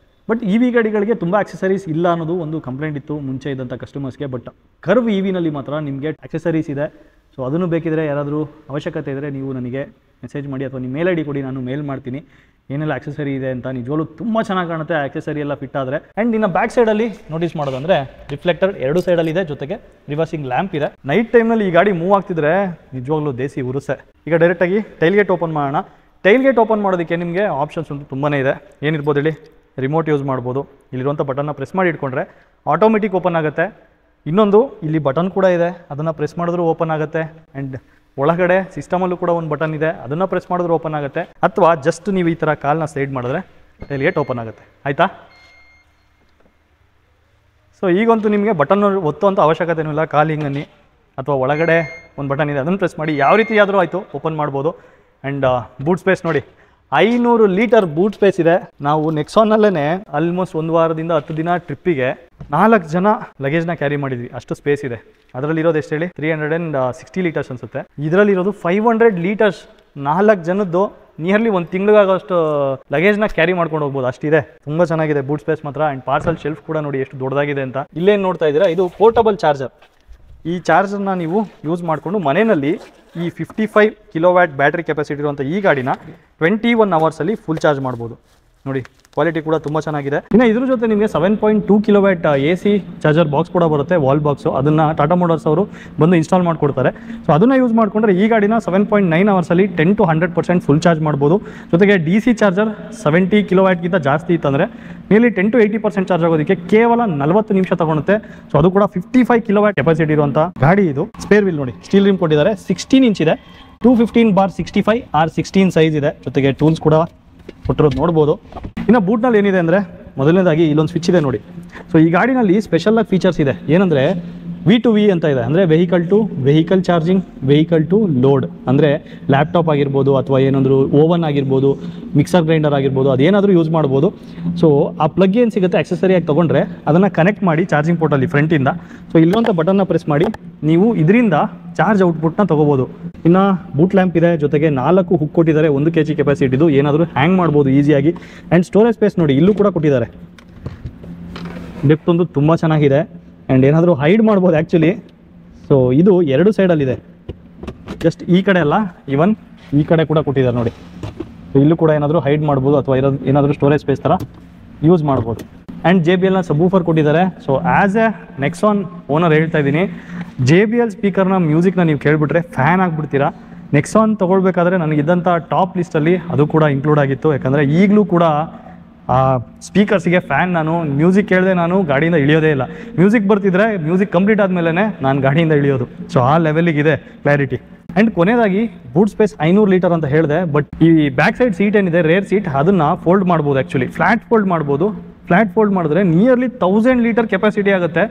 ಬಟ್ EV ಗಾಡಿಗಳಿಗೆ ತುಂಬ ಆಕ್ಸೆಸರೀಸ್ ಇಲ್ಲ ಅನ್ನೋದು ಒಂದು ಕಂಪ್ಲೇಂಟ್ ಇತ್ತು ಮುಂಚೆ ಇದ್ದಂಥ ಕಸ್ಟಮರ್ಸ್ಗೆ. ಬಟ್ ಕರ್ವ್ EVನಲ್ಲಿ ಮಾತ್ರ ನಿಮಗೆ ಆಕ್ಸೆಸರೀಸ್ ಇದೆ. ಸೊ ಅದನ್ನು ಬೇಕಿದ್ರೆ ಯಾರಾದರೂ ಅವಶ್ಯಕತೆ ಇದ್ದರೆ ನೀವು ನನಗೆ ಮೆಸೇಜ್ ಮಾಡಿ ಅಥವಾ ನಿಮ್ಮ ಮೇಲ್ ID ಕೊಡಿ, ನಾನು ಮೇಲ್ ಮಾಡ್ತೀನಿ ಏನೆಲ್ಲ ಆಕ್ಸೆಸರಿ ಇದೆ ಅಂತ. ನಿಜವಾಗ್ಲೂ ತುಂಬ ಚೆನ್ನಾಗಿ ಕಾಣುತ್ತೆ ಆಕ್ಸೆಸರಿ ಎಲ್ಲ ಫಿಟ್ ಆದರೆ. ಆ್ಯಂಡ್ ಇನ್ನು ಬ್ಯಾಕ್ ಸೈಡಲ್ಲಿ ನೋಟಿಸ್ ಮಾಡೋದಂದರೆ ರಿಫ್ಲೆಕ್ಟರ್ 2 ಸೈಡಲ್ಲಿ ಇದೆ. ಜೊತೆಗೆ ರಿವರ್ಸಿಂಗ್ ಲ್ಯಾಂಪ್ ಇದೆ. ನೈಟ್ ಟೈಮ್ನಲ್ಲಿ ಈ ಗಾಡಿ ಮೂವ್ ಆಗ್ತಿದ್ರೆ ನಿಜವಾಗ್ಲೂ ದೇಸಿ ಉರುಸೆ. ಈಗ ಡೈರೆಕ್ಟಾಗಿ ಟೈಲ್ ಗೇಟ್ ಓಪನ್ ಮಾಡೋಣ. ಟೈಲ್ ಗೇಟ್ ಓಪನ್ ಮಾಡೋದಕ್ಕೆ ನಿಮಗೆ ಆಪ್ಷನ್ಸ್ ಅಂತೂ ತುಂಬಾ ಇದೆ. ಏನಿರ್ಬೋದು ಹೇಳಿ? ರಿಮೋಟ್ ಯೂಸ್ ಮಾಡ್ಬೋದು. ಇಲ್ಲಿರುವಂಥ ಬಟನ್ನ ಪ್ರೆಸ್ ಮಾಡಿ ಇಟ್ಕೊಂಡ್ರೆ ಆಟೋಮೆಟಿಕ್ ಓಪನ್ ಆಗುತ್ತೆ. ಇನ್ನೊಂದು ಇಲ್ಲಿ ಬಟನ್ ಕೂಡ ಇದೆ, ಅದನ್ನು ಪ್ರೆಸ್ ಮಾಡಿದ್ರೂ ಓಪನ್ ಆಗುತ್ತೆ. ಆ್ಯಂಡ್ ಒಳಗಡೆ ಸಿಸ್ಟಮಲ್ಲೂ ಕೂಡ ಒಂದು ಬಟನ್ ಇದೆ, ಅದನ್ನು ಪ್ರೆಸ್ ಮಾಡಿದ್ರೆ ಓಪನ್ ಆಗುತ್ತೆ. ಅಥವಾ ಜಸ್ಟ್ ನೀವು ಈ ಥರ ಕಾಲನ್ನ ಸೈಡ್ ಮಾಡಿದ್ರೆ ಟೈಲ್ ಗೇಟ್ ಓಪನ್ ಆಗುತ್ತೆ. ಆಯಿತಾ? ಸೊ ಈಗಂತೂ ನಿಮಗೆ ಬಟನ್ ಒತ್ತುವಂಥ ಅವಶ್ಯಕತೆನೂ ಇಲ್ಲ. ಕಾಲಿಂಗಲ್ಲಿ ಅಥವಾ ಒಳಗಡೆ ಒಂದು ಬಟನ್ ಇದೆ, ಅದನ್ನು ಪ್ರೆಸ್ ಮಾಡಿ ಯಾವ ರೀತಿ ಆದರೂ ಆಯಿತು ಓಪನ್ ಮಾಡ್ಬೋದು. ಆ್ಯಂಡ್ ಬೂಟ್ ಸ್ಪೇಸ್ ನೋಡಿ, 500 ಲೀಟರ್ ಬೂಟ್ ಸ್ಪೇಸ್ ಇದೆ. ನಾವು ನೆಕ್ಸಾನಲ್ಲೇ ಆಲ್ಮೋಸ್ಟ್ 1 ವಾರದಿಂದ 10 ದಿನ ಟ್ರಿಪ್ಪಿಗೆ 4 ಜನ ಲಗೇಜ್ನ ಕ್ಯಾರಿ ಮಾಡಿದ್ವಿ. ಅಷ್ಟು ಸ್ಪೇಸ್ ಇದೆ. ಅದರಲ್ಲಿರೋದು ಎಷ್ಟು ಹೇಳಿ? 360 ಲೀಟರ್ಸ್ ಅನಿಸುತ್ತೆ. ಇದರಲ್ಲಿರೋದು 500 ಲೀಟರ್ಸ್. 4 ಜನದ್ದು ನಿಯರ್ಲಿ 1 ತಿಂಗಳಿಗಾಗೋಷ್ಟು ಲಗೇಜ್ನ ಕ್ಯಾರಿ ಮಾಡ್ಕೊಂಡು ಹೋಗ್ಬೋದು, ಅಷ್ಟಿದೆ. ತುಂಬ ಚೆನ್ನಾಗಿದೆ ಬೂಟ್ ಸ್ಪೇಸ್ ಮಾತ್ರ. ಆ್ಯಂಡ್ ಪಾರ್ಸಲ್ ಶೆಲ್ಫ್ ಕೂಡ ನೋಡಿ ಎಷ್ಟು ದೊಡ್ಡದಾಗಿದೆ ಅಂತ. ಇಲ್ಲೇನು ನೋಡ್ತಾ ಇದ್ದೀರಾ, ಇದು ಪೋರ್ಟಬಲ್ ಚಾರ್ಜರ್. ಈ ಚಾರ್ಜರ್ನ ನೀವು ಯೂಸ್ ಮಾಡಿಕೊಂಡು ಮನೆಯಲ್ಲಿ ಈ 55 ಕಿಲೋವ್ಯಾಟ್ ಬ್ಯಾಟ್ರಿ ಕೆಪಾಸಿಟಿ ಇರುವಂಥ ಈ ಗಾಡಿನ 21 ಅವರ್ಸಲ್ಲಿ ಫುಲ್ ಚಾರ್ಜ್ ಮಾಡ್ಬೋದು. ನೋಡಿ ಕ್ವಾಲಿಟಿ ಕೂಡ ತುಂಬ ಚೆನ್ನಾಗಿದೆ. ಇನ್ನು ಇದ್ರ ಜೊತೆ ನಿಮಗೆ 7.2 ಕಿಲೋವ್ಯಾಟ್ AC ಚಾರ್ಜರ್ ಬಾಕ್ಸ್ ಕೂಡ ಬರುತ್ತೆ, ವಾಲ್ ಬಾಕ್ಸು. ಅದನ್ನು ಟಾಟಾ ಮೋಟರ್ಸ್ ಅವರು ಬಂದು ಇನ್ಸ್ಟಾಲ್ ಮಾಡಿಕೊಡ್ತಾರೆ. ಸೊ ಅದನ್ನು ಯೂಸ್ ಮಾಡಿಕೊಂಡ್ರೆ ಈ ಗಾಡಿನ 7.9 ಅವರ್ಸಲ್ಲಿ 10 to 100% ಫುಲ್ ಚಾರ್ಜ್ ಮಾಡ್ಬೋದು. ಜೊತೆಗೆ DC ಚಾರ್ಜರ್ 70 ಕಿಲೋವ್ಯಾಟ್ಗಿಂತ ಜಾಸ್ತಿ ಇತ್ತಂದರೆ ನಿಯರ್ಲಿ 10 to 80% ಚಾರ್ಜ್ ಆಗೋದಕ್ಕೆ ಕೇವಲ 40 ನಿಮಿಷ ತಗೊಳುತ್ತೆ. ಸೊ ಅದು ಕೂಡ 55 ಕಿಲೋವ್ಯಾಟ್ ಕೆಪಾಸಿಟಿ ಇರುವಂಥ ಗಾಡಿ ಇದು. ಸ್ಪೇರ್ ವೀಲ್ ನೋಡಿ, ಸ್ಟೀಲ್ ರಿಮ್ ಕೊಟ್ಟಿದ್ದಾರೆ. 16 ಇಂಚ್ ಇದೆ. 215/65 R16 ಸೈಜ್ ಇದೆ. ಜೊತೆಗೆ ಟೂಲ್ಸ್ ಕೂಡ ಕೊಟ್ಟಿರೋದು ನೋಡ್ಬೋದು. ಇನ್ನು ಬೂಟ್ನಲ್ಲಿ ಏನಿದೆ ಅಂದರೆ ಮೊದಲನೇದಾಗಿ ಇಲ್ಲೊಂದು ಸ್ವಿಚ್ ಇದೆ ನೋಡಿ. ಸೊ ಈ ಗಾಡಿನಲ್ಲಿ ಸ್ಪೆಷಲಾಗಿ ಫೀಚರ್ಸ್ ಇದೆ. ಏನಂದರೆ V2V ಅಂತ ಇದೆ, ಅಂದರೆ vehicle to vehicle charging, vehicle to load. ಅಂದರೆ ಲ್ಯಾಪ್ಟಾಪ್ ಆಗಿರ್ಬೋದು ಅಥವಾ ಏನಾದರೂ ಓವನ್ ಆಗಿರ್ಬೋದು, ಮಿಕ್ಸರ್ ಗ್ರೈಂಡರ್ ಆಗಿರ್ಬೋದು, ಅದೇನಾದರೂ ಯೂಸ್ ಮಾಡ್ಬೋದು. ಸೊ ಆ ಪ್ಲಗ್ ಏನು ಸಿಗುತ್ತೆ ಆಕ್ಸೆಸರಿಯಾಗಿ ತೊಗೊಂಡ್ರೆ ಅದನ್ನು ಕನೆಕ್ಟ್ ಮಾಡಿ ಚಾರ್ಜಿಂಗ್ ಪೋರ್ಟಲ್ಲಿ ಫ್ರಂಟಿಂದ. ಸೊ ಇಲ್ಲೊಂಥ ಬಟನ್ನ ಪ್ರೆಸ್ ಮಾಡಿ ನೀವು ಇದರಿಂದ ಚಾರ್ಜ್ ಔಟ್ಪುಟ್ನ ತೊಗೋಬೋದು. ಇನ್ನು ಬೂಟ್ ಲ್ಯಾಂಪ್ ಇದೆ. ಜೊತೆಗೆ 4 ಹುಕ್ ಕೊಟ್ಟಿದ್ದಾರೆ, 1 kg ಕೆಪಾಸಿಟಿದು. ಏನಾದರೂ ಹ್ಯಾಂಗ್ ಮಾಡ್ಬೋದು ಈಸಿಯಾಗಿ. ಆ್ಯಂಡ್ ಸ್ಟೋರೇಜ್ ಸ್ಪೇಸ್ ನೋಡಿ ಇಲ್ಲೂ ಕೂಡ ಕೊಟ್ಟಿದ್ದಾರೆ. ಡೆಪ್ತ್ ಒಂದು ತುಂಬ ಚೆನ್ನಾಗಿದೆ. ಆ್ಯಂಡ್ ಏನಾದರೂ ಹೈಡ್ ಮಾಡ್ಬೋದು ಆ್ಯಕ್ಚುಲಿ. ಸೊ ಇದು 2 ಸೈಡಲ್ಲಿದೆ, ಜಸ್ಟ್ ಈ ಕಡೆ ಅಲ್ಲ, ಈವನ್ ಈ ಕಡೆ ಕೂಡ ಕೊಟ್ಟಿದ್ದಾರೆ ನೋಡಿ. ಸೊ ಇಲ್ಲೂ ಕೂಡ ಏನಾದರೂ ಹೈಡ್ ಮಾಡ್ಬೋದು ಅಥವಾ ಏನಾದರೂ ಸ್ಟೋರೇಜ್ ಸ್ಪೇಸ್ ಥರ ಯೂಸ್ ಮಾಡ್ಬೋದು. ಆ್ಯಂಡ್ JBLನ ಸಬೂಫರ್ ಕೊಟ್ಟಿದ್ದಾರೆ. So as A Nexon owner ಹೇಳ್ತಾ ಇದ್ದೀನಿ, JBL ಸ್ಪೀಕರ್ನ ಮ್ಯೂಸಿಕ್ನ ನೀವು ಕೇಳಿಬಿಟ್ರೆ ಫ್ಯಾನ್ ಆಗಿಬಿಡ್ತೀರಾ. ನೆಕ್ಸಾನ್ ತೊಗೊಳ್ಬೇಕಾದ್ರೆ ನನಗಿದ್ದಂಥ ಟಾಪ್ ಲಿಸ್ಟಲ್ಲಿ ಅದು ಕೂಡ ಇನ್ಕ್ಲೂಡ್ ಆಗಿತ್ತು. ಯಾಕಂದರೆ ಈಗಲೂ ಕೂಡ ಆ ಸ್ಪೀಕರ್ಸಿಗೆ ಫ್ಯಾನ್. ನಾನು ಮ್ಯೂಸಿಕ್ ಕೇಳಿದೆ ನಾನು ಗಾಡಿಯಿಂದ ಇಳಿಯೋದೇ ಇಲ್ಲ. ಮ್ಯೂಸಿಕ್ ಬರ್ತಿದ್ರೆ ಮ್ಯೂಸಿಕ್ ಕಂಪ್ಲೀಟ್ ಆದಮೇಲೆ ನಾನು ಗಾಡಿಯಿಂದ ಇಳಿಯೋದು. ಸೊ ಆ ಲೆವೆಲಿಗಿದೆ ಕ್ಲಾರಿಟಿ. ಆ್ಯಂಡ್ ಕೊನೆಯದಾಗಿ ಬೂಟ್ ಸ್ಪೇಸ್ 500 ಲೀಟರ್ ಅಂತ ಹೇಳಿದೆ. ಬಟ್ ಈ ಬ್ಯಾಕ್ ಸೈಡ್ ಸೀಟ್ ಏನಿದೆ ರೇರ್ ಸೀಟ್, ಅದನ್ನು ಫೋಲ್ಡ್ ಮಾಡ್ಬೋದು. ಆ್ಯಕ್ಚುಲಿ ಫ್ಲ್ಯಾಟ್ ಫೋಲ್ಡ್ ಮಾಡ್ಬೋದು. ಫ್ಲ್ಯಾಟ್ ಫೋಲ್ಡ್ ಮಾಡಿದ್ರೆ ನಿಯರ್ಲಿ 1000 ಲೀಟರ್ ಕೆಪಾಸಿಟಿ ಆಗುತ್ತೆ.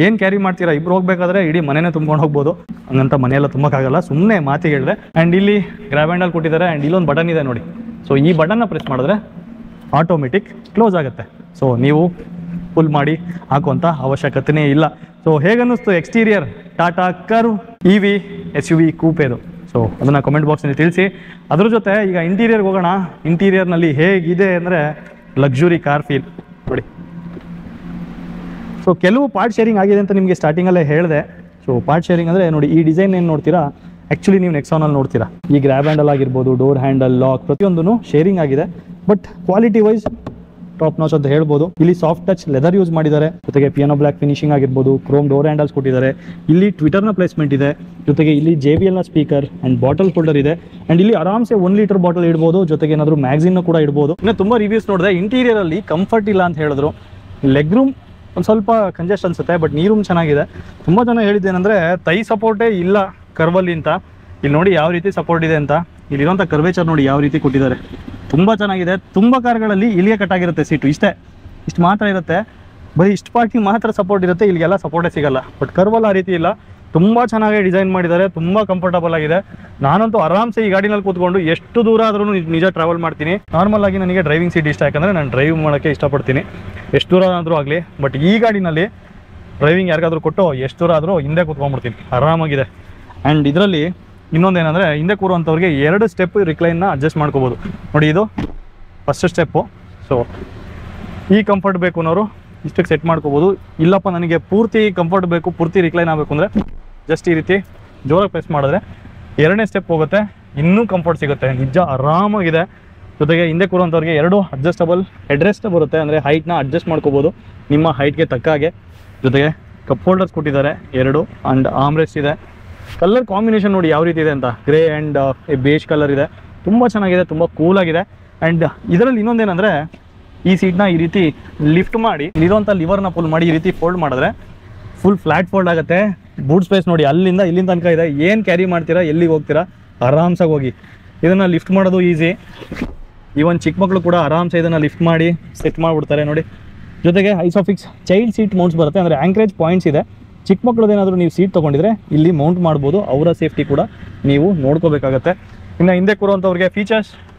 ಏನು ಕ್ಯಾರಿ ಮಾಡ್ತೀರಾ, ಇಬ್ರು ಹೋಗ್ಬೇಕಾದ್ರೆ ಇಡೀ ಮನೆನೇ ತುಂಬ್ಕೊಂಡು ಹೋಗ್ಬೋದು. ಹಂಗಂತ ಮನೆಯೆಲ್ಲ ತುಂಬಕ್ಕಾಗಲ್ಲ, ಸುಮ್ಮನೆ ಮಾತಿಗೆ ಹೇಳಿದೆ. ಆ್ಯಂಡ್ ಇಲ್ಲಿ ಗ್ರ್ಯಾಬ್ ಹ್ಯಾಂಡಲ್ ಕೊಟ್ಟಿದ್ದಾರೆ. ಆ್ಯಂಡ್ ಇಲ್ಲೊಂದು ಬಟನ್ ಇದೆ ನೋಡಿ. ಸೊ ಈ ಬಟನ್ನ ಪ್ರೆಸ್ ಮಾಡಿದ್ರೆ ಆಟೋಮೆಟಿಕ್ ಕ್ಲೋಸ್ ಆಗುತ್ತೆ. ಸೊ ನೀವು ಫುಲ್ ಮಾಡಿ ಹಾಕುವಂಥ ಅವಶ್ಯಕತೆಯೇ ಇಲ್ಲ. ಸೊ ಹೇಗನ್ನಿಸ್ತು exterior Tata Curvv EV SUV ಕೂಪೇದು? ಸೊ ಅದನ್ನು ಕಮೆಂಟ್ ಬಾಕ್ಸ್ನಲ್ಲಿ ತಿಳಿಸಿ. ಅದ್ರ ಜೊತೆ ಈಗ ಇಂಟೀರಿಯರ್ಗೆ ಹೋಗೋಣ. ಇಂಟೀರಿಯರ್ನಲ್ಲಿ ಹೇಗಿದೆ ಅಂದರೆ ಲಕ್ಸುರಿ ಕಾರ್ ಫೀಲ್ ನೋಡಿ. ಸೊ ಕೆಲವು ಪಾರ್ಟ್ ಶೇರಿಂಗ್ ಆಗಿದೆ ಅಂತ ನಿಮಗೆ ಸ್ಟಾರ್ಟಿಂಗಲ್ಲೇ ಹೇಳಿದೆ. ಸೊ ಪಾರ್ಟ್ ಶೇರಿಂಗ್ ಅಂದರೆ ನೋಡಿ, ಈ ಡಿಸೈನ್ ಏನು ನೋಡ್ತೀರಾ ಆ್ಯಕ್ಚುಲಿ ನೀವು ನೆಕ್ಸಾನಲ್ಲಿ ನೋಡ್ತೀರಾ. ಈ ಗ್ರ್ಯಾಬ್ ಹ್ಯಾಂಡಲ್ ಆಗಿರ್ಬೋದು, ಡೋರ್ ಹ್ಯಾಂಡಲ್, ಲಾಕ್ ಪ್ರತಿಯೊಂದೂ ಶೇರಿಂಗ್ ಆಗಿದೆ. But quality wise top notch ಅಂತ ಹೇಳ್ಬೋದು. ಇಲ್ಲಿ ಸಾಫ್ಟ್ ಟಚ್ ಲೆದರ್ ಯೂಸ್ ಮಾಡಿದ್ದಾರೆ. ಜೊತೆಗೆ ಪಿಯಾನೋ ಬ್ಲ್ಯಾಕ್ ಫಿನಿಶಿಂಗ್ ಆಗಿರ್ಬೋದು, ಕ್ರೋಮ್ ಡೋರ್ ಹ್ಯಾಂಡಲ್ಸ್ ಕೊಟ್ಟಿದ್ದಾರೆ. ಇಲ್ಲಿ ಟ್ವಿಟರ್ನ ಪ್ಲೇಸ್ಮೆಂಟ್ ಇದೆ. ಜೊತೆಗೆ ಇಲ್ಲಿ JBLನ ಸ್ಪೀಕರ್ ಆ್ಯಂಡ್ ಬಾಟಲ್ ಹೋಲ್ಡರ್ ಇದೆ. ಆ್ಯಂಡ್ ಇಲ್ಲಿ ಆರಾಮ್ಸೆ 1 ಲೀಟರ್ ಬಾಟಲ್ ಇಡ್ಬೋದು. ಜೊತೆಗೆ ಏನಾದರೂ ಮ್ಯಾಗ್ಝಿನ್ನ ಕೂಡ ಇಡ್ಬೋದು. ಇನ್ನು ತುಂಬ ರಿವ್ಯೂಸ್ ನೋಡಿದೆ, ಇಂಟೀರಿಯರಲ್ಲಿ ಕಂಫರ್ಟ್ ಇಲ್ಲ ಅಂತ ಹೇಳಿದ್ರು. ಲೆಗ್ ರೂಮ್ ಒಂದು ಸ್ವಲ್ಪ ಕಂಜೆಸ್ಟ್ ಅನಿಸುತ್ತೆ, ಬಟ್ ನೀ ರೂಮ್ ಚೆನ್ನಾಗಿದೆ. ತುಂಬ ಜನ ಹೇಳಿದ್ದೇನೆಂದರೆ ತೈ ಸಪೋರ್ಟೇ ಇಲ್ಲ ಕರ್ವಲ್ಲಿ ಅಂತ. ಇಲ್ಲಿ ನೋಡಿ ಯಾವ ರೀತಿ ಸಪೋರ್ಟ್ ಇದೆ ಅಂತ. ಇಲ್ಲಿರುವಂಥ ಕರ್ವೇಚರ್ ನೋಡಿ ಯಾವ ರೀತಿ ಕೊಟ್ಟಿದ್ದಾರೆ, ತುಂಬ ಚೆನ್ನಾಗಿದೆ. ತುಂಬ ಕಾರ್ಗಳಲ್ಲಿ ಇಲ್ಲಿಗೆ ಕಟ್ಟಾಗಿರುತ್ತೆ ಸೀಟು, ಇಷ್ಟು ಮಾತ್ರ ಇರುತ್ತೆ. ಬರೀ ಇಷ್ಟು ಪಾರ್ಟಿಗೆ ಮಾತ್ರ ಸಪೋರ್ಟ್ ಇರುತ್ತೆ, ಇಲ್ಲಿಗೆಲ್ಲ ಸಪೋರ್ಟೇ ಸಿಗಲ್ಲ. ಬಟ್ ಕರ್ವಲ್ ಆ ರೀತಿ ಇಲ್ಲ, ತುಂಬ ಚೆನ್ನಾಗಿ ಡಿಸೈನ್ ಮಾಡಿದ್ದಾರೆ, ತುಂಬ ಕಂಫರ್ಟಬಲ್ ಆಗಿದೆ. ನಾನಂತೂ ಆರಾಮ್ಸೆ ಈ ಗಾಡಿನಲ್ಲಿ ಕೂತ್ಕೊಂಡು ಎಷ್ಟು ದೂರ ಆದ್ರೂ ನಿಜ ಟ್ರಾವೆಲ್ ಮಾಡ್ತೀನಿ. ನಾರ್ಮಲ್ ಆಗಿ ನನಗೆ ಡ್ರೈವಿಂಗ್ ಸೀಟ್ ಇಷ್ಟ, ಯಾಕಂದರೆ ನಾನು ಡ್ರೈವ್ ಮಾಡೋಕ್ಕೆ ಇಷ್ಟಪಡ್ತೀನಿ ಎಷ್ಟು ದೂರ ಆದರೂ ಆಗಲಿ. ಬಟ್ ಈ ಗಾಡಿನಲ್ಲಿ ಡ್ರೈವಿಂಗ್ ಯಾರಿಗಾದ್ರೂ ಕೊಟ್ಟು ಎಷ್ಟು ದೂರ ಆದರೂ ಹಿಂದೆ ಕೂತ್ಕೊಂಡ್ಬಿಡ್ತೀನಿ, ಆರಾಮಾಗಿದೆ. ಆ್ಯಂಡ್ ಇದರಲ್ಲಿ ಇನ್ನೊಂದೇನೆಂದರೆ ಹಿಂದೆ ಕೂರುವಂಥವ್ರಿಗೆ 2 ಸ್ಟೆಪ್ ರಿಕ್ಲೈನ್ನ ಅಡ್ಜಸ್ಟ್ ಮಾಡ್ಕೋಬೋದು ನೋಡಿ. ಇದು ಫಸ್ಟ್ ಸ್ಟೆಪ್ಪು. ಸೊ ಈ ಕಂಫರ್ಟ್ ಬೇಕು ಅನ್ನೋರು ಇಷ್ಟಕ್ಕೆ ಸೆಟ್ ಮಾಡ್ಕೋಬೋದು. ಇಲ್ಲಪ್ಪ ನನಗೆ ಪೂರ್ತಿ ಕಂಫರ್ಟ್ ಬೇಕು, ಪೂರ್ತಿ ರಿಕ್ಲೈನ್ ಆಗಬೇಕು ಅಂದರೆ ಜಸ್ಟ್ ಈ ರೀತಿ ಜೋರಾಗಿ ಪ್ರೆಸ್ ಮಾಡಿದ್ರೆ 2ನೇ ಸ್ಟೆಪ್ ಹೋಗುತ್ತೆ, ಇನ್ನೂ ಕಂಫರ್ಟ್ ಸಿಗುತ್ತೆ. ನಿಜ ಆರಾಮಾಗಿದೆ. ಜೊತೆಗೆ ಹಿಂದೆ ಕೂರುವಂಥವ್ರಿಗೆ 2 ಅಡ್ಜಸ್ಟಬಲ್ ಹೆಡ್ರೆಸ್ಟ್ ಬರುತ್ತೆ, ಅಂದರೆ ಹೈಟ್ನ ಅಡ್ಜಸ್ಟ್ ಮಾಡ್ಕೋಬೋದು ನಿಮ್ಮ ಹೈಟ್ಗೆ ತಕ್ಕ ಹಾಗೆ. ಜೊತೆಗೆ ಕಪ್ ಹೋಲ್ಡರ್ಸ್ ಕೊಟ್ಟಿದ್ದಾರೆ 2 ಆ್ಯಂಡ್ ಆರ್ಮ್ರೆಸ್ಟ್ ಇದೆ. ಕಲರ್ ಕಾಂಬಿನೇಷನ್ ನೋಡಿ ಯಾವ ರೀತಿ ಇದೆ ಅಂತ, ಗ್ರೇ ಆ್ಯಂಡ್ ಬೇಜ್ ಕಲರ್ ಇದೆ. ತುಂಬ ಚೆನ್ನಾಗಿದೆ, ತುಂಬ ಕೂಲಾಗಿದೆ. ಆ್ಯಂಡ್ ಇದರಲ್ಲಿ ಇನ್ನೊಂದೇನೆಂದರೆ ಈ ಸೀಟ್ನ ಈ ರೀತಿ ಲಿಫ್ಟ್ ಮಾಡಿ ಇಲ್ಲಿರುವಂಥ ಲಿವರ್ನ ಫುಲ್ ಮಾಡಿ ಈ ರೀತಿ ಫೋಲ್ಡ್ ಮಾಡಿದ್ರೆ ಫುಲ್ ಫ್ಲ್ಯಾಟ್ ಫೋಲ್ಡ್ ಆಗುತ್ತೆ. ಬೂಟ್ ಸ್ಪೇಸ್ ನೋಡಿ ಅಲ್ಲಿಂದ ಇಲ್ಲಿಂದ ತನಕ ಇದೆ. ಏನು ಕ್ಯಾರಿ ಮಾಡ್ತೀರಾ, ಎಲ್ಲಿಗೆ ಹೋಗ್ತೀರಾ ಆರಾಮ್ಸಾಗಿ ಹೋಗಿ. ಇದನ್ನು ಲಿಫ್ಟ್ ಮಾಡೋದು ಈಸಿ. ಈವನ್ ಚಿಕ್ಕ ಮಕ್ಕಳು ಕೂಡ ಆರಾಮ್ಸೆ ಇದನ್ನು ಲಿಫ್ಟ್ ಮಾಡಿ ಸೆಟ್ ಮಾಡಿಬಿಡ್ತಾರೆ ನೋಡಿ. ಜೊತೆಗೆ ಐಸೋಫಿಕ್ಸ್ ಚೈಲ್ಡ್ ಸೀಟ್ ಮೌಂಟ್ಸ್ ಬರುತ್ತೆ, ಅಂದರೆ ಆ್ಯಂಕ್ರೇಜ್ ಪಾಯಿಂಟ್ಸ್ ಇದೆ. ಚಿಕ್ಕ ಮಕ್ಕಳದೇನಾದರೂ ನೀವು ಸೀಟ್ ತೊಗೊಂಡಿದ್ರೆ ಇಲ್ಲಿ ಮೌಂಟ್ ಮಾಡ್ಬೋದು. ಅವರ ಸೇಫ್ಟಿ ಕೂಡ ನೀವು ನೋಡ್ಕೋಬೇಕಾಗತ್ತೆ. ಇನ್ನು ಹಿಂದೆ ಕೂರುವಂಥವ್ರಿಗೆ ಫೀಚರ್ಸ್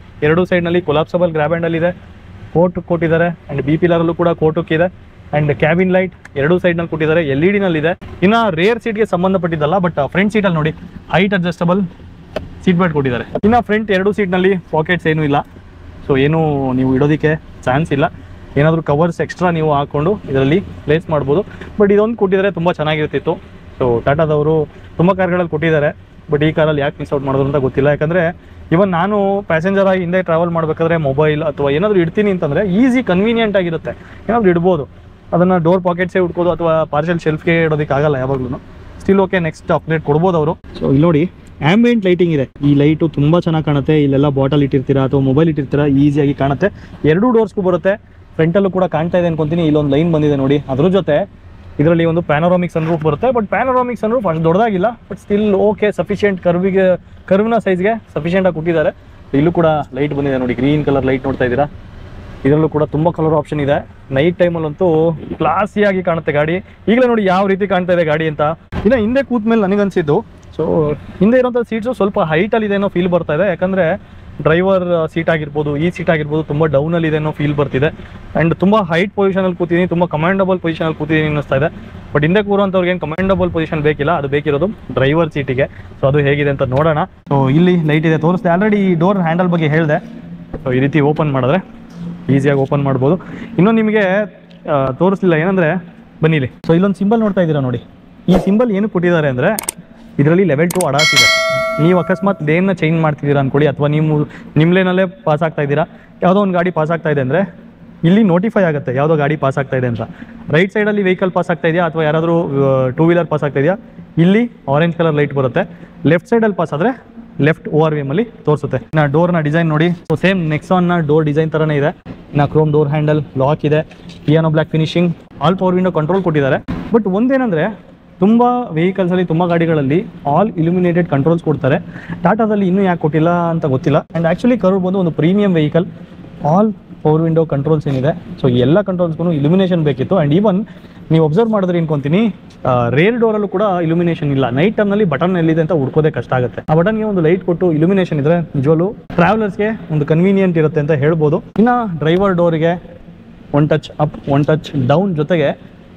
2 ಸೈಡ್ನಲ್ಲಿ ಕೊಲಾಪ್ಸಬಲ್ ಗ್ರ್ಯಾಬ್ ಹ್ಯಾಂಡಲ್ ಇದೆ, ಕೋಟ್ ಕೊಟ್ಟಿದ್ದಾರೆ. ಆ್ಯಂಡ್ B ಪಿಲ್ಲರಲ್ಲೂ ಕೂಡ ಕೋಟುಕ್ ಇದೆ. ಆ್ಯಂಡ್ ಕ್ಯಾಬಿನ್ ಲೈಟ್ 2 ಸೈಡ್ನಲ್ಲಿ ಕೊಟ್ಟಿದ್ದಾರೆ, LED-ನಲ್ಲಿದೆ. ಇನ್ನು ರೇರ್ ಸೀಟ್ಗೆ ಸಂಬಂಧಪಟ್ಟಿದ್ದಲ್ಲ, ಬಟ್ ಫ್ರಂಟ್ ಸೀಟಲ್ಲಿ ನೋಡಿ ಹೈಟ್ ಅಡ್ಜಸ್ಟಬಲ್ ಸೀಟ್ ಬೆಲ್ಟ್ ಕೊಟ್ಟಿದ್ದಾರೆ. ಇನ್ನು ಫ್ರಂಟ್ 2 ಸೀಟ್ನಲ್ಲಿ ಪಾಕೆಟ್ಸ್ ಏನೂ ಇಲ್ಲ. ಸೊ ಏನೂ ನೀವು ಇಡೋದಕ್ಕೆ ಚಾನ್ಸ್ ಇಲ್ಲ. ಏನಾದರೂ ಕವರ್ಸ್ ಎಕ್ಸ್ಟ್ರಾ ನೀವು ಹಾಕ್ಕೊಂಡು ಇದರಲ್ಲಿ ಪ್ಲೇಸ್ ಮಾಡ್ಬೋದು. ಬಟ್ ಇದೊಂದು ಕೊಟ್ಟಿದ್ದಾರೆ, ತುಂಬ ಚೆನ್ನಾಗಿರ್ತಿತ್ತು. ಸೊ ಟಾಟಾದವರು ತುಂಬ ಕಾರ್ಗಳಲ್ಲಿ ಕೊಟ್ಟಿದ್ದಾರೆ, ಬಟ್ ಈ ಕಾರಲ್ಲಿ ಯಾಕೆ ಮಿಸ್ ಔಟ್ ಮಾಡೋದು ಅಂತ ಗೊತ್ತಿಲ್ಲ. ಯಾಕಂದರೆ ಇವನ್ ನಾನು ಪ್ಯಾಸೆಂಜರ್ ಆಗಿ ಹಿಂದೆ ಟ್ರಾವೆಲ್ ಮಾಡಬೇಕಾದ್ರೆ ಮೊಬೈಲ್ ಅಥವಾ ಏನಾದರೂ ಇಡ್ತೀನಿ ಅಂತಂದರೆ ಈಸಿ ಕನ್ವೀನಿಯೆಂಟ್ ಆಗಿರುತ್ತೆ. ಏನಾದರೂ ಇಡ್ಬೋದು, ಅದನ್ನು ಡೋರ್ ಪಾಕೆಟ್ಸೇ ಇಡ್ಬೋದು ಅಥವಾ ಪಾರ್ಸೆಲ್ ಶೆಲ್ಫ್ಗೆ ಇಡೋದಕ್ಕಾಗಲ್ಲ ಯಾವಾಗಲೂ. ಸ್ಟಿಲ್ ಓಕೆ, ನೆಕ್ಸ್ಟ್ ಅಪ್ಗ್ರೇಡ್ ಕೊಡ್ಬೋದು ಅವರು. ಸೊ ಇಲ್ಲಿ ನೋಡಿ ಆಂಬಿಯೆಂಟ್ ಲೈಟಿಂಗ್ ಇದೆ. ಈ ಲೈಟು ತುಂಬ ಚೆನ್ನಾಗಿ ಕಾಣುತ್ತೆ. ಇಲ್ಲೆಲ್ಲ ಬಾಟಲ್ ಇಟ್ಟಿರ್ತೀರಾ ಅಥವಾ ಮೊಬೈಲ್ ಇಟ್ಟಿರ್ತೀರಾ, ಈಸಿಯಾಗಿ ಕಾಣುತ್ತೆ. 2 ಡೋರ್ಸ್ಗೂ ಬರುತ್ತೆ. ಫ್ರಂಟಲ್ಲೂ ಕೂಡ ಕಾಣ್ತಾ ಇದೆ ಅನ್ಕೊಂತೀನಿ. ಇಲ್ಲೊಂದು ಲೈನ್ ಬಂದಿದೆ ನೋಡಿ. ಅದ್ರ ಜೊತೆ ಇದರಲ್ಲಿ ಒಂದು ಪ್ಯಾನೋರಾಮಿಕ್ ಸನ್ರೂಫ್ ಬರುತ್ತೆ. ಬಟ್ ಪ್ಯಾನೋರಾಮಿಕ್ ಸನ್ರೂಫ್ ಅಷ್ಟು ದೊಡ್ಡದಾಗಿಲ್ಲ, ಬಟ್ ಸ್ಟಿಲ್ ಓಕೆ, ಸಫಿಷಿಯೆಂಟ್ ಕರ್ವ್ನ ಸೈಜ್ಗೆ ಸಫಿಷಿಯೆಂಟಾಗಿ ಕೊಟ್ಟಿದ್ದಾರೆ. ಇಲ್ಲೂ ಕೂಡ ಲೈಟ್ ಬಂದಿದೆ ನೋಡಿ, ಗ್ರೀನ್ ಕಲರ್ ಲೈಟ್ ನೋಡ್ತಾ ಇದ್ದೀರಾ. ಇದರಲ್ಲೂ ಕೂಡ ತುಂಬ ಕಲರ್ ಆಪ್ಷನ್ ಇದೆ. ನೈಟ್ ಟೈಮಲ್ಲಂತೂ ಕ್ಲಾಸಿಯಾಗಿ ಕಾಣುತ್ತೆ ಗಾಡಿ. ಈಗಲೇ ನೋಡಿ ಯಾವ ರೀತಿ ಕಾಣ್ತಾ ಇದೆ ಗಾಡಿ ಅಂತ. ಇನ್ನು ಹಿಂದೆ ಕೂತ ಮೇಲೆ ನನಗನ್ಸಿದ್ದು, ಸೊ ಹಿಂದೆ ಇರೋಂಥ ಸೀಟ್ಸು ಸ್ವಲ್ಪ ಹೈಟಲ್ಲಿದೆ ಅನ್ನೋ ಫೀಲ್ ಬರ್ತಾ ಇದೆ. ಯಾಕಂದರೆ ಡ್ರೈವರ್ ಸೀಟ್ ಆಗಿರ್ಬೋದು, ಈ ಸೀಟ್ ಆಗಿರ್ಬೋದು ತುಂಬ ಡೌನಲ್ಲಿ ಇದೆ ಅನ್ನೋ ಫೀಲ್ ಬರ್ತಿದೆ. ಆ್ಯಂಡ್ ತುಂಬ ಹೈಟ್ ಪೊಸಿಷನಲ್ಲಿ ಕೂತಿದ್ದೀನಿ, ತುಂಬ ಕಮಾಂಡಬಲ್ ಪೊಸಿಷನಲ್ಲಿ ಕೂತಿದ್ದೀನಿ ಅನ್ನಿಸ್ತಾ ಇದೆ. ಬಟ್ ಹಿಂದೆ ಕೂರುವಂಥವ್ರಿಗೆ ಏನು ಕಮಾಂಡಬಲ್ ಪೊಸಿಷನ್ ಬೇಕಿಲ್ಲ, ಅದು ಬೇಕಿರೋದು ಡ್ರೈವರ್ ಸೀಟಿಗೆ. ಸೊ ಅದು ಹೇಗಿದೆ ಅಂತ ನೋಡೋಣ. ಸೊ ಇಲ್ಲಿ ಲೈಟ್ ಇದೆ ತೋರಿಸ್ದೆ ಆಲ್ರೆಡಿ. ಈ ಡೋರ್ ಹ್ಯಾಂಡಲ್ ಬಗ್ಗೆ ಹೇಳಿದೆ. ಸೊ ಈ ರೀತಿ ಓಪನ್ ಮಾಡಿದ್ರೆ ಈಸಿಯಾಗಿ ಓಪನ್ ಮಾಡ್ಬೋದು. ಇನ್ನೊಂದು ನಿಮಗೆ ತೋರಿಸ್ಲಿಲ್ಲ ಏನಂದರೆ ಬನ್ನಿಲಿ. ಸೊ ಇಲ್ಲೊಂದು ಸಿಂಬಲ್ ನೋಡ್ತಾ ಇದ್ದೀರಾ ನೋಡಿ. ಈ ಸಿಂಬಲ್ ಏನು ಕೊಟ್ಟಿದ್ದಾರೆ ಅಂದರೆ ಇದರಲ್ಲಿ ಲೆವೆಲ್ 2 ಅಡಾಸ್ ಇದೆ. ನೀವು ಅಕಸ್ಮಾತ್ ಲೇನ್ನ ಚೇಂಜ್ ಮಾಡ್ತಿದ್ದೀರಾ ಅಂದ್ಕೊಳ್ಳಿ, ಅಥವಾ ನೀವು ನಿಮ್ಮ ಲೇನಲ್ಲೇ ಪಾಸ್ ಆಗ್ತಾ ಇದ್ದೀರಾ, ಯಾವುದೋ ಒಂದು ಗಾಡಿ ಪಾಸ್ ಆಗ್ತಾ ಇದೆ ಅಂದರೆ ಇಲ್ಲಿ ನೋಟಿಫೈ ಆಗುತ್ತೆ ಯಾವುದೋ ಗಾಡಿ ಪಾಸ್ ಆಗ್ತಾ ಇದೆ ಅಂತ. ರೈಟ್ ಸೈಡಲ್ಲಿ ವೆಹಿಕಲ್ ಪಾಸ್ ಆಗ್ತಾ ಇದೆಯಾ ಅಥವಾ ಯಾರಾದರೂ ಟೂ ವೀಲರ್ ಪಾಸ್ ಆಗ್ತಾ ಇದೆಯಾ, ಇಲ್ಲಿ ಆರೆಂಜ್ ಕಲರ್ ಲೈಟ್ ಬರುತ್ತೆ. ಲೆಫ್ಟ್ ಸೈಡಲ್ಲಿ ಪಾಸ್ ಆದರೆ ಲೆಫ್ಟ್ ORVM ಅಲ್ಲಿ ತೋರಿಸುತ್ತೆ. ಇನ್ನು ಡೋರ್ನ ಡಿಸೈನ್ ನೋಡಿ, ಸೊ ಸೇಮ್ ನೆಕ್ಸಾನ್ನ ಡೋರ್ ಡಿಸೈನ್ ಥರನೇ ಇದೆ. ಇನ್ನು ಕ್ರೋಮ್ ಡೋರ್ ಹ್ಯಾಂಡಲ್, ಲಾಕ್ ಇದೆ, piano black finishing, all power window control ಕೊಟ್ಟಿದ್ದಾರೆ. ಬಟ್ ಒಂದೇನಂದರೆ ತುಂಬ ವೆಹಿಕಲ್ಸಲ್ಲಿ ತುಂಬ ಗಾಡಿಗಳಲ್ಲಿ ಆಲ್ ಇಲ್ಯುಮಿನೇಟೆಡ್ ಕಂಟ್ರೋಲ್ಸ್ ಕೊಡ್ತಾರೆ. ಟಾಟಾದಲ್ಲಿ ಇನ್ನೂ ಯಾಕೆ ಕೊಟ್ಟಿಲ್ಲ ಅಂತ ಗೊತ್ತಿಲ್ಲ. ಆ್ಯಂಡ್ ಆ್ಯಕ್ಚುಲಿ ಕರ್ವ್ ಬಂದು ಒಂದು premium vehicle, all power window controls ಏನಿದೆ, ಸೊ ಎಲ್ಲ ಕಂಟ್ರೋಲ್ಸ್ಗೂ ಇಲ್ಯುಮಿನೇಷನ್ ಬೇಕಿತ್ತು. ಆ್ಯಂಡ್ ಈವನ್ ನೀವು ಅಬ್ಸರ್ವ್ ಮಾಡಿದ್ರೆ ಅನ್ಕೊಂತೀನಿ, ರೇರ್ ಡೋರಲ್ಲೂ ಕೂಡ ಇಲ್ಯುಮಿನೇಷನ್ ಇಲ್ಲ. ನೈಟ್ ಟೈಮ್ನಲ್ಲಿ ಬಟನ್ ಎಲ್ಲಿದೆ ಅಂತ ಹುಡ್ಕೋದೇ ಕಷ್ಟ ಆಗುತ್ತೆ. ಆ ಬಟನ್ಗೆ ಒಂದು ಲೈಟ್ ಕೊಟ್ಟು ಇಲ್ಯುಮಿನೇಷನ್ ಇದ್ರೆ ನಿಜವಲ್ಲೂ ಟ್ರಾವೆಲರ್ಸ್ಗೆ ಒಂದು ಕನ್ವೀನಿಯಂಟ್ ಇರುತ್ತೆ ಅಂತ ಹೇಳ್ಬೋದು. ಇನ್ನು ಡ್ರೈವರ್ ಡೋರಿಗೆ one touch up, one touch down ಜೊತೆಗೆ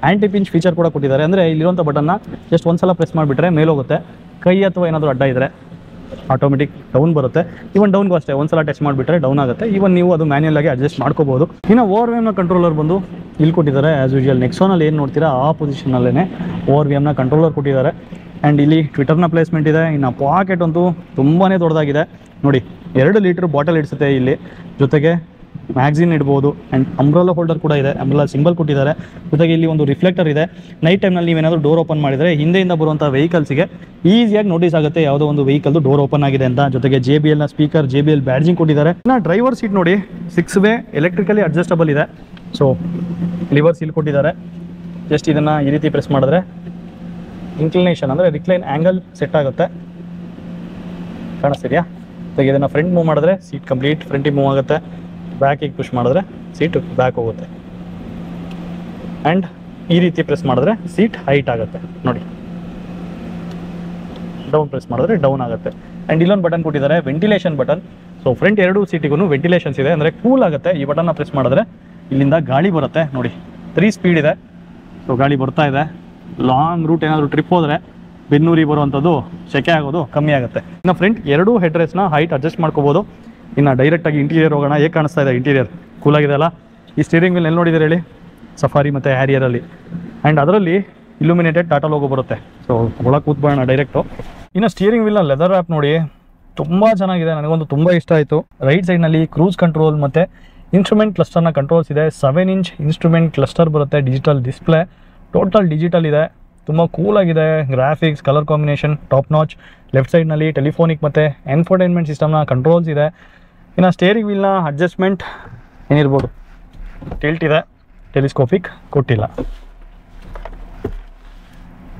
ಆ್ಯಂಟಿ ಪಿಂಚ್ ಫೀಚರ್ ಕೂಡ ಕೊಟ್ಟಿದ್ದಾರೆ. ಅಂದರೆ ಇಲ್ಲಿರುವಂಥ ಬಟನ್ನ ಜಸ್ಟ್ ಒಂದ್ಸಲ ಪ್ರೆಸ್ ಮಾಡಿಬಿಟ್ರೆ ಮೇಲೋಗುತ್ತೆ. ಕೈ ಅಥವಾ ಏನಾದರೂ ಅಡ್ಡ ಇದ್ದರೆ ಆಟೋಮೆಟಿಕ್ ಡೌನ್ ಬರುತ್ತೆ. ಈವನ್ ಡೌನ್ಗೂ ಅಷ್ಟೇ, ಒಂದ್ಸಲ ಟಚ್ ಮಾಡಿಬಿಟ್ರೆ ಡೌನ್ ಆಗುತ್ತೆ. ಈವನ್ ನೀವು ಅದು ಮ್ಯಾನ್ಯಲ್ ಆಗಿ ಅಡ್ಜಸ್ಟ್ ಮಾಡ್ಕೋಬೋದು. ಇನ್ನು ORVM ಕಂಟ್ರೋಲರ್ ಬಂದು ಇಲ್ಲಿ ಕೊಟ್ಟಿದ್ದಾರೆ. ಆ್ಯಸ್ ಯೂಶುವಲ್ ನೆಕ್ಸಾನಲ್ಲಿ ಏನು ನೋಡ್ತೀರಾ ಆ ಪೊಸಿಷನಲ್ಲೇ ORVM ಕಂಟ್ರೋಲರ್ ಕೊಟ್ಟಿದ್ದಾರೆ. ಆ್ಯಂಡ್ ಇಲ್ಲಿ ಟ್ವಿಟರ್ನ ಪ್ಲೇಸ್ಮೆಂಟ್ ಇದೆ. ಇನ್ನು ಪಾಕೆಟ್ ಅಂತೂ ತುಂಬಾ ದೊಡ್ಡದಾಗಿದೆ ನೋಡಿ, 2 ಲೀಟ್ರ್ ಬಾಟಲ್ ಇಡಿಸುತ್ತೆ ಇಲ್ಲಿ. ಜೊತೆಗೆ ಮ್ಯಾಗ್ಝಿನ್ ಇಡ್ಬೋದು. ಆ್ಯಂಡ್ ಅಂಬ್ರೆಲಾ ಹೋಲ್ಡರ್ ಕೂಡ ಇದೆ, ಅಂಬ್ರೆಲಾ ಸಿಂಬಲ್ ಕೊಟ್ಟಿದ್ದಾರೆ. ಜೊತೆಗೆ ಇಲ್ಲಿ ಒಂದು ರಿಫ್ಲೆಕ್ಟರ್ ಇದೆ. ನೈಟ್ ಟೈಮ್ನಲ್ಲಿ ನೀವೇನಾದರೂ ಡೋರ್ ಓಪನ್ ಮಾಡಿದರೆ ಹಿಂದೆಯಿಂದ ಬರುವಂಥ ವೆಹಿಕಲ್ಸಿಗೆ ಈಸಿಯಾಗಿ ನೋಟಿಸ್ ಆಗುತ್ತೆ ಯಾವುದೋ ಒಂದು ವೆಹಿಕಲ್ದು ಡೋರ್ ಓಪನ್ ಆಗಿದೆ ಅಂತ. ಜೊತೆಗೆ JBLನ ಸ್ಪೀಕರ್, JBL ಬ್ಯಾಡ್ಜಿಂಗ್ ಕೊಟ್ಟಿದ್ದಾರೆ. ಇನ್ನು ಡ್ರೈವರ್ ಸೀಟ್ ನೋಡಿ, 6 ವೇ ಎಲೆಕ್ಟ್ರಿಕಲಿ ಅಡ್ಜಸ್ಟಬಲ್ ಇದೆ. ಸೊ ಲಿವರ್ಸ್ ಇಲ್ಲಿ ಕೊಟ್ಟಿದ್ದಾರೆ. ಜಸ್ಟ್ ಇದನ್ನು ಈ ರೀತಿ ಪ್ರೆಸ್ ಮಾಡಿದ್ರೆ ಇನ್ಕ್ಲಿನೇಷನ್ ಅಂದರೆ ರಿಕ್ಲೈನ್ ಆ್ಯಂಗಲ್ ಸೆಟ್ ಆಗುತ್ತೆ. ಕಾಣಿಸ್ತಿದೆಯಾ? ಜೊತೆಗೆ ಇದನ್ನು ಫ್ರಂಟ್ ಮೂವ್ ಮಾಡಿದ್ರೆ ಸೀಟ್ ಕಂಪ್ಲೀಟ್ ಫ್ರಂಟಿಗೆ ಮೂವ್ ಆಗುತ್ತೆ. ಬ್ಯಾಕಿಗೆ ಪುಷ್ ಮಾಡಿದ್ರೆ ಸೀಟ್ ಬ್ಯಾಕ್ ಹೋಗುತ್ತೆ. ಆ್ಯಂಡ್ ಈ ರೀತಿ ಪ್ರೆಸ್ ಮಾಡಿದ್ರೆ ಸೀಟ್ ಹೈಟ್ ಆಗುತ್ತೆ ನೋಡಿ. ಡೌನ್ ಪ್ರೆಸ್ ಮಾಡಿದ್ರೆ ಡೌನ್ ಆಗುತ್ತೆ. ಆ್ಯಂಡ್ ಇಲ್ಲೊಂದು ಬಟನ್ ಕೊಟ್ಟಿದ್ದಾರೆ, ವೆಂಟಿಲೇಷನ್ ಬಟನ್. ಸೊ ಫ್ರಂಟ್ 2 ಸೀಟಿಗೂ ವೆಂಟಿಲೇಷನ್ಸ್ ಇದೆ, ಅಂದರೆ ಕೂಲ್ ಆಗುತ್ತೆ. ಈ ಬಟನ್ನ ಪ್ರೆಸ್ ಮಾಡಿದ್ರೆ ಇಲ್ಲಿಂದ ಗಾಳಿ ಬರುತ್ತೆ ನೋಡಿ. 3 ಸ್ಪೀಡ್ ಇದೆ. ಸೊ ಗಾಳಿ ಬರ್ತಾ ಇದೆ. ಲಾಂಗ್ ರೂಟ್ ಏನಾದರೂ ಟ್ರಿಪ್ ಹೋದರೆ ಬೆನ್ನೂರಿಗೆ ಬರುವಂಥದ್ದು ಸೆಕೆ ಆಗೋದು ಕಮ್ಮಿ ಆಗುತ್ತೆ. ಇನ್ನು ಫ್ರಂಟ್ 2 ಹೆಡ್ ರೇಸ್ನ ಹೈಟ್ ಅಡ್ಜಸ್ಟ್ ಮಾಡ್ಕೋಬೋದು. ಇನ್ನು ಡೈರೆಕ್ಟಾಗಿ ಇಂಟೀರಿಯರ್ ಹೋಗೋಣ. ಹೇಗೆ ಕಾಣಿಸ್ತಾ ಇದೆ ಇಂಟೀರಿಯರ್? ಕೂಲಾಗಿದೆ ಅಲ್ಲ? ಈ ಸ್ಟೀರಿಂಗ್ ವೀಲ್ ಎಲ್ಲಿ ನೋಡಿದರೆ ಹೇಳಿ? ಸಫಾರಿ ಮತ್ತು ಹ್ಯಾರಿಯರಲ್ಲಿ. ಆ್ಯಂಡ್ ಅದರಲ್ಲಿ ಇಲ್ಯುಮಿನೇಟೆಡ್ ಟಾಟಾ ಲೋಗೋ ಬರುತ್ತೆ. ಸೊ ಒಳಗೆ ಕೂತ್ಬೋಣ ಡೈರೆಕ್ಟು. ಇನ್ನು ಸ್ಟೀರಿಂಗ್ ವೀಲ್ನ ಲೆದರ್ ರ್ಯಾಪ್ ನೋಡಿ, ತುಂಬ ಚೆನ್ನಾಗಿದೆ. ನನಗೊಂದು ತುಂಬ ಇಷ್ಟ ಆಯಿತು. ರೈಟ್ ಸೈಡ್ನಲ್ಲಿ ಕ್ರೂಸ್ ಕಂಟ್ರೋಲ್ ಮತ್ತು ಇನ್ಸ್ಟ್ರೂಮೆಂಟ್ ಕ್ಲಸ್ಟರ್ನ ಕಂಟ್ರೋಲ್ಸ್ ಇದೆ. 7 ಇಂಚ್ ಇನ್ಸ್ಟ್ರೂಮೆಂಟ್ ಕ್ಲಸ್ಟರ್ ಬರುತ್ತೆ. ಡಿಜಿಟಲ್ ಡಿಸ್ಪ್ಲೇ, ಟೋಟಲ್ ಡಿಜಿಟಲ್ ಇದೆ. ತುಂಬ ಕೂಲಾಗಿದೆ. Graphics, colour combination top notch. Left ಸೈಡ್ನಲ್ಲಿ ಟೆಲಿಫೋನಿಕ್ ಮತ್ತು ಎನ್ಫೋಟೈನ್ಮೆಂಟ್ ಸಿಸ್ಟಮ್ನ ಕಂಟ್ರೋಲ್ಸ್ ಇದೆ. ಇನ್ನು ಸ್ಟೇರಿಂಗ್ ವೀಲ್ನ ಅಡ್ಜಸ್ಟ್ಮೆಂಟ್ ಏನಿರ್ಬೋದು, ಟಿಲ್ಟ್ ಇದೆ, ಟೆಲಿಸ್ಕೋಪಿಕ್ ಕೊಟ್ಟಿಲ್ಲ.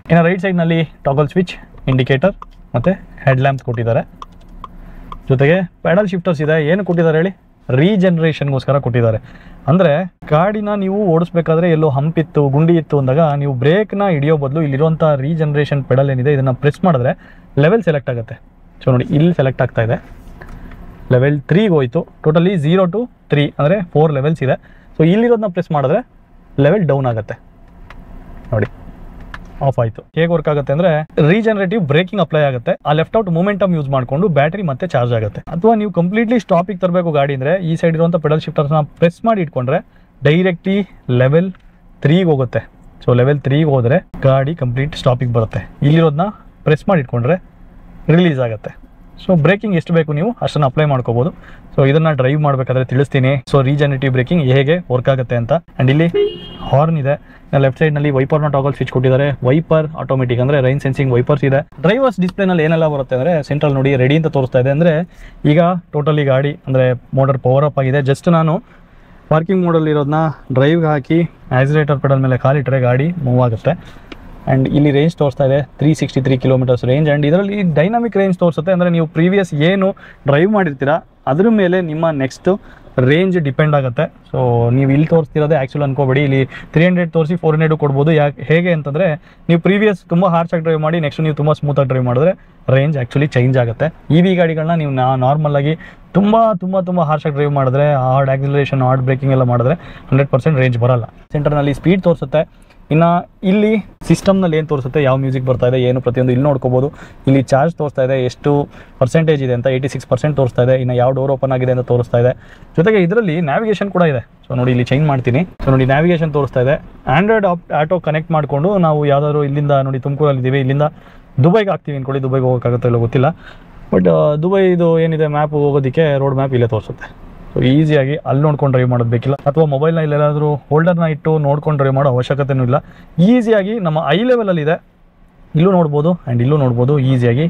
ಇನ್ನು ರೈಟ್ ಸೈಡ್ನಲ್ಲಿ ಟಾಗಲ್ ಸ್ವಿಚ್, ಇಂಡಿಕೇಟರ್ ಮತ್ತು ಹೆಡ್ ಲ್ಯಾಂಪ್ಸ್ ಕೊಟ್ಟಿದ್ದಾರೆ. ಜೊತೆಗೆ ಪ್ಯಾಡಲ್ ಶಿಫ್ಟರ್ಸ್ ಇದೆ. ಏನು ಕೊಟ್ಟಿದ್ದಾರೆ ಹೇಳಿ? ರೀಜನ್ರೇಷನ್ಗೋಸ್ಕರ ಕೊಟ್ಟಿದ್ದಾರೆ. ಅಂದರೆ ಗಾಡಿನ ನೀವು ಓಡಿಸ್ಬೇಕಾದ್ರೆ ಎಲ್ಲೋ ಹಂಪಿತ್ತು, ಗುಂಡಿ ಇತ್ತು ಅಂದಾಗ ನೀವು ಬ್ರೇಕ್ನ ಹಿಡಿಯೋ ಬದಲು ಇಲ್ಲಿರುವಂಥ ರೀಜನ್ರೇಷನ್ ಪೆಡಲ್ ಏನಿದೆ ಇದನ್ನು ಪ್ರೆಸ್ ಮಾಡಿದ್ರೆ ಲೆವೆಲ್ ಸೆಲೆಕ್ಟ್ ಆಗುತ್ತೆ. ಸೊ ನೋಡಿ, ಇಲ್ಲಿ ಸೆಲೆಕ್ಟ್ ಆಗ್ತಾ ಇದೆ. ಲೆವೆಲ್ 3ಗೆ ಹೋಯಿತು. ಟೋಟಲಿ 0 to 3 ಅಂದರೆ 4 ಲೆವೆಲ್ಸ್ ಇದೆ. ಸೊ ಇಲ್ಲಿರೋದನ್ನ ಪ್ರೆಸ್ ಮಾಡಿದ್ರೆ ಲೆವೆಲ್ ಡೌನ್ ಆಗುತ್ತೆ ನೋಡಿ, ಆಫ್ ಆಯಿತು. ಹೇಗೆ ವರ್ಕ್ ಆಗುತ್ತೆ ಅಂದರೆ ರೀಜನರೇಟಿವ್ ಬ್ರೇಕಿಂಗ್ ಅಪ್ಲೈ ಆಗುತ್ತೆ. ಆ ಲೆಫ್ಟ್ ಔಟ್ ಮೂಮೆಂಟಮ್ ಯೂಸ್ ಮಾಡಿಕೊಂಡು ಬ್ಯಾಟ್ರಿ ಮತ್ತೆ ಚಾರ್ಜ್ ಆಗುತ್ತೆ. ಅಥವಾ ನೀವು ಕಂಪ್ಲೀಟ್ಲಿ ಸ್ಟಾಪಿಗೆ ತರಬೇಕು ಗಾಡಿ ಅಂದರೆ ಈ ಸೈಡ್ ಇರುವಂಥ ಪೆಡಲ್ ಶಿಫ್ಟರ್ಸ್ನ ಪ್ರೆಸ್ ಮಾಡಿ ಇಟ್ಕೊಂಡ್ರೆ ಡೈರೆಕ್ಟ್ಲಿ ಲೆವೆಲ್ 3ಗೆ ಹೋಗುತ್ತೆ. ಸೊ ಲೆವೆಲ್ 3ಗೆ ಹೋದರೆ ಗಾಡಿ ಕಂಪ್ಲೀಟ್ ಸ್ಟಾಪಿಗೆ ಬರುತ್ತೆ. ಇಲ್ಲಿರೋದನ್ನ ಪ್ರೆಸ್ ಮಾಡಿ ಇಟ್ಕೊಂಡ್ರೆ ರಿಲೀಸ್ ಆಗುತ್ತೆ. ಸೊ ಬ್ರೇಕಿಂಗ್ ಎಷ್ಟು ಬೇಕು ನೀವು ಅಷ್ಟನ್ನು ಅಪ್ಲೈ ಮಾಡ್ಕೋಬೋದು. ಸೊ ಇದನ್ನು ಡ್ರೈವ್ ಮಾಡಬೇಕಾದ್ರೆ ತಿಳಿಸ್ತೀನಿ. ಸೊ ರೀಜನರೇಟಿವ್ ಬ್ರೇಕಿಂಗ್ ಹೇಗೆ ವರ್ಕ್ ಆಗುತ್ತೆ ಅಂತ. ಆ್ಯಂಡ್ ಇಲ್ಲಿ ಹಾರ್ನ್ ಇದೆ. ಲೆಫ್ಟ್ ಸೈಡ್ನಲ್ಲಿ ವೈಪರ್ನ ಟಾಗಲ್ ಸ್ವಿಚ್ ಕೊಟ್ಟಿದ್ದಾರೆ. ವೈಪರ್ ಆಟೋಮೆಟಿಕ್ ಅಂದರೆ ರೈನ್ ಸೆನ್ಸಿಂಗ್ ವೈಪರ್ಸ್ ಇದೆ. ಡ್ರೈವರ್ಸ್ ಡಿಸ್ಪ್ಲೇನಲ್ಲಿ ಏನೆಲ್ಲ ಬರುತ್ತೆ ಅಂದರೆ ಸೆಂಟ್ರಲ್ ನೋಡಿ ರೆಡಿ ಅಂತ ತೋರಿಸ್ತಾ ಇದೆ. ಅಂದರೆ ಈಗ ಟೋಟಲಿ ಗಾಡಿ ಅಂದರೆ ಮೋಟರ್ ಪವರ್ ಅಪ್ ಆಗಿದೆ. ಜಸ್ಟ್ ನಾನು ಪಾರ್ಕಿಂಗ್ ಮೋಡಲ್ಲಿ ಇರೋದನ್ನ ಡ್ರೈವ್ಗೆ ಹಾಕಿ ಆಕ್ಸಿಲೇಟರ್ ಪೆಡಲ್ ಮೇಲೆ ಕಾಲಿಟ್ಟರೆ ಗಾಡಿ ಮೂವ್ ಆಗುತ್ತೆ. ಆ್ಯಂಡ್ ಇಲ್ಲಿ ರೇಂಜ್ ತೋರಿಸ್ತಾ ಇದೆ 363 ಕಿಲೋಮೀಟರ್ಸ್ ರೇಂಜ್. ಆ್ಯಂಡ್ ಇದರಲ್ಲಿ ಡೈನಾಮಿಕ್ ರೇಂಜ್ ತೋರಿಸುತ್ತೆ. ಅಂದರೆ ನೀವು ಪ್ರೀವಿಯಸ್ ಏನು ಡ್ರೈವ್ ಮಾಡಿರ್ತೀರಾ ಅದ್ರ ಮೇಲೆ ನಿಮ್ಮ ನೆಕ್ಸ್ಟ್ ರೇಂಜ್ ಡಿಪೆಂಡ್ ಆಗುತ್ತೆ. ಸೊ ನೀವು ಇಲ್ಲಿ ತೋರಿಸ್ತಿರೋದೇ ಆ್ಯಕ್ಚುಲ್ ಅನ್ಕೋಬೇಡಿ. ಇಲ್ಲಿ 300 ತೋರಿಸಿ 400 ಕೊಡ್ಬೋದು. ಹೇಗೆ ಅಂತಂದರೆ ನೀವು ಪ್ರೀವಿಯಸ್ ತುಂಬ ಹಾರ್ಶಾಗಿ ಡ್ರೈವ್ ಮಾಡಿ ನೆಕ್ಸ್ಟ್ ನೀವು ತುಂಬ ಸ್ಮೂತಾಗಿ ಡ್ರೈವ್ ಮಾಡಿದ್ರೆ ರೇಂಜ್ ಆ್ಯಕ್ಚುಲಿ ಚೇಂಜ್ ಆಗುತ್ತೆ. EV ಗಾಡಿಗಳನ್ನ ನೀವು ನಾರ್ಮಲಾಗಿ ತುಂಬ ಹಾರ್ಶಾಗಿ ಡ್ರೈವ್ ಮಾಡಿದ್ರೆ, ಹಾರ್ಡ್ ಆಕ್ಸಿಲರೇಷನ್, ಹಾರ್ಡ್ ಬ್ರೇಕಿಂಗ್ ಎಲ್ಲ ಮಾಡಿದ್ರೆ 100% ರೇಂಜ್ ಬರಲ್ಲ. ಸೆಂಟರ್ನಲ್ಲಿ ಸ್ಪೀಡ್ ತೋರಿಸುತ್ತೆ. ಇನ್ನು ಇಲ್ಲಿ ಸಿಸ್ಟಮ್ನಲ್ಲಿ ಏನು ತೋರಿಸುತ್ತೆ, ಯಾವ ಮ್ಯೂಸಿಕ್ ಬರ್ತಾ ಇದೆ ಏನು ಪ್ರತಿಯೊಂದು ಇಲ್ಲಿ ನೋಡ್ಕೋಬೋದು. ಇಲ್ಲಿ ಚಾರ್ಜ್ ತೋರಿಸ್ತಾ ಇದೆ, ಎಷ್ಟು ಪರ್ಸೆಂಟೇಜ್ ಇದೆ ಅಂತ 86% ತೋರಿಸ್ತಾ ಇದೆ. ಇನ್ನು ಯಾವ ಡೋರ್ ಓಪನ್ ಆಗಿದೆ ಅಂತ ತೋರಿಸ್ತಾ ಇದೆ. ಜೊತೆಗೆ ಇದರಲ್ಲಿ ನ್ಯಾವಿಗೇಷನ್ ಕೂಡ ಇದೆ. ಸೊ ನೋಡಿ ಇಲ್ಲಿ ಚೇಂಜ್ ಮಾಡ್ತೀನಿ. ಸೊ ನೋಡಿ ನ್ಯಾವಿಗೇಷನ್ ತೋರಿಸ್ತಾ ಇದೆ. ಆಂಡ್ರಾಯ್ಡ್ ಆಟೋ ಕನೆಕ್ಟ್ ಮಾಡಿಕೊಂಡು ನಾವು ಯಾವುದಾದ್ರು ಇಲ್ಲಿಂದ ನೋಡಿ ತುಮಕೂರಲ್ಲಿದ್ದೀವಿ, ಇಲ್ಲಿಂದ ದುಬೈಗೆ ಹಾಕ್ತೀವಿ ಅಂದ್ಕೊಳ್ಳಿ. ದುಬೈಗೆ ಹೋಗೋಕ್ಕಾಗುತ್ತೋ ಇಲ್ಲ ಗೊತ್ತಿಲ್ಲ. ಬಟ್ ದುಬೈದು ಏನಿದೆ ಮ್ಯಾಪ್ ಹೋಗೋದಕ್ಕೆ ರೋಡ್ ಮ್ಯಾಪ್ ಇಲ್ಲೇ ತೋರಿಸುತ್ತೆ. ಸೊ ಈಸಿಯಾಗಿ ಅಲ್ಲಿ ನೋಡ್ಕೊಂಡು ಡ್ರೈವ್ ಮಾಡೋದು ಬೇಕಿಲ್ಲ, ಅಥವಾ ಮೊಬೈಲ್ನ ಇಲ್ಲೆಲ್ಲಾದರೂ ಹೋಲ್ಡರ್ನ ಇಟ್ಟು ನೋಡ್ಕೊಂಡು ಡ್ರೈವ್ ಮಾಡೋ ಅವಶ್ಯಕತೆನೂ ಇಲ್ಲ. ಈಸಿಯಾಗಿ ನಮ್ಮ ಐ ಲೆವೆಲಲ್ಲಿದೆ, ಇಲ್ಲೂ ನೋಡ್ಬೋದು ಆ್ಯಂಡ್ ಇಲ್ಲೂ ನೋಡ್ಬೋದು. ಈಸಿಯಾಗಿ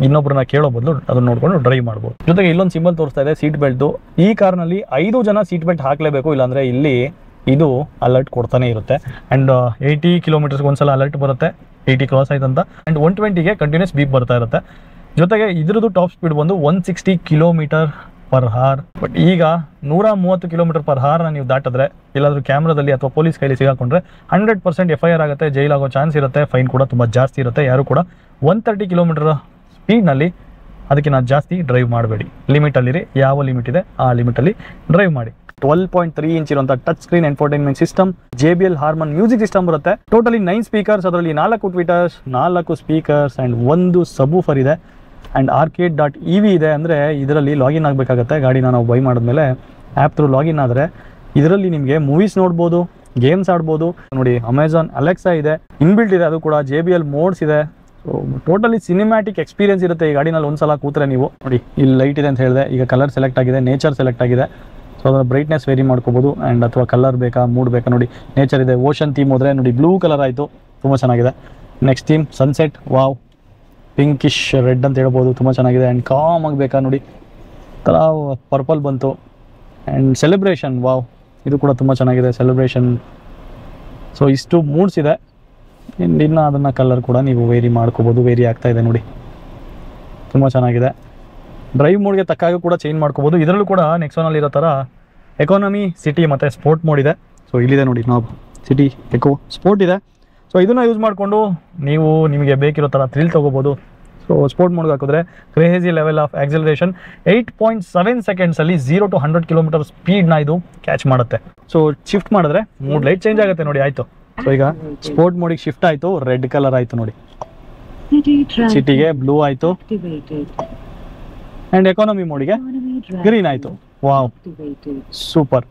ಇನ್ನೊಬ್ಬರನ್ನ ಕೇಳೋ ಬದಲು ಅದನ್ನ ನೋಡ್ಕೊಂಡು ಡ್ರೈವ್ ಮಾಡ್ಬೋದು. ಜೊತೆಗೆ ಇಲ್ಲೊಂದು ಸಿಂಬಲ್ ತೋರಿಸ್ತಾ ಇದೆ ಸೀಟ್ ಬೆಲ್ಟು. ಈ ಕಾರ್ನಲ್ಲಿ 5 ಜನ ಸೀಟ್ ಬೆಲ್ಟ್ ಹಾಕಲೇಬೇಕು, ಇಲ್ಲಾಂದರೆ ಇಲ್ಲಿ ಇದು ಅಲರ್ಟ್ ಕೊಡ್ತಾನೆ ಇರುತ್ತೆ. ಆ್ಯಂಡ್ 80 ಕಿಲೋಮೀಟರ್ಸ್ಗೆ ಒಂದ್ಸಲ ಅಲರ್ಟ್ ಬರುತ್ತೆ, 80 ಕ್ರಾಸ್ ಆಯ್ತಂತ. ಆ್ಯಂಡ್ 120ಗೆ ಕಂಟಿನ್ಯೂಸ್ ಬೀಪ್ ಬರ್ತಾ ಇರುತ್ತೆ. ಜೊತೆಗೆ ಇದ್ರದ್ದು ಟಾಪ್ ಸ್ಪೀಡ್ ಬಂದು 160 km/h. ಬಟ್ ಈಗ 130 km/h ನೀವು ದಾಟಿದ್ರೆ ಎಲ್ಲಾದರೂ ಕ್ಯಾಮ್ರಾದಲ್ಲಿ ಅಥವಾ ಪೊಲೀಸ್ ಕೈಲಿ ಸಿಗಾಕೊಂಡ್ರೆ 100% FIR ಆಗುತ್ತೆ, ಜೈಲ್ ಆಗೋ ಚಾನ್ಸ್ ಇರುತ್ತೆ, ಫೈನ್ ಕೂಡ ತುಂಬ ಜಾಸ್ತಿ ಇರುತ್ತೆ. ಯಾರು ಕೂಡ 130 km ಸ್ಪೀಡ್ನಲ್ಲಿ ಅದಕ್ಕಿಂತ ಜಾಸ್ತಿ ಡ್ರೈವ್ ಮಾಡಬೇಡಿ. ಲಿಮಿಟಲ್ಲಿರಿ, ಯಾವ ಲಿಮಿಟ್ ಇದೆ ಆ ಲಿಮಿಟಲ್ಲಿ ಡ್ರೈವ್ ಮಾಡಿ. 12.3 ಇಂಚ್ ಇರುವಂಥ touch screen entertainment system, JBL Harman music system ಬರುತ್ತೆ. ಟೋಟಲಿ 9 ಸ್ಪೀಕರ್ಸ್, ಅದರಲ್ಲಿ 4 ಟ್ವಿಟರ್ಸ್, 4 ಸ್ಪೀಕರ್ಸ್ ಆ್ಯಂಡ್ 1 ಸಬ್ವೂಫರ್ ಇದೆ. ಆ್ಯಂಡ್ arcade.ev ಇದೆ. ಅಂದರೆ ಇದರಲ್ಲಿ ಲಾಗಿನ್ ಆಗಬೇಕಾಗತ್ತೆ. ಗಾಡಿನ ನಾವು ಬೈ ಮಾಡಿದ್ಮೇಲೆ ಆ್ಯಪ್ ಥ್ರೂ ಲಾಗಿನ್ ಆದರೆ ಇದರಲ್ಲಿ ನಿಮಗೆ ಮೂವೀಸ್ ನೋಡ್ಬೋದು, ಗೇಮ್ಸ್ ಆಡ್ಬೋದು. ನೋಡಿ ಅಮೆಝಾನ್ ಅಲೆಕ್ಸಾ ಇದೆ, ಇನ್ಬಿಲ್ಟ್ ಇದೆ, ಅದು ಕೂಡ JBL ಮೋಡ್ಸ್ ಇದೆ. ಸೊ ಟೋಟಲಿ ಸಿನಿಮ್ಯಾಟಿಕ್ ಎಕ್ಸ್ಪೀರಿಯನ್ಸ್ ಇರುತ್ತೆ ಈ ಗಾಡಿನಲ್ಲಿ. ಒಂದ್ಸಲ ಕೂತ್ರೆ ನೀವು ನೋಡಿ, ಇಲ್ಲಿ ಲೈಟ್ ಇದೆ ಅಂತ ಹೇಳಿದೆ, ಈಗ ಕಲರ್ ಸೆಲೆಕ್ಟ್ ಆಗಿದೆ, ನೇಚರ್ ಸೆಲೆಕ್ಟ್ ಆಗಿದೆ. ಸೊ ಅದರ ಬ್ರೈಟ್ನೆಸ್ ವೇರಿ ಮಾಡ್ಕೋಬೋದು. ಆ್ಯಂಡ್ ಅಥವಾ ಕಲರ್ ಬೇಕಾ, ಮೂಡ್ ಬೇಕಾ, ನೋಡಿ ನೇಚರ್ ಇದೆ. ಓಷನ್ ಥೀಮ್ ಹೋದರೆ ನೋಡಿ ಬ್ಲೂ ಕಲರ್ ಆಯಿತು, ತುಂಬ ಚೆನ್ನಾಗಿದೆ. Next theme sunset, wow, pinkish red ಅಂತ ಹೇಳ್ಬೋದು, ತುಂಬ ಚೆನ್ನಾಗಿದೆ. ಆ್ಯಂಡ್ ಕಾಮ್ ಆಗಬೇಕಾ ನೋಡಿ, ಥರ ಪರ್ಪಲ್ ಬಂತು. ಆ್ಯಂಡ್ ಸೆಲೆಬ್ರೇಷನ್, ವಾವ್, ಇದು ಕೂಡ ತುಂಬ ಚೆನ್ನಾಗಿದೆ, ಸೆಲೆಬ್ರೇಷನ್. ಸೊ ಇಷ್ಟು ಮೂಡ್ಸ್ ಇದೆ. ಇನ್ನು ಅದನ್ನು ಕಲರ್ ಕೂಡ ನೀವು ವೇರಿ ಮಾಡ್ಕೋಬೋದು, ವೇರಿ ಆಗ್ತಾ ಇದೆ ನೋಡಿ, ತುಂಬ ಚೆನ್ನಾಗಿದೆ. ಡ್ರೈವ್ ಮೋಡ್ಗೆ ತಕ್ಕಾಗ ಕೂಡ ಚೇಂಜ್ ಮಾಡ್ಕೋಬೋದು. ಇದರಲ್ಲೂ ಕೂಡ ನೆಕ್ಸಾನಲ್ಲಿ ಇರೋ ಥರ ಎಕಾನಮಿ, ಸಿಟಿ ಮತ್ತು ಸ್ಪೋರ್ಟ್ ಮೋಡ್ ಇದೆ. ಸೊ ಇಲ್ಲಿದೆ ನೋಡಿ, ನಾವು ಸಿಟಿ, ಎಕೋ, ಸ್ಪೋರ್ಟ್ ಇದೆ. ಸೊ ಇದನ್ನು ಯೂಸ್ ಮಾಡಿಕೊಂಡು ನೀವು ನಿಮಗೆ ಬೇಕಿರೋ ಥರ ಥ್ರಿಲ್ ತೊಗೋಬೋದು. ಸೊ ಸ್ಪೋರ್ಟ್ ಮೋಡ್ಗೆ ಹಾಕಿದ್ರೆ ಕ್ರೇಜಿ ಲೆವೆಲ್ ಆಫ್ ಆಕ್ಸಲರೇಷನ್ 8.7 ಸೆಕೆಂಡ್ಸಲ್ಲಿ 0 to 100 km ಸ್ಪೀಡ್ನ ಇದು ಕ್ಯಾಚ್ ಮಾಡುತ್ತೆ. ಸೊ ಶಿಫ್ಟ್ ಮಾಡಿದ್ರೆ ಮೂಡ್ ಲೈಟ್ ಚೇಂಜ್ ಆಗುತ್ತೆ ನೋಡಿ, ಆಯಿತು. ಸೊ ಈಗ ಸ್ಪೋರ್ಟ್ ಮೋಡಿಗೆ ಶಿಫ್ಟ್ ಆಯಿತು, ರೆಡ್ ಕಲರ್ ಆಯಿತು ನೋಡಿ, ಸಿಟಿಗೆ ಬ್ಲೂ ಆಯಿತು, ಆ್ಯಂಡ್ ಎಕಾನಮಿ ಮೋಡಿಗೆ ಗ್ರೀನ್ ಆಯಿತು. Wow, super.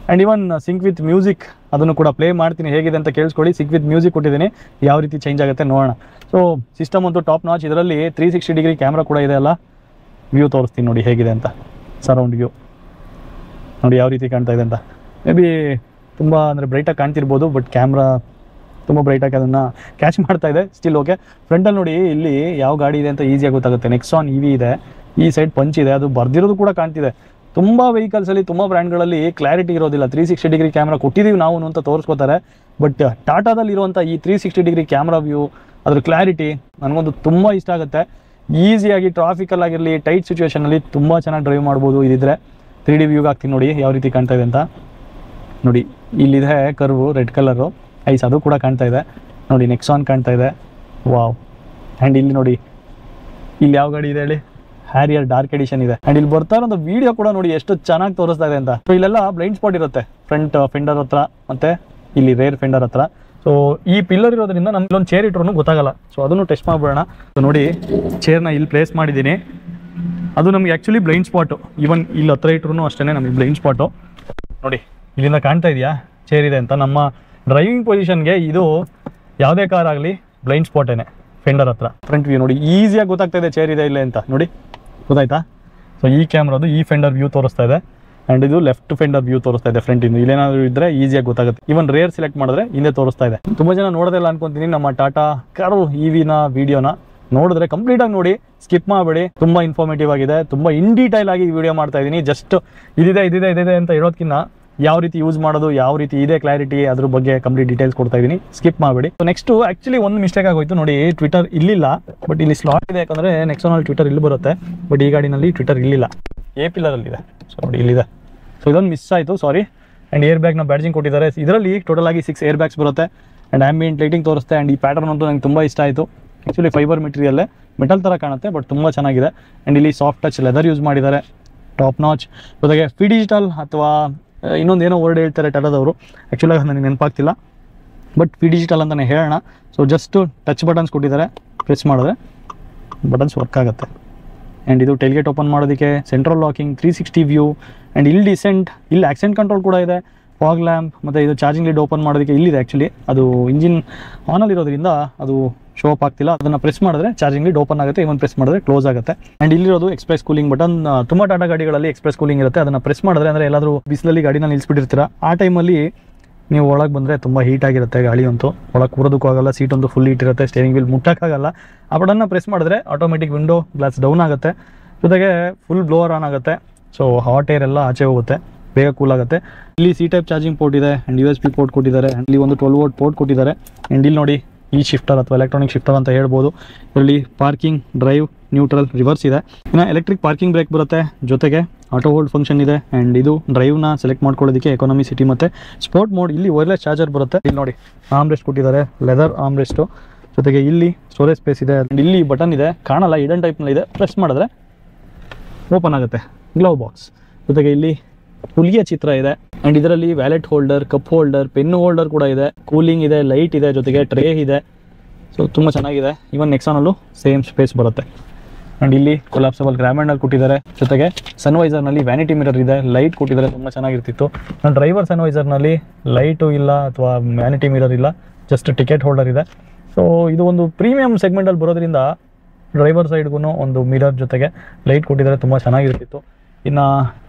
And even sync with music ಅದನ್ನು ಕೂಡ ಪ್ಲೇ ಮಾಡ್ತೀನಿ, ಹೇಗಿದೆ ಅಂತ ಕೇಳಿಸ್ಕೊಳ್ಳಿ. ಸಿಂಕ್ ವಿತ್ ಮ್ಯೂಸಿಕ್ ಕೊಟ್ಟಿದ್ದೀನಿ, ಯಾವ ರೀತಿ ಚೇಂಜ್ ಆಗುತ್ತೆ ನೋಡೋಣ. ಸೊ ಸಿಸ್ಟಮ್ ಅಂತೂ ಟಾಪ್ ನಾಚ್. ಇದರಲ್ಲಿ 360 ಡಿಗ್ರಿ ಕ್ಯಾಮ್ರಾ ಕೂಡ ಇದೆ ಅಲ್ಲ. ವ್ಯೂ ತೋರಿಸ್ತೀನಿ ನೋಡಿ ಹೇಗಿದೆ ಅಂತ, ಸರೌಂಡ್ ವ್ಯೂ ನೋಡಿ ಯಾವ ರೀತಿ ಕಾಣ್ತಾ ಇದೆ ಅಂತ. ಮೇ ಬಿ ತುಂಬ ಅಂದರೆ ಬ್ರೈಟಾಗಿ ಕಾಣ್ತಿರ್ಬೋದು, ಬಟ್ ಕ್ಯಾಮ್ರಾ ತುಂಬ ಬ್ರೈಟಾಗಿ ಅದನ್ನು ಕ್ಯಾಚ್ ಮಾಡ್ತಾ ಇದೆ. Still okay. ಫ್ರಂಟಲ್ಲಿ ನೋಡಿ, ಇಲ್ಲಿ ಯಾವ ಗಾಡಿ ಇದೆ ಅಂತ ಈಸಿಯಾಗಿ ಗೊತ್ತಾಗುತ್ತೆ. ನೆಕ್ಸಾನ್ EV ಇದೆ, ಈ ಸೈಡ್ ಪಂಚ್ ಇದೆ, ಅದು ಬರ್ದಿರೋದು ಕೂಡ ಕಾಣ್ತಿದೆ. ತುಂಬ ವೆಹಿಕಲ್ಸಲ್ಲಿ, ತುಂಬ ಬ್ರ್ಯಾಂಡ್ಗಳಲ್ಲಿ ಕ್ಲಾರಿಟಿ ಇರೋದಿಲ್ಲ. 360 ಡಿಗ್ರಿ ಕ್ಯಾಮ್ರಾ ಕೊಟ್ಟಿದ್ದೀವಿ ನಾವು ಅಂತ ತೋರಿಸ್ಕೋತಾರೆ, ಬಟ್ ಟಾಟಾದಲ್ಲಿ ಇರುವಂಥ ಈ 360 ಡಿಗ್ರಿ ಕ್ಯಾಮ್ರಾ ವ್ಯೂ, ಅದ್ರ ಕ್ಲಾರಿಟಿ ನನಗೊಂದು ತುಂಬ ಇಷ್ಟ ಆಗುತ್ತೆ. ಈಸಿಯಾಗಿ ಟ್ರಾಫಿಕಲ್ಲಾಗಿರಲಿ, ಟೈಟ್ ಸಿಚುವೇಷನಲ್ಲಿ ತುಂಬ ಚೆನ್ನಾಗಿ ಡ್ರೈವ್ ಮಾಡ್ಬೋದು. ಇದಿದ್ರೆ 3D ವ್ಯೂಗೆ ಹಾಕ್ತೀನಿ ನೋಡಿ ಯಾವ ರೀತಿ ಕಾಣ್ತಾ ಇದೆ ಅಂತ. ನೋಡಿ ಇಲ್ಲಿದೆ ಕರ್ವು, ರೆಡ್ ಕಲರು ಐಸ್, ಅದು ಕೂಡ ಕಾಣ್ತಾ ಇದೆ ನೋಡಿ. ನೆಕ್ಸಾನ್ ಕಾಣ್ತಾ ಇದೆ, ವಾವ್. ಆ್ಯಂಡ್ ಇಲ್ಲಿ ನೋಡಿ, ಇಲ್ಲಿ ಯಾವ ಗಾಡಿ ಇದೆ ಹೇಳಿ, ಹ್ಯಾರಿಯರ್ ಡಾರ್ಕ್ ಎಡಿಷನ್ ಇದೆ. ಆ್ಯಂಡ್ ಇಲ್ಲಿ ಬರ್ತಾ ಇರೋ ವಿಡಿಯೋ ಕೂಡ ನೋಡಿ ಎಷ್ಟು ಚೆನ್ನಾಗಿ ತೋರಿಸ್ತಾ ಇದೆ ಅಂತ. ಸೊ ಇಲ್ಲೆಲ್ಲ ಬ್ಲೈಂಡ್ ಸ್ಪಾಟ್ ಇರುತ್ತೆ, ಫ್ರಂಟ್ ಫೆಂಡರ್ ಹತ್ರ ಮತ್ತು ಇಲ್ಲಿ ರೇರ್ ಫೆಂಡರ್ ಹತ್ರ. ಸೊ ಈ ಪಿಲ್ಲರ್ ಇರೋದ್ರಿಂದ ನಮ್ಗೆ ಇಲ್ಲೊಂದು ಚೇರ್ ಇಟ್ರೂ ಗೊತ್ತಾಗಲ್ಲ. ಸೊ ಅದನ್ನು ಟೆಸ್ಟ್ ಮಾಡಿಬಿಡೋಣ. ಸೊ ನೋಡಿ, ಚೇರ್ನ ಇಲ್ಲಿ ಪ್ಲೇಸ್ ಮಾಡಿದ್ದೀನಿ, ಅದು ನಮಗೆ ಆ್ಯಕ್ಚುಲಿ ಬ್ಲೈಂಡ್ ಸ್ಪಾಟು. ಈವನ್ ಇಲ್ಲಿ ಹತ್ರ ಇಟ್ರು ಅಷ್ಟೇ ನಮಗೆ ಬ್ಲೈಂಡ್ ಸ್ಪಾಟು. ನೋಡಿ ಇಲ್ಲಿಂದ ಕಾಣ್ತಾ ಇದೆಯಾ ಚೇರ್ ಇದೆ ಅಂತ. ನಮ್ಮ ಡ್ರೈವಿಂಗ್ ಪೊಸಿಷನ್ಗೆ ಇದು ಯಾವುದೇ ಕಾರ್ ಆಗಲಿ ಬ್ಲೈಂಡ್ ಸ್ಪಾಟೇನೆ, ಫೆಂಡರ್ ಹತ್ರ. ಫ್ರಂಟ್ ವ್ಯೂ ನೋಡಿ, ಈಸಿಯಾಗಿ ಗೊತ್ತಾಗ್ತಾ ಇದೆ ಚೇರ್ ಇದೆ ಇಲ್ಲೇ ಅಂತ ನೋಡಿ, ಗೊತ್ತಾಯ್ತಾ. ಸೊ ಈ ಕ್ಯಾಮ್ರಾದು ಈ ಫೆಂಡರ್ ವ್ಯೂ ತೋರಿಸ್ತಾ ಇದೆ, ಆ್ಯಂಡ್ ಇದು ಲೆಫ್ಟ್ ಫೆಂಡರ್ ವ್ಯೂ ತೋರಿಸ್ತಾ ಇದೆ ಫ್ರಂಟಿಂದ. ಇಲ್ಲೇನಾದರೂ ಇದ್ದರೆ ಈಸಿಯಾಗಿ ಗೊತ್ತಾಗುತ್ತೆ. ಇವನ್ ರೇರ್ ಸೆಲೆಕ್ಟ್ ಮಾಡಿದ್ರೆ ಹಿಂದೆ ತೋರಿಸ್ತಾ ಇದೆ. ತುಂಬ ಜನ ನೋಡೋದಿಲ್ಲ ಅನ್ಕೊಂತೀನಿ ನಮ್ಮ ಟಾಟಾ ಕಾರು EVನ ವಿಡಿಯೋನ. ನೋಡಿದ್ರೆ ಕಂಪ್ಲೀಟಾಗಿ ನೋಡಿ, ಸ್ಕಿಪ್ ಮಾಡಬೇಡಿ. ತುಂಬ ಇನ್ಫಾರ್ಮೇಟಿವ್ ಆಗಿದೆ, ತುಂಬ ಇನ್ ಡೀಟೈಲ್ ಆಗಿ ಈ ವಿಡಿಯೋ ಮಾಡ್ತಾ ಇದ್ದೀನಿ. ಜಸ್ಟ್ ಇದಿದೆ ಅಂತ ಹೇಳೋದಕ್ಕಿಂತ ಯಾವ ರೀತಿ ಯೂಸ್ ಮಾಡೋದು, ಯಾವ ರೀತಿ ಇದೆ ಕ್ಲಾರಿಟಿ, ಅದ್ರ ಬಗ್ಗೆ ಕಂಪ್ಲೀಟ್ ಡೀಟೇಲ್ಸ್ ಕೊಡ್ತಾ ಇದ್ದೀನಿ, ಸ್ಕಿಪ್ ಮಾಡಬೇಡಿ. ಸೊ ನೆಕ್ಸ್ಟು ಆ್ಯಕ್ಚುಲಿ ಒಂದು ಮಿಸ್ಟೇಕ್ ಆಗೋಯ್ತು ನೋಡಿ, ಟ್ವಿಟರ್ ಇಲ್ಲಿಲ್ಲ, ಬಟ್ ಇಲ್ಲಿ ಸ್ಲಾಟ್ ಇದೆ. ಯಾಕಂದರೆ ನೆಕ್ಸಾನಲ್ಲಿ ಟ್ವಿಟರ್ ಇಲ್ಲಿ ಬರುತ್ತೆ, ಬಟ್ ಈ ಗಾಡಿನಲ್ಲಿ ಟ್ವಿಟರ್ ಇಲ್ಲಿಲ್ಲ, A ಪಿಲ್ಲರಲ್ಲಿದೆ. ಸೊ ನೋಡಿ ಇಲ್ಲಿದೆ. ಸೊ ಇದೊಂದು ಮಿಸ್ ಆಯಿತು, ಸಾರಿ. ಆ್ಯಂಡ್ ಏರ್ ಬ್ಯಾಗ್ನ ಬ್ಯಾಡ್ಜಿಂಗ್ ಕೊಟ್ಟಿದ್ದಾರೆ. ಇದರಲ್ಲಿ ಟೋಟಲ್ ಆಗಿ 6 ಏರ್ ಬ್ಯಾಗ್ಸ್ ಬರುತ್ತೆ. ಆ್ಯಂಡ್ ಆಂಬಿಯಂಟ್ ಲೈಟಿಂಗ್ ತೋರಿಸ್ತೆ. ಆ್ಯಂಡ್ ಈ ಪ್ಯಾಟರ್ನ್ ಅಂತೂ ನನಗೆ ತುಂಬ ಇಷ್ಟ ಆಯಿತು. ಆ್ಯಕ್ಚುಲಿ ಫೈಬರ್ ಮೆಟೀರಿಯಲ್ಲೇ, ಮೆಟಲ್ ಥರ ಕಾಣುತ್ತೆ, ಬಟ್ ತುಂಬ ಚೆನ್ನಾಗಿದೆ. ಆ್ಯಂಡ್ ಇಲ್ಲಿ ಸಾಫ್ಟ್ ಟಚ್ ಲೆದರ್ ಯೂಸ್ ಮಾಡಿದ್ದಾರೆ, ಟಾಪ್ ನಾಚ್. ಜೊತೆಗೆ ಫಿ ಡಿಜಿಟಲ್ ಅಥವಾ ಇನ್ನೊಂದು ಏನೋ ವರ್ಡ್ ಹೇಳ್ತಾರೆ ಟಾಟಾದವರು, ಆ್ಯಕ್ಚುಲಾಗಿ ನನಗೆ ನೆನಪಾಗ್ತಿಲ್ಲ, ಬಟ್ ಫಿ ಡಿಜಿಟಲ್ ಅಂತಲೇ ಹೇಳೋಣ. ಸೊ ಜಸ್ಟು ಟಚ್ ಬಟನ್ಸ್ ಕೊಟ್ಟಿದ್ದಾರೆ, ಪ್ರೆಸ್ ಮಾಡಿದ್ರೆ ಬಟನ್ಸ್ ವರ್ಕ್ ಆಗುತ್ತೆ. ಆ್ಯಂಡ್ ಇದು ಟೈಲ್ಗೇಟ್ ಓಪನ್ ಮಾಡೋದಕ್ಕೆ, ಸೆಂಟ್ರಲ್ ಲಾಕಿಂಗ್, 360 ವ್ಯೂ. ಆ್ಯಂಡ್ ಇಲ್ಲಿ ಡಿಸೆಂಟ್, ಇಲ್ಲಿ ಆಕ್ಸೆಂಟ್ ಕಂಟ್ರೋಲ್ ಕೂಡ ಇದೆ. ಫಾಗ್ ಲ್ಯಾಂಪ್ ಮತ್ತು ಇದು ಚಾರ್ಜಿಂಗ್ ಲೀಡ್ ಓಪನ್ ಮಾಡೋದಕ್ಕೆ ಇಲ್ಲಿದೆ. ಆ್ಯಕ್ಚುಲಿ ಅದು ಇಂಜಿನ್ ಆನಲ್ಲಿ ಇರೋದ್ರಿಂದ ಅದು ಶೋ ಅಪ್ ಆಗ್ತಿಲ್ಲ. ಅದನ್ನು ಪ್ರೆಸ್ ಮಾಡಿದ್ರೆ ಚಾರ್ಜಿಂಗ್ ಲೀಡ್ ಓಪನ್ ಆಗುತ್ತೆ, ಇವನ್ ಪ್ರೆಸ್ ಮಾಡಿದ್ರೆ ಕ್ಲೋಸ್ ಆಗುತ್ತೆ. ಆ್ಯಂಡ್ ಇಲ್ಲಿರೋದು ಎಕ್ಸ್ಪ್ರೆಸ್ ಕೂಲಿಂಗ್ ಬಟನ್. ತುಂಬ ಟಾಟಾ ಗಾಡಿಗಳಲ್ಲಿ ಎಕ್ಸ್ಪ್ರೆಸ್ ಕೂಲಿಂಗ್ ಇರುತ್ತೆ. ಅದನ್ನು ಪ್ರೆಸ್ ಮಾಡಿದ್ರೆ ಅಂದರೆ ಎಲ್ಲಾದರೂ ಬಿಸಿಲಲ್ಲಿ ಗಾಡಿನ ನಿಲ್ಲಿಸ್ಬಿಟ್ಟಿರ್ತೀರ, ಆ ಟೈಮಲ್ಲಿ ನೀವು ಒಳಗೆ ಬಂದರೆ ತುಂಬ ಹೀಟ್ ಆಗಿರುತ್ತೆ ಗಾಡಿ ಅಂತೂ. ಒಳಗೆ ಕೂರೋದಕ್ಕೂ ಆಗಲ್ಲ, ಸೀಟ್ ಅಂತೂ ಫುಲ್ ಹೀಟ್ ಇರುತ್ತೆ, ಸ್ಟೇರಿಂಗ್ ವೀಲ್ ಮುಟ್ಟಕ್ಕಾಗಲ್ಲ. ಆ ಬಟನ್ನ ಪ್ರೆಸ್ ಮಾಡಿದ್ರೆ ಆಟೋಮೆಟಿಕ್ ವಿಂಡೋ ಗ್ಲಾಸ್ ಡೌನ್ ಆಗುತ್ತೆ, ಜೊತೆಗೆ ಫುಲ್ ಬ್ಲೋವರ್ ಆನ್ ಆಗುತ್ತೆ. ಸೊ ಹಾಟ್ ಏರ್ ಎಲ್ಲ ಆಚೆ ಹೋಗುತ್ತೆ, ಬೇಗ ಕೂಲ್ ಆಗುತ್ತೆ. ಇಲ್ಲಿ ಸಿ ಟೈಪ್ ಚಾರ್ಜಿಂಗ್ ಪೋರ್ಟ್ ಇದೆ ಆ್ಯಂಡ್ USB ಪೋರ್ಟ್ ಕೊಟ್ಟಿದ್ದಾರೆ. ಇಲ್ಲಿ ಒಂದು 12 ವೋಲ್ಟ್ ಪೋರ್ಟ್ ಕೊಟ್ಟಿದ್ದಾರೆ. ಆ್ಯಂಡ್ ಇಲ್ಲಿ ನೋಡಿ ಈ ಶಿಫ್ಟರ್ ಅಥವಾ ಎಲೆಕ್ಟ್ರಾನಿಕ್ ಶಿಫ್ಟರ್ ಅಂತ ಹೇಳ್ಬೋದು. ಇದರಲ್ಲಿ ಪಾರ್ಕಿಂಗ್, ಡ್ರೈವ್, ನ್ಯೂಟ್ರಲ್, ರಿವರ್ಸ್ ಇದೆ. ಇನ್ನು ಎಲೆಕ್ಟ್ರಿಕ್ ಪಾರ್ಕಿಂಗ್ ಬ್ರೇಕ್ ಬರುತ್ತೆ, ಜೊತೆಗೆ ಆಟೋ ಹೋಲ್ಡ್ ಫಂಕ್ಷನ್ ಇದೆ. ಆ್ಯಂಡ್ ಇದು ಡ್ರೈವ್ನ ಸೆಲೆಕ್ಟ್ ಮಾಡ್ಕೊಳ್ಳೋದಕ್ಕೆ ಎಕಾನಮಿ, ಸಿಟಿ ಮತ್ತು ಸ್ಪೋರ್ಟ್ ಮೋಡ್. ಇಲ್ಲಿ ವೈರ್ಲೆಸ್ ಚಾರ್ಜರ್ ಬರುತ್ತೆ. ಇಲ್ಲಿ ನೋಡಿ ಆರ್ಮ್ರೆಸ್ಟ್ ಕೊಟ್ಟಿದ್ದಾರೆ, ಲೆದರ್ ಆರ್ಮ್ರೆಸ್ಟು, ಜೊತೆಗೆ ಇಲ್ಲಿ ಸ್ಟೋರೇಜ್ ಸ್ಪೇಸ್ ಇದೆ. ಇಲ್ಲಿ ಬಟನ್ ಇದೆ, ಕಾಣಲ್ಲ, ಹಿಡನ್ ಟೈಪ್ನಲ್ಲಿ ಇದೆ. ಪ್ರೆಸ್ ಮಾಡಿದ್ರೆ ಓಪನ್ ಆಗುತ್ತೆ ಗ್ಲೌ ಬಾಕ್ಸ್. ಜೊತೆಗೆ ಇಲ್ಲಿ ಹುಲಿಯ ಚಿತ್ರ ಇದೆ. ಆ್ಯಂಡ್ ಇದರಲ್ಲಿ wallet holder, cup holder, pen holder ಕೂಡ ಇದೆ. ಕೂಲಿಂಗ್ ಇದೆ, ಲೈಟ್ ಇದೆ, ಜೊತೆಗೆ ಟ್ರೇ ಇದೆ. ಸೊ ತುಂಬ ಚೆನ್ನಾಗಿದೆ. ಇವನ್ ನೆಕ್ಸಾನಲ್ಲೂ ಸೇಮ್ ಸ್ಪೇಸ್ ಬರುತ್ತೆ. ಆ್ಯಂಡ್ ಇಲ್ಲಿ ಕೊಲಾಪ್ಸಬಲ್ ಗ್ರ್ಯಾಬ್ ಹ್ಯಾಂಡಲ್ ಕೊಟ್ಟಿದ್ದಾರೆ. ಜೊತೆಗೆ ಸನ್ವೈಸರ್ನಲ್ಲಿ ವ್ಯಾನಿಟಿ ಮಿರರ್ ಇದೆ, ಲೈಟ್ ಕೊಟ್ಟಿದ್ದಾರೆ, ತುಂಬ ಚೆನ್ನಾಗಿರ್ತಿತ್ತು. ನಾನು ಡ್ರೈವರ್ ಸನ್ವೈಸರ್ನಲ್ಲಿ ಲೈಟು ಇಲ್ಲ ಅಥವಾ ವ್ಯಾನಿಟಿ ಮಿರರ್ ಇಲ್ಲ, ಜಸ್ಟ್ ಟಿಕೆಟ್ ಹೋಲ್ಡರ್ ಇದೆ. ಸೊ ಇದು ಒಂದು ಪ್ರೀಮಿಯಂ ಸೆಗ್ಮೆಂಟಲ್ಲಿ ಬರೋದ್ರಿಂದ ಡ್ರೈವರ್ ಸೈಡ್ಗೂ ಒಂದು ಮಿರರ್ ಜೊತೆಗೆ ಲೈಟ್ ಕೊಟ್ಟಿದ್ದಾರೆ, ತುಂಬ ಚೆನ್ನಾಗಿರ್ತಿತ್ತು. ಇನ್ನು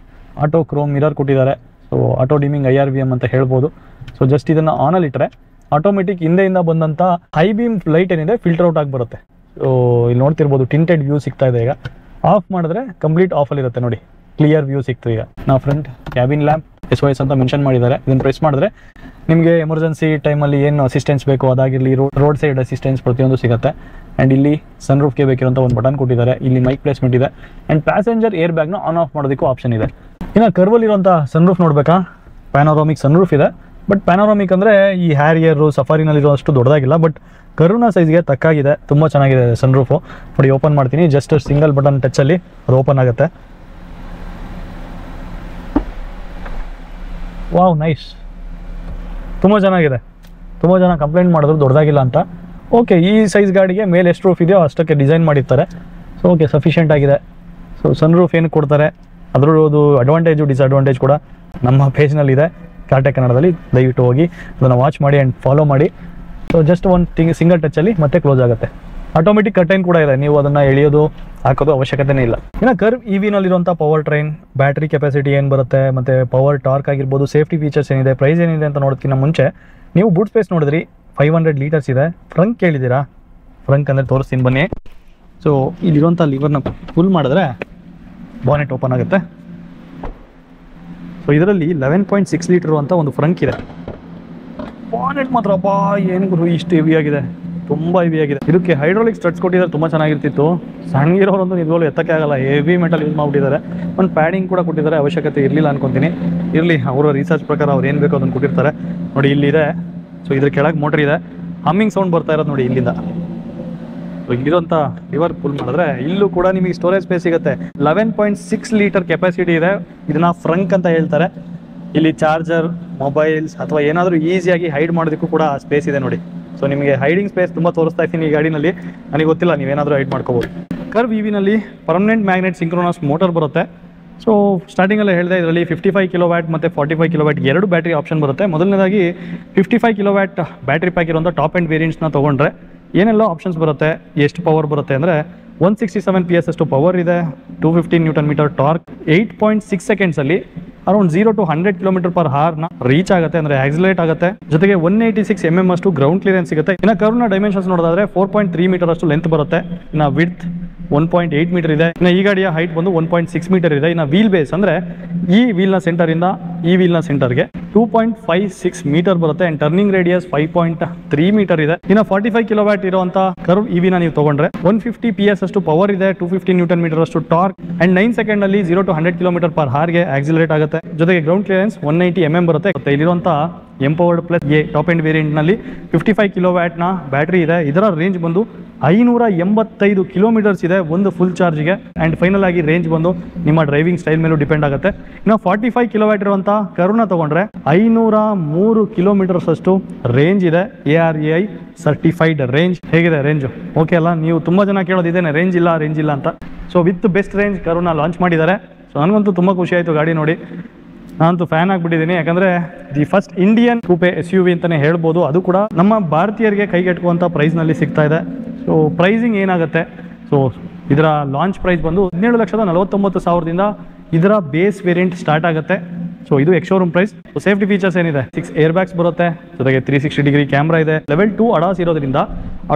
ಆಟೋ ಕ್ರೋಮ್ ಮಿರರ್ ಕೊಟ್ಟಿದ್ದಾರೆ. ಸೊ ಆಟೋ ಡಿಮಿಂಗ್ IRVM ಅಂತ ಹೇಳ್ಬೋದು. ಸೊ ಜಸ್ಟ್ ಇದನ್ನು ಆನಲ್ಲಿ ಇಟ್ಟರೆ ಆಟೋಮೆಟಿಕ್ ಹಿಂದೆಯಿಂದ ಬಂದಂಥ ಹೈ ಬೀಮ್ ಲೈಟ್ ಏನಿದೆ ಫಿಲ್ಟರ್ ಔಟ್ ಆಗಿ ಬರುತ್ತೆ. ಸೊ ಇಲ್ಲಿ ನೋಡ್ತಿರ್ಬೋದು ಟಿಂಟೆಡ್ ವ್ಯೂ ಸಿಗ್ತಾ ಇದೆ. ಈಗ ಆಫ್ ಮಾಡಿದ್ರೆ ಕಂಪ್ಲೀಟ್ ಆಫಲ್ಲಿರುತ್ತೆ ನೋಡಿ, ಕ್ಲಿಯರ್ ವ್ಯೂ ಸಿಕ್ತು. ಈಗ ನಾವು ಫ್ರಂಟ್ ಕ್ಯಾಬಿನ್ ಲ್ಯಾಂಪ್ SOS ಅಂತ ಮೆನ್ಷನ್ ಮಾಡಿದ್ದಾರೆ. ಇದನ್ನು ಪ್ರೆಸ್ ಮಾಡಿದ್ರೆ ನಿಮಗೆ ಎಮರ್ಜೆನ್ಸಿ ಟೈಮಲ್ಲಿ ಏನು ಅಸಿಸ್ಟೆನ್ಸ್ ಬೇಕು ಅದಾಗಿರಲಿ, ರೋಡ್ ಸೈಡ್ ಅಸಿಸ್ಟೆನ್ಸ್ ಪ್ರತಿಯೊಂದು ಸಿಗುತ್ತೆ. ಆ್ಯಂಡ್ ಇಲ್ಲಿ ಸನ್ ರೂಫ್ಗೆ ಬೇಕಿರೋಂಥ ಒಂದು ಬಟನ್ ಕೊಟ್ಟಿದ್ದಾರೆ. ಇಲ್ಲಿ ಮೈಕ್ ಪ್ಲೇಸ್ಮೆಂಟ್ ಇದೆ. ಆ್ಯಂಡ್ ಪ್ಯಾಸೆಂಜರ್ ಏರ್ ಬ್ಯಾಗ್ನ ಆನ್ ಆಫ್ ಮಾಡೋದಕ್ಕೂ ಆಪ್ಷನ್ ಇದೆ. ಇನ್ನು ಕರ್ವಲ್ಲಿರುವಂಥ ಸನ್ ರೂಫ್ ನೋಡಬೇಕಾ, ಪ್ಯಾನೋರಾಮಿಕ್ ಸನ್ ರೂಫ್ ಇದೆ. ಬಟ್ ಪ್ಯಾನೋರಾಮಿಕ್ ಅಂದರೆ ಈ ಹ್ಯಾರಿಯರು ಸಫಾರಿನಲ್ಲಿರೋಷ್ಟು ದೊಡ್ಡದಾಗಿಲ್ಲ, ಬಟ್ ಕರುನ ಸೈಜ್ಗೆ ತಕ್ಕಾಗಿದೆ. ತುಂಬ ಚೆನ್ನಾಗಿದೆ ಸನ್ ರೂಫು. ನೋಡಿ ಓಪನ್ ಮಾಡ್ತೀನಿ, ಜಸ್ಟ್ ಸಿಂಗಲ್ ಬಟನ್ ಟಚ್ಚಲ್ಲಿ ಅದು ಓಪನ್ ಆಗುತ್ತೆ. ವಾವ್, ನೈಸ್, ತುಂಬ ಚೆನ್ನಾಗಿದೆ. ತುಂಬ ಜನ ಕಂಪ್ಲೇಂಟ್ ಮಾಡಿದ್ರು ದೊಡ್ಡದಾಗಿಲ್ಲ ಅಂತ. ಓಕೆ, ಈ ಸೈಜ್ ಗಾಡಿಗೆ ಮೇಲೆ ಎಷ್ಟು ರೂಫ್ ಇದೆಯೋ ಅಷ್ಟಕ್ಕೆ ಡಿಸೈನ್ ಮಾಡಿರ್ತಾರೆ. ಸೊ ಓಕೆ, ಸಫಿಷಿಯೆಂಟ್ ಆಗಿದೆ. ಸೊ ಸನ್ ರೂಫ್ ಏನು ಕೊಡ್ತಾರೆ, ಅದರದ್ದು ಅಡ್ವಾಂಟೇಜು ಡಿಸ್ಅಡ್ವಾಂಟೇಜ್ ಕೂಡ ನಮ್ಮ ಪೇಜ್ನಲ್ಲಿದೆ ಕಾರ್ಟೆಕ್ ಕನ್ನಡದಲ್ಲಿ. ದಯವಿಟ್ಟು ಹೋಗಿ ಅದನ್ನು ವಾಚ್ ಮಾಡಿ ಆ್ಯಂಡ್ ಫಾಲೋ ಮಾಡಿ. ಸೊ ಜಸ್ಟ್ ಒಂದು ಸಿಂಗಲ್ ಟಚ್ಚಲ್ಲಿ ಮತ್ತೆ ಕ್ಲೋಸ್ ಆಗುತ್ತೆ. ಆಟೋಮೆಟಿಕ್ ಕರ್ಟೈನ್ ಕೂಡ ಇದೆ, ನೀವು ಅದನ್ನು ಎಳೆಯೋದು ಹಾಕೋದು ಅವಶ್ಯಕತೆನೇ ಇಲ್ಲ. ಇನ್ನು ಕರ್ವ್ EVನಲ್ಲಿರುವಂಥ ಪವರ್ ಟ್ರೈನ್, ಬ್ಯಾಟ್ರಿ ಕೆಪಾಸಿಟಿ ಏನು ಬರುತ್ತೆ, ಮತ್ತು ಪವರ್ ಟಾರ್ಕ್ ಆಗಿರ್ಬೋದು, ಸೇಫ್ಟಿ ಫೀಚರ್ಸ್ ಏನಿದೆ, ಪ್ರೈಸ್ ಏನಿದೆ ಅಂತ ನೋಡೋದಕ್ಕಿಂತ ಮುಂಚೆ ನೀವು ಬೂಟ್ ಸ್ಪೇಸ್ ನೋಡಿದ್ರಿ, 500 ಲೀಟರ್ಸ್ ಇದೆ. ಫ್ರಂಕ್ ಕೇಳಿದ್ದೀರಾ, ಫ್ರಂಕ್ ಅಂದರೆ ತೋರಿಸ್ತೀನಿ ಬನ್ನಿ. ಸೊ ಇಲ್ಲಿರುವಂಥ ಲಿವರ್ನ ಫುಲ್ ಮಾಡಿದ್ರೆ ಬಾನೆಟ್ ಓಪನ್ ಆಗುತ್ತೆ. ಸೊ ಇದರಲ್ಲಿ 11.6 ಲೀಟರ್ ಅಂತ ಒಂದು ಫ್ರಂಕ್ ಇದೆ. ಬಾನೆಟ್ ಮಾತ್ರ ಬಾ ಏನು ಗುರು ಇಷ್ಟು ಹೆವಿ ಆಗಿದೆ, ತುಂಬ ಹೆವಿ ಆಗಿದೆ. ಇದಕ್ಕೆ ಹೈಡ್ರಾಲಿಕ್ ಸ್ಟಡ್ಸ್ ಕೊಟ್ಟಿದ್ದಾರೆ, ತುಂಬ ಚೆನ್ನಾಗಿರ್ತಿತ್ತು. ಸಣ್ಣಗಿರೋರಂತೂ ನಿಜವಾಗ್ಲೂ ಎತ್ತಕ್ಕೆ ಆಗಲ್ಲ, ಹೆವಿ ಮೆಟಲ್ ಯೂಸ್ ಮಾಡಿಬಿಟ್ಟಿದ್ದಾರೆ. ಒಂದು ಪ್ಯಾಡಿಂಗ್ ಕೂಡ ಕೊಟ್ಟಿದ್ದಾರೆ, ಅವಶ್ಯಕತೆ ಇರಲಿಲ್ಲ ಅನ್ಕೊತೀನಿ. ಇರಲಿ, ಅವರ ರಿಸರ್ಚ್ ಪ್ರಕಾರ ಅವ್ರು ಏನು ಬೇಕೋ ಅದನ್ನು ಕೊಟ್ಟಿರ್ತಾರೆ. ನೋಡಿ ಇಲ್ಲಿದೆ. ಸೊ ಇದ್ರ ಕೆಳಗೆ ಮೋಟರ್ ಇದೆ, ಹಮ್ಮಿಂಗ್ ಸೌಂಡ್ ಬರ್ತಾ ಇರೋದು ನೋಡಿ ಇಲ್ಲಿಂದ. ಸೊ ಇಲ್ಲಿರುವಂಥ ಲಿವರ್ ಫುಲ್ ಮಾಡಿದ್ರೆ ಇಲ್ಲೂ ಕೂಡ ನಿಮಗೆ ಸ್ಟೋರೇಜ್ ಸ್ಪೇಸ್ ಸಿಗುತ್ತೆ. 11.6 ಲೀಟರ್ ಕೆಪಾಸಿಟಿ ಇದೆ. ಇದನ್ನ ಫ್ರಂಕ್ ಅಂತ ಹೇಳ್ತಾರೆ. ಇಲ್ಲಿ ಚಾರ್ಜರ್, ಮೊಬೈಲ್ಸ್ ಅಥವಾ ಏನಾದರೂ ಈಸಿಯಾಗಿ ಹೈಡ್ ಮಾಡೋದಕ್ಕೂ ಕೂಡ ಸ್ಪೇಸ್ ಇದೆ ನೋಡಿ. ಸೊ ನಿಮಗೆ ಹೈಡಿಂಗ್ ಸ್ಪೇಸ್ ತುಂಬ ತೋರಿಸ್ತಾ ಇದ್ದೀನಿ ಈ ಗಾಡಿನಲ್ಲಿ. ನನಗೆ ಗೊತ್ತಿಲ್ಲ, ನೀವೇನಾದರೂ ಹೈಡ್ ಮಾಡ್ಕೋಬೋದು. ಕರ್ವ್ EVನಲ್ಲಿ ಪರ್ಮನೆಂಟ್ ಮ್ಯಾಗ್ನೆಟ್ ಸಿಂಕ್ರೋನಸ್ ಮೋಟರ್ ಬರುತ್ತೆ. ಸೊ ಸ್ಟಾರ್ಟಿಂಗಲ್ಲೇ ಹೇಳಿದೆ, ಇದರಲ್ಲಿ 55 ಕಿಲೋವ್ಯಾಟ್ ಮತ್ತು 45 ಕಿಲೋವ್ಯಾಟ್ ಎರಡು ಬ್ಯಾಟ್ರಿ ಆಪ್ಷನ್ ಬರುತ್ತೆ. ಮೊದಲನೇದಾಗಿ 55 ಕಿಲೋವ್ಯಾಟ್ ಬ್ಯಾಟ್ರಿ ಪ್ಯಾಕ್ ಇರುವಂಥ ಟಾಪ್ ಆ್ಯಂಡ್ ವೇರಿಯಂಟ್ಸ್ನ ತೊಗೊಂಡ್ರೆ ಏನೆಲ್ಲ ಆಪ್ಷನ್ಸ್ ಬರುತ್ತೆ, ಎಷ್ಟು ಪವರ್ ಬರುತ್ತೆ ಅಂದರೆ 167 PS ಅಷ್ಟು ಪವರ್ ಇದೆ, 215 ನ್ಯೂಟನ್ ಮೀಟರ್ ಟಾರ್ಕ್, 8.6 ಸೆಕೆಂಡ್ಸಲ್ಲಿ ಅರೌಂಡ್ 0 to 100 km/h ರೀಚ್ ಆಗುತ್ತೆ, ಅಂದರೆ ಆಕ್ಸಿಲೇಟ್ ಆಗುತ್ತೆ. ಜೊತೆಗೆ 186 mm ಅಷ್ಟು ಗ್ರೌಂಡ್ ಕ್ಲಿಯರೆನ್ಸ್ ಸಿಗುತ್ತೆ. ಇನ್ನು ಕರ್ವ್ನ ಡೈಮೆನ್ಷನ್ಸ್ ನೋಡೋದಾದ್ರೆ 4.3 ಮೀಟರ್ ಅಷ್ಟು ಲೆಂತ್ ಬರುತ್ತೆ. ಇನ್ನು ವಿಡ್ತ್ 1.8 ಮೀಟರ್ ಇದೆ. ಇನ್ನು ಈ ಗಾಡಿಯ ಹೈಟ್ ಬಂದು 1.6 ಮೀಟರ್ ಇದೆ. ಇನ್ನು ವೀಲ್ ಬೇಸ್ ಅಂದರೆ ಈ ವೀಲ್ನ ಸೆಂಟರಿಂದ ಈ ವೀಲ್ನ ಸೆಂಟರ್ಗೆ 2.56 ಮೀಟರ್ ಬರುತ್ತೆ. ಅಂಡ್ ಟರ್ನಿಂಗ್ ರೇಡಿಯಸ್ 5.3 ಮೀಟರ್ ಇದೆ. ಇನ್ನು 45 ಕಿಲೋವ್ಯಾಟ್ ಇರುವಂತ ಕರ್ವ್ EVನ ನೀವು ತಗೊಂಡ್ರೆ 150 PS ಅಷ್ಟು ಪವರ್ ಇದೆ, 215 ನ್ಯೂಟನ್ ಮೀಟರ್ ಅಷ್ಟು ಟಾರ್ಕ್, ಅಂಡ್ 9 ಸೆಕೆಂಡ್ ಅಲ್ಲಿ 0 to 100 km/h ಆಕ್ಸಿಲರೇಟ್ ಆಗುತ್ತೆ. ಜೊತೆಗೆ ಗ್ರೌಂಡ್ ಕ್ಲಿಯರೆನ್ಸ್ 180 mm ಬರುತ್ತೆ. ಇಲ್ಲಿರುವಂತ empowered plus A top end variant ನಲ್ಲಿ 55 ಕಿಲೋವ್ಯಾಟ್ನ ಬ್ಯಾಟ್ರಿ ಇದೆ. ಇದರ ರೇಂಜ್ ಬಂದು 585 ಕಿಲೋಮೀಟರ್ಸ್ ಇದೆ ಒಂದು ಫುಲ್ ಚಾರ್ಜ್ಗೆ. ಆ್ಯಂಡ್ ಫೈನಲ್ ಆಗಿ ರೇಂಜ್ ಬಂದು ನಿಮ್ಮ ಡ್ರೈವಿಂಗ್ ಸ್ಟೈಲ್ ಮೇಲೂ ಡಿಪೆಂಡ್ ಆಗುತ್ತೆ. ಇನ್ನು 45 ಕಿಲೋವ್ಯಾಟ್ ಇರುವಂಥ ಕರ್ವ್ನ ತಗೊಂಡ್ರೆ 503 ಕಿಲೋಮೀಟರ್ಸ್ ಅಷ್ಟು ರೇಂಜ್ ಇದೆ. ARAI certified range. ಹೇಗಿದೆ ರೇಂಜು? ಓಕೆ ಅಲ್ಲ? ನೀವು ತುಂಬ ಜನ ಕೇಳೋದಿದ್ದೇನೆ ರೇಂಜ್ ಇಲ್ಲ ಅಂತ. ಸೊ ವಿತ್ ಬೆಸ್ಟ್ ರೇಂಜ್ ಕರ್ವ್ನ ಲಾಂಚ್ ಮಾಡಿದ್ದಾರೆ. ಸೊ ನನಗಂತೂ ತುಂಬ ಖುಷಿ ಆಯಿತು ಗಾಡಿ ನೋಡಿ. ನಾನಂತೂ ಫ್ಯಾನ್ ಆಗಿಬಿಟ್ಟಿದ್ದೀನಿ, ಯಾಕಂದರೆ ದಿ ಫಸ್ಟ್ ಇಂಡಿಯನ್ ಕೂಪೆ SUV ಅಂತಲೇ ಹೇಳ್ಬೋದು. ಅದು ಕೂಡ ನಮ್ಮ ಭಾರತೀಯರಿಗೆ ಕೈಗೆಟುಕುವಂಥ ಪ್ರೈಸ್ನಲ್ಲಿ ಸಿಗ್ತಾ ಇದೆ. ಸೊ ಪ್ರೈಸಿಂಗ್ ಏನಾಗುತ್ತೆ, ಸೊ ಇದರ ಲಾಂಚ್ ಪ್ರೈಸ್ ಬಂದು 17,49,000ದಿಂದ ಇದರ ಬೇಸ್ ವೇರಿಯಂಟ್ ಸ್ಟಾರ್ಟ್ ಆಗುತ್ತೆ. ಸೊ ಇದು ex showroom price. So safety features ಏನಿದೆ, 6 ಏರ್ ಬ್ಯಾಗ್ಸ್ ಬರುತ್ತೆ, ಜೊತೆಗೆ 360 ಡಿಗ್ರಿ ಕ್ಯಾಮ್ರಾ ಇದೆ. ಲೆವೆಲ್ 2 ಅಡಾಸ್ ಇರೋದ್ರಿಂದ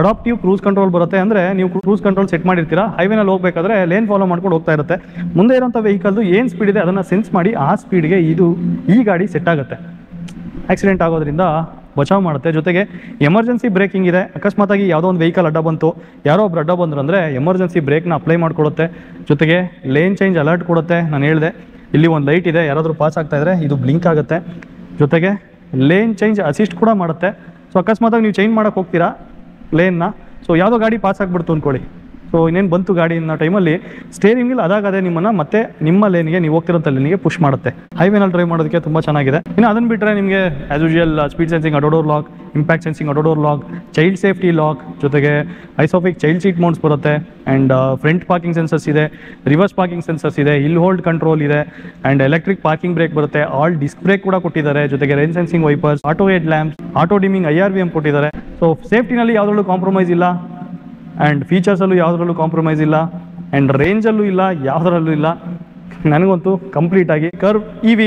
ಅಡಾಪ್ಟಿವ್ ಕ್ರೂಸ್ ಕಂಟ್ರೋಲ್ ಬರುತ್ತೆ. ಅಂದರೆ ನೀವು ಕ್ರೂಸ್ ಕಂಟ್ರೋಲ್ ಸೆಟ್ ಮಾಡಿರ್ತೀರಾ, ಹೈವೇನಲ್ಲಿ ಹೋಗಬೇಕಾದ್ರೆ ಲೇನ್ ಫಾಲೋ ಮಾಡ್ಕೊಂಡು ಹೋಗ್ತಾ ಇರುತ್ತೆ. ಮುಂದೆ ಇರೋಂಥ ವೆಹಿಕಲ್ದು ಏನು ಸ್ಪೀಡ್ ಇದೆ ಅದನ್ನು ಸೆನ್ಸ್ ಮಾಡಿ ಆ ಸ್ಪೀಡ್ಗೆ ಈ ಗಾಡಿ ಸೆಟ್ ಆಗುತ್ತೆ. ಆಕ್ಸಿಡೆಂಟ್ ಆಗೋದ್ರಿಂದ ಬಚಾವ್ ಮಾಡುತ್ತೆ. ಜೊತೆಗೆ ಎಮರ್ಜೆನ್ಸಿ ಬ್ರೇಕಿಂಗ್ ಇದೆ. ಅಕಸ್ಮಾತಾಗಿ ಯಾವುದೋ ಒಂದು ವೆಹಿಕಲ್ ಅಡ್ಡ ಬಂತು, ಯಾರೋ ಒಬ್ರು ಅಡ್ಡ ಬಂದ್ರು ಅಂದರೆ ಎಮರ್ಜೆನ್ಸಿ ಬ್ರೇಕ್ನ ಅಪ್ಲೈ ಮಾಡಿಕೊಡುತ್ತೆ. ಜೊತೆಗೆ ಲೇನ್ ಚೇಂಜ್ ಅಲರ್ಟ್ ಕೊಡುತ್ತೆ. ನಾನು ಹೇಳಿದೆ ಇಲ್ಲಿ ಒಂದು ಲೈಟ್ ಇದೆ, ಯಾರಾದರೂ ಪಾಸ್ ಆಗ್ತಾ ಇದ್ರೆ ಇದು ಬ್ಲಿಂಕ್ ಆಗುತ್ತೆ. ಜೊತೆಗೆ ಲೇನ್ ಚೇಂಜ್ ಅಸಿಸ್ಟ್ ಕೂಡ ಮಾಡುತ್ತೆ. ಸೊ ಅಕಸ್ಮಾತಾಗಿ ನೀವು ಚೇಂಜ್ ಮಾಡೋಕ್ಕೆ ಹೋಗ್ತೀರಾ ಲೇನ್ನ, ಸೊ ಯಾವುದೋ ಗಾಡಿ ಪಾಸ್ ಆಗಿಬಿಡ್ತು ಅಂದ್ಕೊಳ್ಳಿ, ಸೊ ಇನ್ನೇನು ಬಂತು ಗಾಡಿ ಅನ್ನೋ ಟೈಮಲ್ಲಿ ಸ್ಟೇರಿಂಗ್ ವೀಲ್ ಅದಾಗದೆ ನಿಮ್ಮನ್ನು ಮತ್ತೆ ನಿಮ್ಮ ಲೇನಿಗೆ, ನೀವು ಹೋಗ್ತಿರೋಂಥ ಲೇನಿಗೆ ಪುಷ್ ಮಾಡುತ್ತೆ. ಹೈವೇನಲ್ಲಿ ಡ್ರೈವ್ ಮಾಡೋದಕ್ಕೆ ತುಂಬ ಚೆನ್ನಾಗಿದೆ. ಇನ್ನು ಅದನ್ನು ಬಿಟ್ಟರೆ ನಿಮಗೆ as usual speed sensing auto door lock, impact sensing auto door lock, child safety lock, ಜೊತೆಗೆ ಐಸೋಫಿಕ್ ಚೈಲ್ಡ್ ಸೀಟ್ ಮೌಂಟ್ಸ್ ಬರುತ್ತೆ. ಆ್ಯಂಡ್ ಫ್ರಂಟ್ ಪಾರ್ಕಿಂಗ್ ಸೆನ್ಸರ್ಸ್ ಇದೆ, ರಿವರ್ಸ್ ಪಾರ್ಕಿಂಗ್ ಸೆನ್ಸರ್ಸ್ ಇದೆ, ಹಿಲ್ ಹೋಲ್ಡ್ ಕಂಟ್ರೋಲ್ ಇದೆ, ಆ್ಯಂಡ್ ಎಲೆಕ್ಟ್ರಿಕ್ ಪಾರ್ಕಿಂಗ್ ಬ್ರೇಕ್ ಬರುತ್ತೆ. ಆಲ್ ಡಿಸ್ಕ್ ಬ್ರೇಕ್ ಕೂಡ ಕೊಟ್ಟಿದ್ದಾರೆ. ಜೊತೆಗೆ rain sensing wipers, auto head lamps, auto dimming IRVM ಕೊಟ್ಟಿದ್ದಾರೆ. ಸೊ ಸೇಫ್ಟಿನಲ್ಲಿ ಯಾವುದ್ರಲ್ಲೂ ಕಾಂಪ್ರಮೈಸ್ ಇಲ್ಲ, ಆ್ಯಂಡ್ ಫೀಚರ್ಸಲ್ಲೂ ಯಾವುದರಲ್ಲೂ ಕಾಂಪ್ರಮೈಸ್ ಇಲ್ಲ, ಆ್ಯಂಡ್ ರೇಂಜಲ್ಲೂ ಇಲ್ಲ, ಯಾವುದರಲ್ಲೂ ಇಲ್ಲ. ನನಗಂತೂ ಕಂಪ್ಲೀಟಾಗಿ ಕರ್ವ್ EV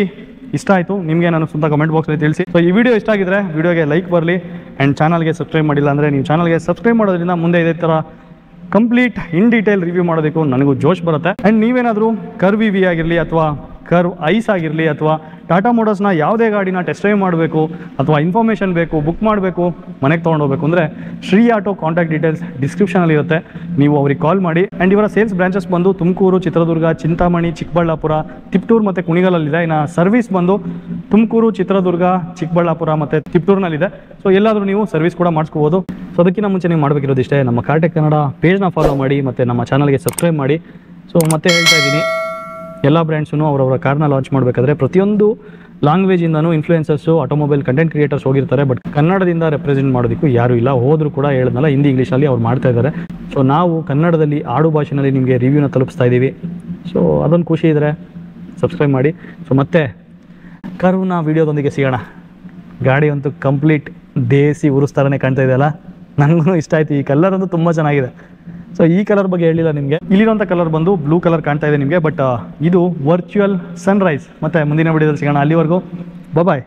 ಇಷ್ಟ ಆಯಿತು. ನಿಮಗೆ ನಾನು ಸ್ವಂತ ಕಮೆಂಟ್ ಬಾಕ್ಸಲ್ಲಿ ತಿಳಿಸಿ. ಸೊ ಈ ವಿಡಿಯೋ ಇಷ್ಟ ಆಗಿದ್ರೆ ವಿಡಿಯೋಗೆ ಲೈಕ್ ಬರಲಿ, ಆ್ಯಂಡ್ ಚಾನಲ್ಗೆ ಸಬ್ಸ್ಕ್ರೈಬ್ ಮಾಡಿಲ್ಲ ಅಂದರೆ ನೀವು ಚಾನಲ್ಗೆ ಸಬ್ಸ್ಕ್ರೈಬ್ ಮಾಡೋದ್ರಿಂದ ಮುಂದೆ ಇದೇ ಥರ ಕಂಪ್ಲೀಟ್ ಇನ್ ಡೀಟೇಲ್ ರಿವ್ಯೂ ಮಾಡೋದಕ್ಕೂ ನನಗೂ ಜೋಶ್ ಬರುತ್ತೆ. ಆ್ಯಂಡ್ ನೀವೇನಾದರೂ ಕರ್ವ್ EV ಆಗಿರಲಿ ಅಥವಾ ಕರ್ವ್ ಐಸ್ ಆಗಿರಲಿ ಅಥವಾ ಟಾಟಾ ಮೋಟರ್ಸ್ನ ಯಾವುದೇ ಗಾಡಿನ ಟೆಸ್ಟ್ ಡ್ರೈವ್ ಮಾಡಬೇಕು ಅಥವಾ ಇನ್ಫಾರ್ಮೇಷನ್ ಬೇಕು, ಬುಕ್ ಮಾಡಬೇಕು, ಮನೆಗೆ ತೊಗೊಂಡೋಗ್ಬೇಕು ಅಂದರೆ ಶ್ರೀ ಆಟೋ ಕಾಂಟ್ಯಾಕ್ಟ್ ಡೀಟೇಲ್ಸ್ ಡಿಸ್ಕ್ರಿಪ್ಷನಲ್ಲಿ ಇರುತ್ತೆ, ನೀವು ಅವ್ರಿಗೆ ಕಾಲ್ ಮಾಡಿ. ಆ್ಯಂಡ್ ಇವರ ಸೇಲ್ಸ್ ಬ್ರಾಂಚಸ್ ಬಂದು ತುಮಕೂರು, ಚಿತ್ರದುರ್ಗ, ಚಿಂತಾಮಣಿ, ಚಿಕ್ಕಬಳ್ಳಾಪುರ, ತಿಪ್ಟೂರು ಮತ್ತು ಕುಣಿಗಲಲ್ಲಿದೆ. ಇನ್ನು ಸರ್ವಿಸ್ ಬಂದು ತುಮಕೂರು, ಚಿತ್ರದುರ್ಗ, ಚಿಕ್ಕಬಳ್ಳಾಪುರ ಮತ್ತು ತಿಪ್ಟೂರಿನಲ್ಲಿದೆ. ಸೊ ಎಲ್ಲಾದರೂ ನೀವು ಸರ್ವಿಸ್ ಕೂಡ ಮಾಡಿಸ್ಕೋಬೋದು. ಸೊ ಅದಕ್ಕಿಂತ ಮುಂಚೆ ನೀವು ಮಾಡಬೇಕಿರೋದು ಇಷ್ಟೇ, ನಮ್ಮ ಕಾರ್ಟೆಕ್ ಕನ್ನಡ ಪೇಜ್ನ ಫಾಲೋ ಮಾಡಿ ಮತ್ತು ನಮ್ಮ ಚಾನಲ್ಗೆ ಸಬ್ಸ್ಕ್ರೈಬ್ ಮಾಡಿ. ಸೊ ಮತ್ತೆ ಹೇಳ್ತಾ ಇದ್ದೀನಿ, ಎಲ್ಲ ಬ್ರ್ಯಾಂಡ್ಸೂ ಅವರವರ ಕಾರ್ನ ಲಾಂಚ್ ಮಾಡಬೇಕಾದ್ರೆ ಪ್ರತಿಯೊಂದು ಲ್ಯಾಂಗ್ವೇಜಿಂದನೂ ಇನ್ಫ್ಲೂಯೆನ್ಸರ್ಸು, ಆಟೋಮೊಬೈಲ್ ಕಂಟೆಂಟ್ ಕ್ರಿಯೇಟರ್ಸ್ ಹೋಗಿರ್ತಾರೆ. ಬಟ್ ಕನ್ನಡದಿಂದ ರೆಪ್ರೆಸೆಂಟ್ ಮಾಡೋದಕ್ಕೂ ಯಾರೂ ಇಲ್ಲ. ಹೋದರೂ ಕೂಡ ಹೇಳಿದ್ನಲ್ಲ, ಹಿಂದಿ ಇಂಗ್ಲೀಷಲ್ಲಿ ಅವ್ರು ಮಾಡ್ತಾ ಇದ್ದಾರೆ. ಸೊ ನಾವು ಕನ್ನಡದಲ್ಲಿ ಆಡು ಭಾಷೆಯಲ್ಲಿ ನಿಮಗೆ ರಿವ್ಯೂನ ತಲುಪಿಸ್ತಾ ಇದ್ದೀವಿ. ಸೊ ಅದೊಂದು ಖುಷಿ ಇದ್ದರೆ ಸಬ್ಸ್ಕ್ರೈಬ್ ಮಾಡಿ. ಸೊ ಮತ್ತೆ ಕರ್ವ್ನ ವೀಡಿಯೋದೊಂದಿಗೆ ಸಿಗೋಣ. ಗಾಡಿ ಅಂತೂ ಕಂಪ್ಲೀಟ್ ದೇಸಿ ಉರುಸ್ತಾರನೇ ಕಾಣ್ತಾ ಇದೆಯಲ್ಲ, ನನಗೂ ಇಷ್ಟ ಆಯಿತು. ಈ ಕಲರ್ ಅಂತೂ ತುಂಬ ಚೆನ್ನಾಗಿದೆ. ಸೊ ಈ ಕಲರ್ ಬಗ್ಗೆ ಹೇಳಿಲ್ಲ ನಿಮಗೆ. ಇಲ್ಲಿರುವಂಥ ಕಲರ್ ಬಂದು ಬ್ಲೂ ಕಲರ್ ಕಾಣ್ತಾ ಇದೆ ನಿಮಗೆ, ಬಟ್ ಇದು ವರ್ಚುವಲ್ ಸನ್ರೈಸ್. ಮತ್ತೆ ಮುಂದಿನ ವಿಡಿಯೋದಲ್ಲಿ ಸಿಗೋಣ. ಅಲ್ಲಿವರೆಗೂ ಬಾಯ್.